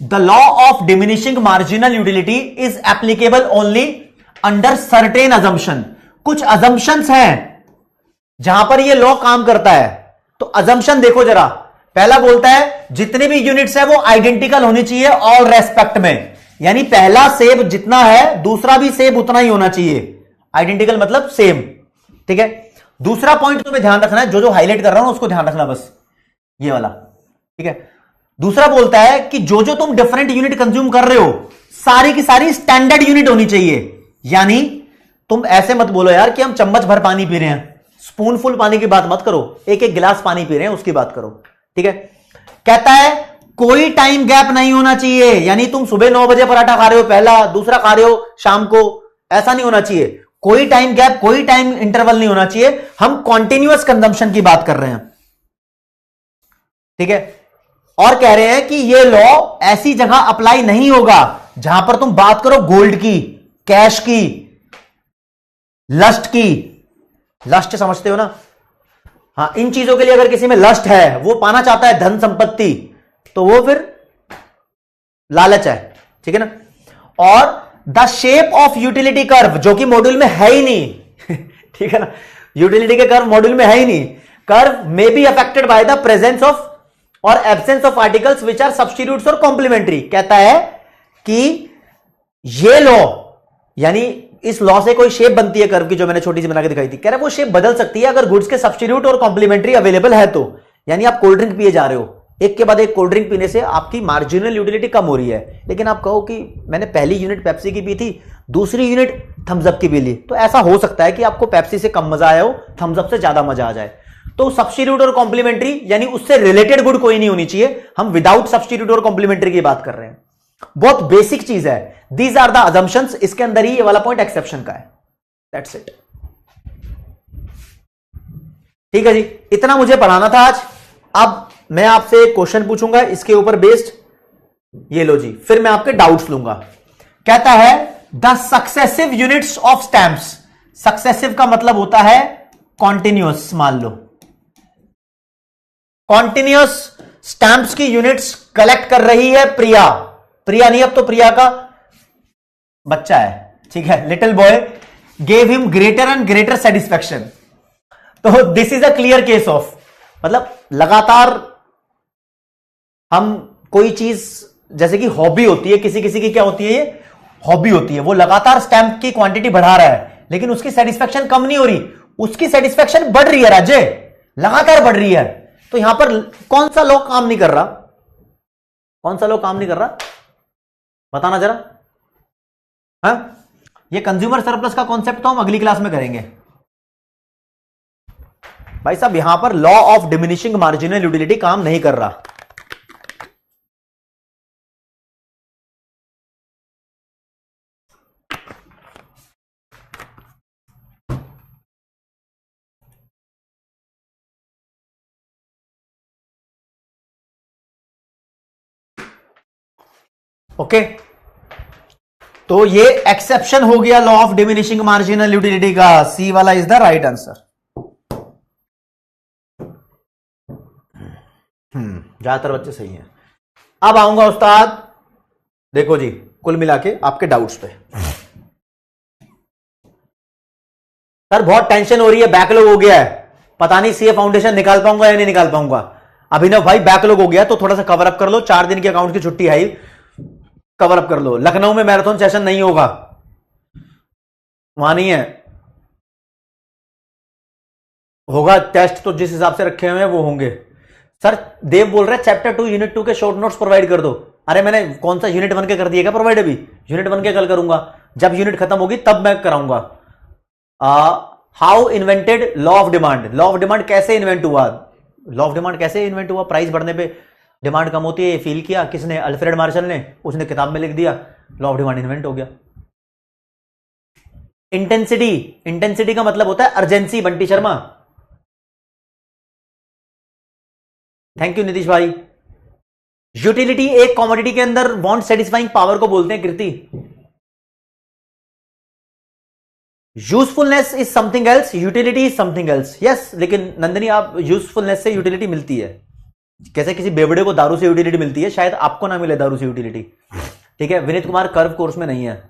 S1: The law of diminishing marginal utility is applicable only under certain assumption. कुछ अजम्पशंस हैं जहां पर यह लॉ काम करता है। तो अजम्पशन देखो जरा, पहला बोलता है जितने भी यूनिट्स है वो आइडेंटिकल होनी चाहिए ऑल रेस्पेक्ट में, यानी पहला सेब जितना है दूसरा भी सेब उतना ही होना चाहिए। आइडेंटिकल मतलब सेम, ठीक है? दूसरा पॉइंट तुम्हें ध्यान रखना है, जो जो हाईलाइट कर रहा हूं उसको ध्यान रखना, बस ये वाला, ठीक है? दूसरा बोलता है कि जो जो तुम डिफरेंट यूनिट कंज्यूम कर रहे हो सारी की सारी स्टैंडर्ड यूनिट होनी चाहिए। यानी तुम ऐसे मत बोलो यार कि हम चम्मच भर पानी पी रहे हैं, स्पून फुल पानी की बात मत करो, एक एक गिलास पानी पी रहे हैं उसकी बात करो, ठीक है? कहता है कोई टाइम गैप नहीं होना चाहिए, यानी तुम सुबह 9 बजे पराठा खा रहे हो पहला, दूसरा खा रहे हो शाम को, ऐसा नहीं होना चाहिए। कोई टाइम गैप, कोई टाइम इंटरवल नहीं होना चाहिए। हम कॉन्टिन्यूअस कंजम्पशन की बात कर रहे हैं, ठीक है? और कह रहे हैं कि यह लॉ ऐसी जगह अप्लाई नहीं होगा जहां पर तुम बात करो गोल्ड की, कैश की, लस्ट की। लस्ट समझते हो ना? हाँ, इन चीजों के लिए अगर किसी में लस्ट है, वो पाना चाहता है धन संपत्ति, तो वो फिर लालच है, ठीक है ना? और the shape of utility curve, जो कि मॉड्यूल में है ही नहीं ठीक है ना? यूटिलिटी के कर्व मॉड्यूल में है ही नहीं। Curve may be affected by the presence of और absence of articles which are substitutes और कॉम्प्लीमेंट्री। कहता है कि ये लॉ, यानी इस लॉ से कोई शेप बनती है कर्व की, जो मैंने छोटी सी बना के दिखाई थी, कह रहा है वो शेप बदल सकती है अगर गुड्स के सब्स्टिट्यूट और कॉम्प्लीमेंट्री अवेलेबल है तो। यानी आप कोल्ड ड्रिंक पिए जा रहे हो, एक के बाद एक कोल्ड ड्रिंक पीने से आपकी मार्जिनल यूटिलिटी कम हो रही है, लेकिन आप कहो कि मैंने पहली यूनिट पेप्सी की पी थी, दूसरी यूनिट थम्स अप की भी ली, तो ऐसा हो सकता है कि आपको पेप्सी से कम मजा आया हो, थम्स अप से ज्यादा मजा आ जाए। तो सब्स्टिट्यूट और कॉम्प्लीमेंट्री यानी उससे रिलेटेड गुड कोई नहीं होनी चाहिए, हम विदाउट सब्स्टिट्यूट और कॉम्प्लीमेंट्री की बात कर रहे हैं। बहुत बेसिक चीज है, दीज आर द अजम्पशंस, इसके अंदर ही ये वाला पॉइंट एक्सेप्शन का है, दैट्स इट। ठीक है जी, इतना मुझे पढ़ाना था आज। अब मैं आपसे एक क्वेश्चन पूछूंगा इसके ऊपर बेस्ड, ये लो जी, फिर मैं आपके डाउट्स लूंगा। कहता है the successive units of stamps, successive का मतलब होता है कॉन्टिन्यूअस, मान लो कॉन्टिन्यूअस स्टैंप्स की यूनिट्स कलेक्ट कर रही है प्रिया। प्रिया नहीं, अब तो प्रिया का बच्चा है, ठीक है, little boy gave him greater and greater satisfaction. तो this is a clear case of, मतलब लगातार हम कोई चीज, जैसे कि हॉबी होती है, किसी किसी की क्या होती है, ये हॉबी होती है, वो लगातार स्टैंप की क्वांटिटी बढ़ा रहा है लेकिन उसकी सेटिस्फैक्शन कम नहीं हो रही, उसकी सेटिस्फैक्शन बढ़ रही है राजे, लगातार बढ़ रही है। तो यहां पर कौन सा लॉ काम नहीं कर रहा, कौन सा लॉ काम नहीं कर रहा, बताना जरा। हाँ, ये कंज्यूमर सरप्लस का कॉन्सेप्ट तो हम अगली क्लास में करेंगे भाई साहब। यहां पर law of diminishing marginal utility काम नहीं कर रहा। ओके, तो ये एक्सेप्शन हो गया law of diminishing marginal utility का, सी वाला इज द राइट आंसर। ज्यादातर बच्चे सही हैं। अब आऊंगा उस्ताद, देखो जी, कुल मिला के आपके डाउट्स पे। सर बहुत टेंशन हो रही है, बैकलॉग हो गया है, पता नहीं सीए फाउंडेशन निकाल पाऊंगा या नहीं निकाल पाऊंगा। अभिनव भाई बैकलॉग हो गया तो थोड़ा सा कवर अप कर लो, 4 दिन की अकाउंट की छुट्टी है, कवर अप कर लो। लखनऊ में मैराथन सेशन नहीं होगा, वहां नहीं है, होगा टेस्ट तो जिस हिसाब से रखे हुए हैं वो होंगे। सर देव बोल रहे हैं चैप्टर 2 यूनिट 2 के शॉर्ट नोट्स प्रोवाइड कर दो। अरे मैंने कौन सा यूनिट 1 के कर दिया क्या प्रोवाइड, अभी यूनिट 1 के कल करूंगा, जब यूनिट खत्म होगी तब मैं कराऊंगा। How invented law of demand, law of demand कैसे इन्वेंट हुआ, लॉ ऑफ डिमांड कैसे इन्वेंट हुआ, प्राइस बढ़ने पे डिमांड कम होती है, फील किया किसने, अल्फ्रेड मार्शल ने, उसने किताब में लिख दिया, लॉ ऑफ डिमांड इन्वेंट हो गया। इंटेंसिटी, इंटेंसिटी का मतलब होता है urgency, Bunty Sharma, thank you Nitish भाई। यूटिलिटी एक कॉमोडिटी के अंदर वांट सेटिस्फाइंग पावर को बोलते हैं Kriti. Usefulness is something else, utility is something else. Yes, लेकिन नंदनी आप यूजफुलनेस से यूटिलिटी मिलती है, कैसे किसी बेवड़े को दारू से यूटिलिटी मिलती है, शायद आपको ना मिले दारू से यूटिलिटी, ठीक है। विनीत कुमार कर्व कोर्स में नहीं है।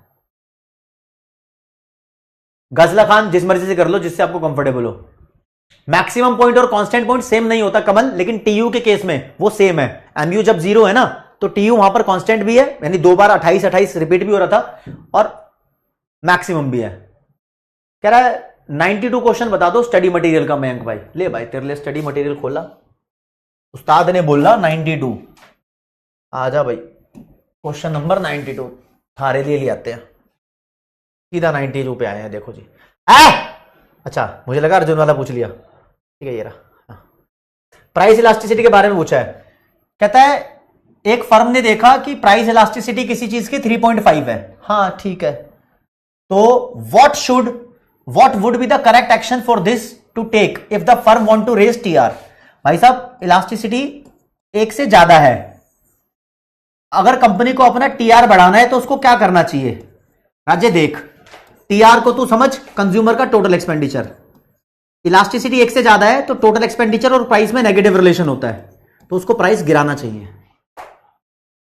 S1: गजला खान जिस मर्जी से कर लो जिससे आपको कंफर्टेबल हो। मैक्सिमम पॉइंट और कांस्टेंट पॉइंट सेम नहीं होता कमल, लेकिन टीयू के केस में वो सेम है। एमयू जब 0 है ना तो टीयू वहां पर कांस्टेंट भी है, यानी 2 बार 28 रिपीट भी हो रहा था, और मैक्सिमम भी है। कह रहा है 92 क्वेश्चन बता दो स्टडी मटेरियल का। मयंक भाई ले भाई, तेरे लिए स्टडी मटेरियल खोला, उस्ताद ने बोला 92, आजा भाई, क्वेश्चन नंबर 92 थारे लिए ले आते हैं, सीधा 92 पे आए हैं। देखो जी, अच्छा मुझे लगा अर्जुन वाला पूछ लिया, ठीक है ये रहा। प्राइस इलास्टिसिटी के बारे में पूछा है, कहता है एक फर्म ने देखा कि प्राइस इलास्टिसिटी किसी चीज की 3.5 है। हाँ ठीक है, तो what would be the correct action for this to take if the firm want to raise TR. भाई साहब इलास्टिसिटी 1 से ज्यादा है, अगर कंपनी को अपना टीआर बढ़ाना है तो उसको क्या करना चाहिए। राजे देख, टीआर को तू समझ कंज्यूमर का टोटल एक्सपेंडिचर, इलास्टिसिटी 1 से ज्यादा है तो टोटल एक्सपेंडिचर और प्राइस में नेगेटिव रिलेशन होता है, तो उसको प्राइस गिराना चाहिए।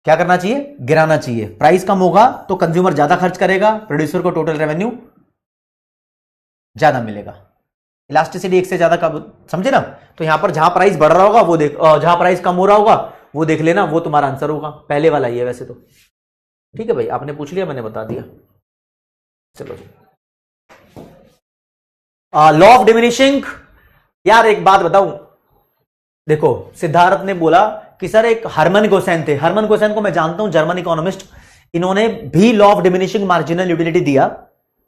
S1: क्या करना चाहिए, गिराना चाहिए। प्राइस कम होगा तो कंज्यूमर ज्यादा खर्च करेगा, प्रोड्यूसर को टोटल रेवेन्यू ज्यादा मिलेगा। इलास्टिसिटी 1 से ज्यादा का समझे ना, तो यहां पर जहां प्राइस बढ़ रहा होगा वो देख, जहां प्राइस कम हो रहा होगा वो देख लेना, वो तुम्हारा आंसर होगा। पहले वाला ही है वैसे तो, ठीक है भाई, आपने पूछ लिया मैंने बता दिया। चलो जी, लॉ ऑफ डिमिनिशिंग, यार एक बात बताऊं, देखो सिद्धार्थ ने बोला कि सर एक हरमन गोसेन थे, हरमन गोसेन को मैं जानता हूं, जर्मन इकोनॉमिस्ट, इन्होंने भी law of diminishing marginal utility दिया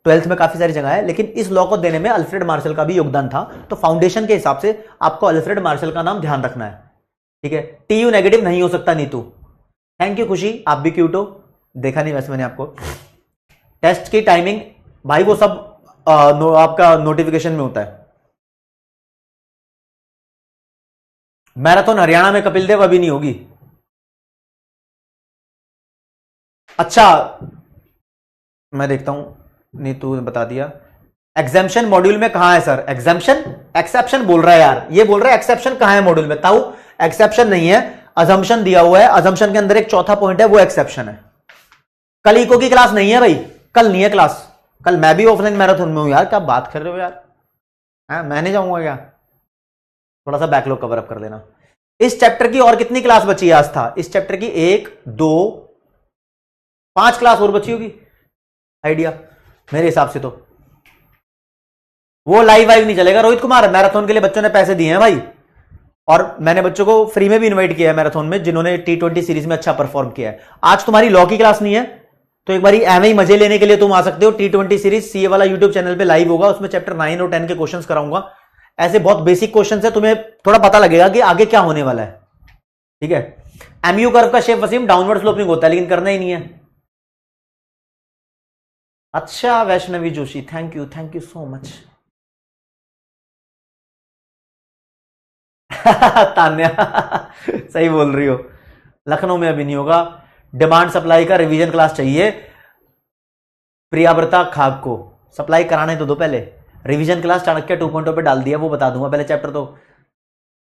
S1: ट्वेल्थ में काफी सारी जगह है, लेकिन इस लॉ को देने में अल्फ्रेड मार्शल का भी योगदान था। तो फाउंडेशन के हिसाब से आपको अल्फ्रेड मार्शल का नाम ध्यान रखना है, ठीक है। टीयू नेगेटिव नहीं हो सकता नीतू। थैंक यू खुशी, आप भी क्यूट हो, देखा नहीं वैसे मैंने आपको। टेस्ट की टाइमिंग भाई वो सब आपका नोटिफिकेशन में होता है। मैराथन हरियाणा में कपिल देव अभी नहीं होगी। अच्छा मैं देखता हूं, नीतू ने बता दिया। एग्जाम्पशन मॉड्यूल में कहां है सर? एग्जाम्पशन एक्सेप्शन बोल रहा है यार, ये बोल रहा है एक्सेप्शन कहां है मॉड्यूल में। ताऊ एक्सेप्शन नहीं है, अजम्पशन दिया हुआ है। अजम्पशन के अंदर एक चौथा पॉइंट है, वो एक्सेप्शन है। कल इको की क्लास नहीं है भाई, कल नहीं है क्लास। कल मैं भी ऑफलाइन मैराथन में हूं यार, क्या बात कर रहे हो यार। मैं नहीं जाऊंगा क्या? थोड़ा सा बैकलॉग कवर अप कर लेना। इस चैप्टर की और कितनी क्लास बची है आज था? इस चैप्टर की 1 2 5 क्लास और बची होगी आइडिया मेरे हिसाब से। तो वो लाइव वाइव नहीं चलेगा रोहित कुमार। मैराथन के लिए बच्चों ने पैसे दिए हैं भाई, और मैंने बच्चों को फ्री में भी इनवाइट किया है मैराथन में, जिन्होंने T20 सीरीज में अच्छा परफॉर्म किया है। आज तुम्हारी लॉ की क्लास नहीं है, तो एक बारी एवं ही मजे लेने के लिए तुम आ सकते हो। T20 सीरीज सीए वाला यूट्यूब चैनल पे लाइव होगा, उसमें चैप्टर 9 और 10 के क्वेश्चंस कराऊंगा। ऐसे बहुत बेसिक क्वेश्चंस है, तुम्हें थोड़ा पता लगेगा कि आगे क्या होने वाला है, ठीक है। एमयू कर्व का शेप वसीम डाउनवर्ड स्लोपिंग होता है, लेकिन करना ही नहीं है। अच्छा Vaishnavi Joshi, thank you so much. Tanya सही बोल रही हो, लखनऊ में अभी नहीं होगा। डिमांड सप्लाई का रिवीजन क्लास चाहिए प्रियाव्रता खाग को, सप्लाई कराने तो दो पहले। रिवीजन क्लास चाणक्य 2.0 पे डाल दिया, वो बता दूंगा पहले चैप्टर तो।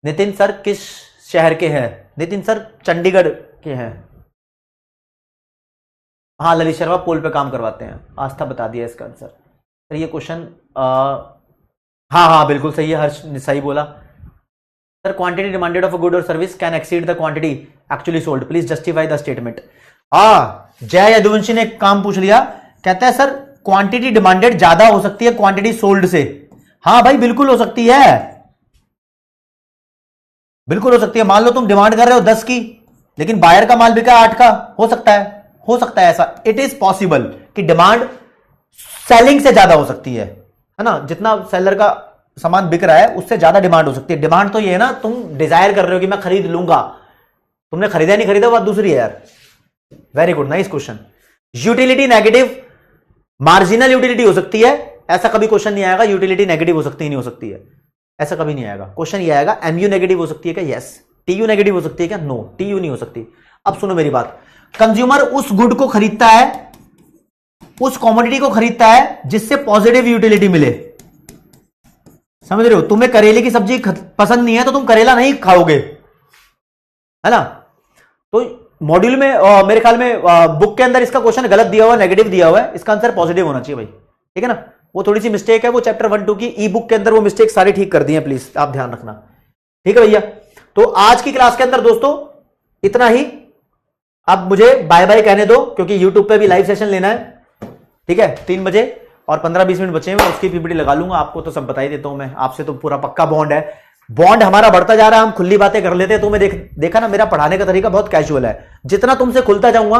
S1: नितिन सर किस शहर के हैं? नितिन सर चंडीगढ़ के हैं। हाँ ललित शर्मा पोल पे काम करवाते हैं। आस्था बता दिया इसका आंसर। सर ये क्वेश्चन हाँ बिल्कुल सही है, हर्ष ने सही बोला। Sir quantity demanded of a good और service can exceed the quantity actually sold, please justify the statement. Jai Yaduvanshi ने एक काम पूछ लिया, कहता है सर क्वांटिटी डिमांडेड ज्यादा हो सकती है क्वांटिटी सोल्ड से। हाँ भाई बिल्कुल हो सकती है, बिल्कुल हो सकती है। मान लो तुम डिमांड कर रहे हो 10 की, लेकिन बायर का माल बिका 8 का, हो सकता है ऐसा। इट इज पॉसिबल कि डिमांड सेलिंग से ज्यादा हो सकती है ना। जितना सेलर का सामान बिक रहा है उससे ज्यादा डिमांड हो सकती है। डिमांड तो ये है ना, तुम डिजायर कर रहे हो कि मैं खरीद लूंगा, तुमने खरीदा नहीं खरीदा बात दूसरी है यार। Very good, nice question. Utility negative marginal utility हो सकती है, ऐसा कभी क्वेश्चन नहीं आएगा यूटिलिटी नेगेटिव हो सकती है नहीं हो सकती है, ऐसा कभी नहीं आएगा। क्वेश्चन ये आएगा एमयू नेगेटिव हो सकती है क्या? यस। टीयू नेगेटिव हो सकती है क्या? नो, टीयू नहीं हो सकती। अब सुनो मेरी बात, कंज्यूमर उस गुड को खरीदता है, उस कॉमोडिटी को खरीदता है जिससे पॉजिटिव यूटिलिटी मिले, समझ रहे हो। तुम्हें करेले की सब्जी पसंद नहीं है तो तुम करेला नहीं खाओगे, है ना। तो मॉड्यूल में मेरे ख्याल में बुक के अंदर इसका क्वेश्चन गलत दिया हुआ, नेगेटिव दिया हुआ है, इसका आंसर पॉजिटिव होना चाहिए भाई, ठीक है ना। वो थोड़ी सी मिस्टेक है, वो चैप्टर 1 2 की ई बुक के अंदर वो मिस्टेक सारी ठीक कर दी है, प्लीज आप ध्यान रखना, ठीक है भैया। तो आज की क्लास के अंदर दोस्तों इतना ही। अब मुझे बाय बाय कहने दो, क्योंकि यूट्यूब पे भी लाइव सेशन लेना है, ठीक है। 3 बजे और 15-20 मिनट बचे हैं, मैं उसकी पीपीटी लगा लूंगा। आपको तो सब बता ही देता हूं मैं, आपसे तो पूरा पक्का बॉन्ड है, बॉन्ड हमारा बढ़ता जा रहा है, हम खुली बातें कर लेते हैं। तो मैं देखा ना, मेरा पढ़ाने का तरीका बहुत कैजुअल है। जितना तुमसे खुलता जाऊंगा,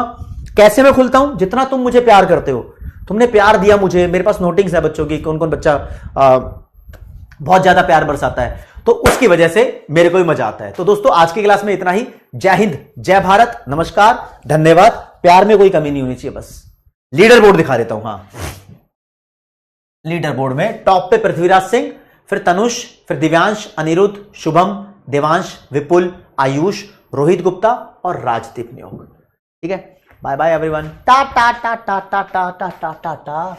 S1: कैसे मैं खुलता हूं? जितना तुम मुझे प्यार करते हो। तुमने प्यार दिया मुझे, मेरे पास नोटिंग्स है बच्चों की, कौन कौन बच्चा बहुत ज्यादा प्यार बरसाता है, तो उसकी वजह से मेरे को भी मजा आता है। तो दोस्तों आज की क्लास में इतना ही। जय हिंद, जय भारत, नमस्कार, धन्यवाद। प्यार में कोई कमी नहीं होनी चाहिए बस। लीडर बोर्ड दिखा देता हूं। हाँ, लीडर बोर्ड में टॉप पे पृथ्वीराज सिंह, फिर तनुष, फिर दिव्यांश, अनिरुद्ध, शुभम, देवांश, विपुल, आयुष, रोहित गुप्ता और राजदीप नियोग, ठीक है। बाय बाय एवरीवन, टा टा टा टा टा टा टा टा टा।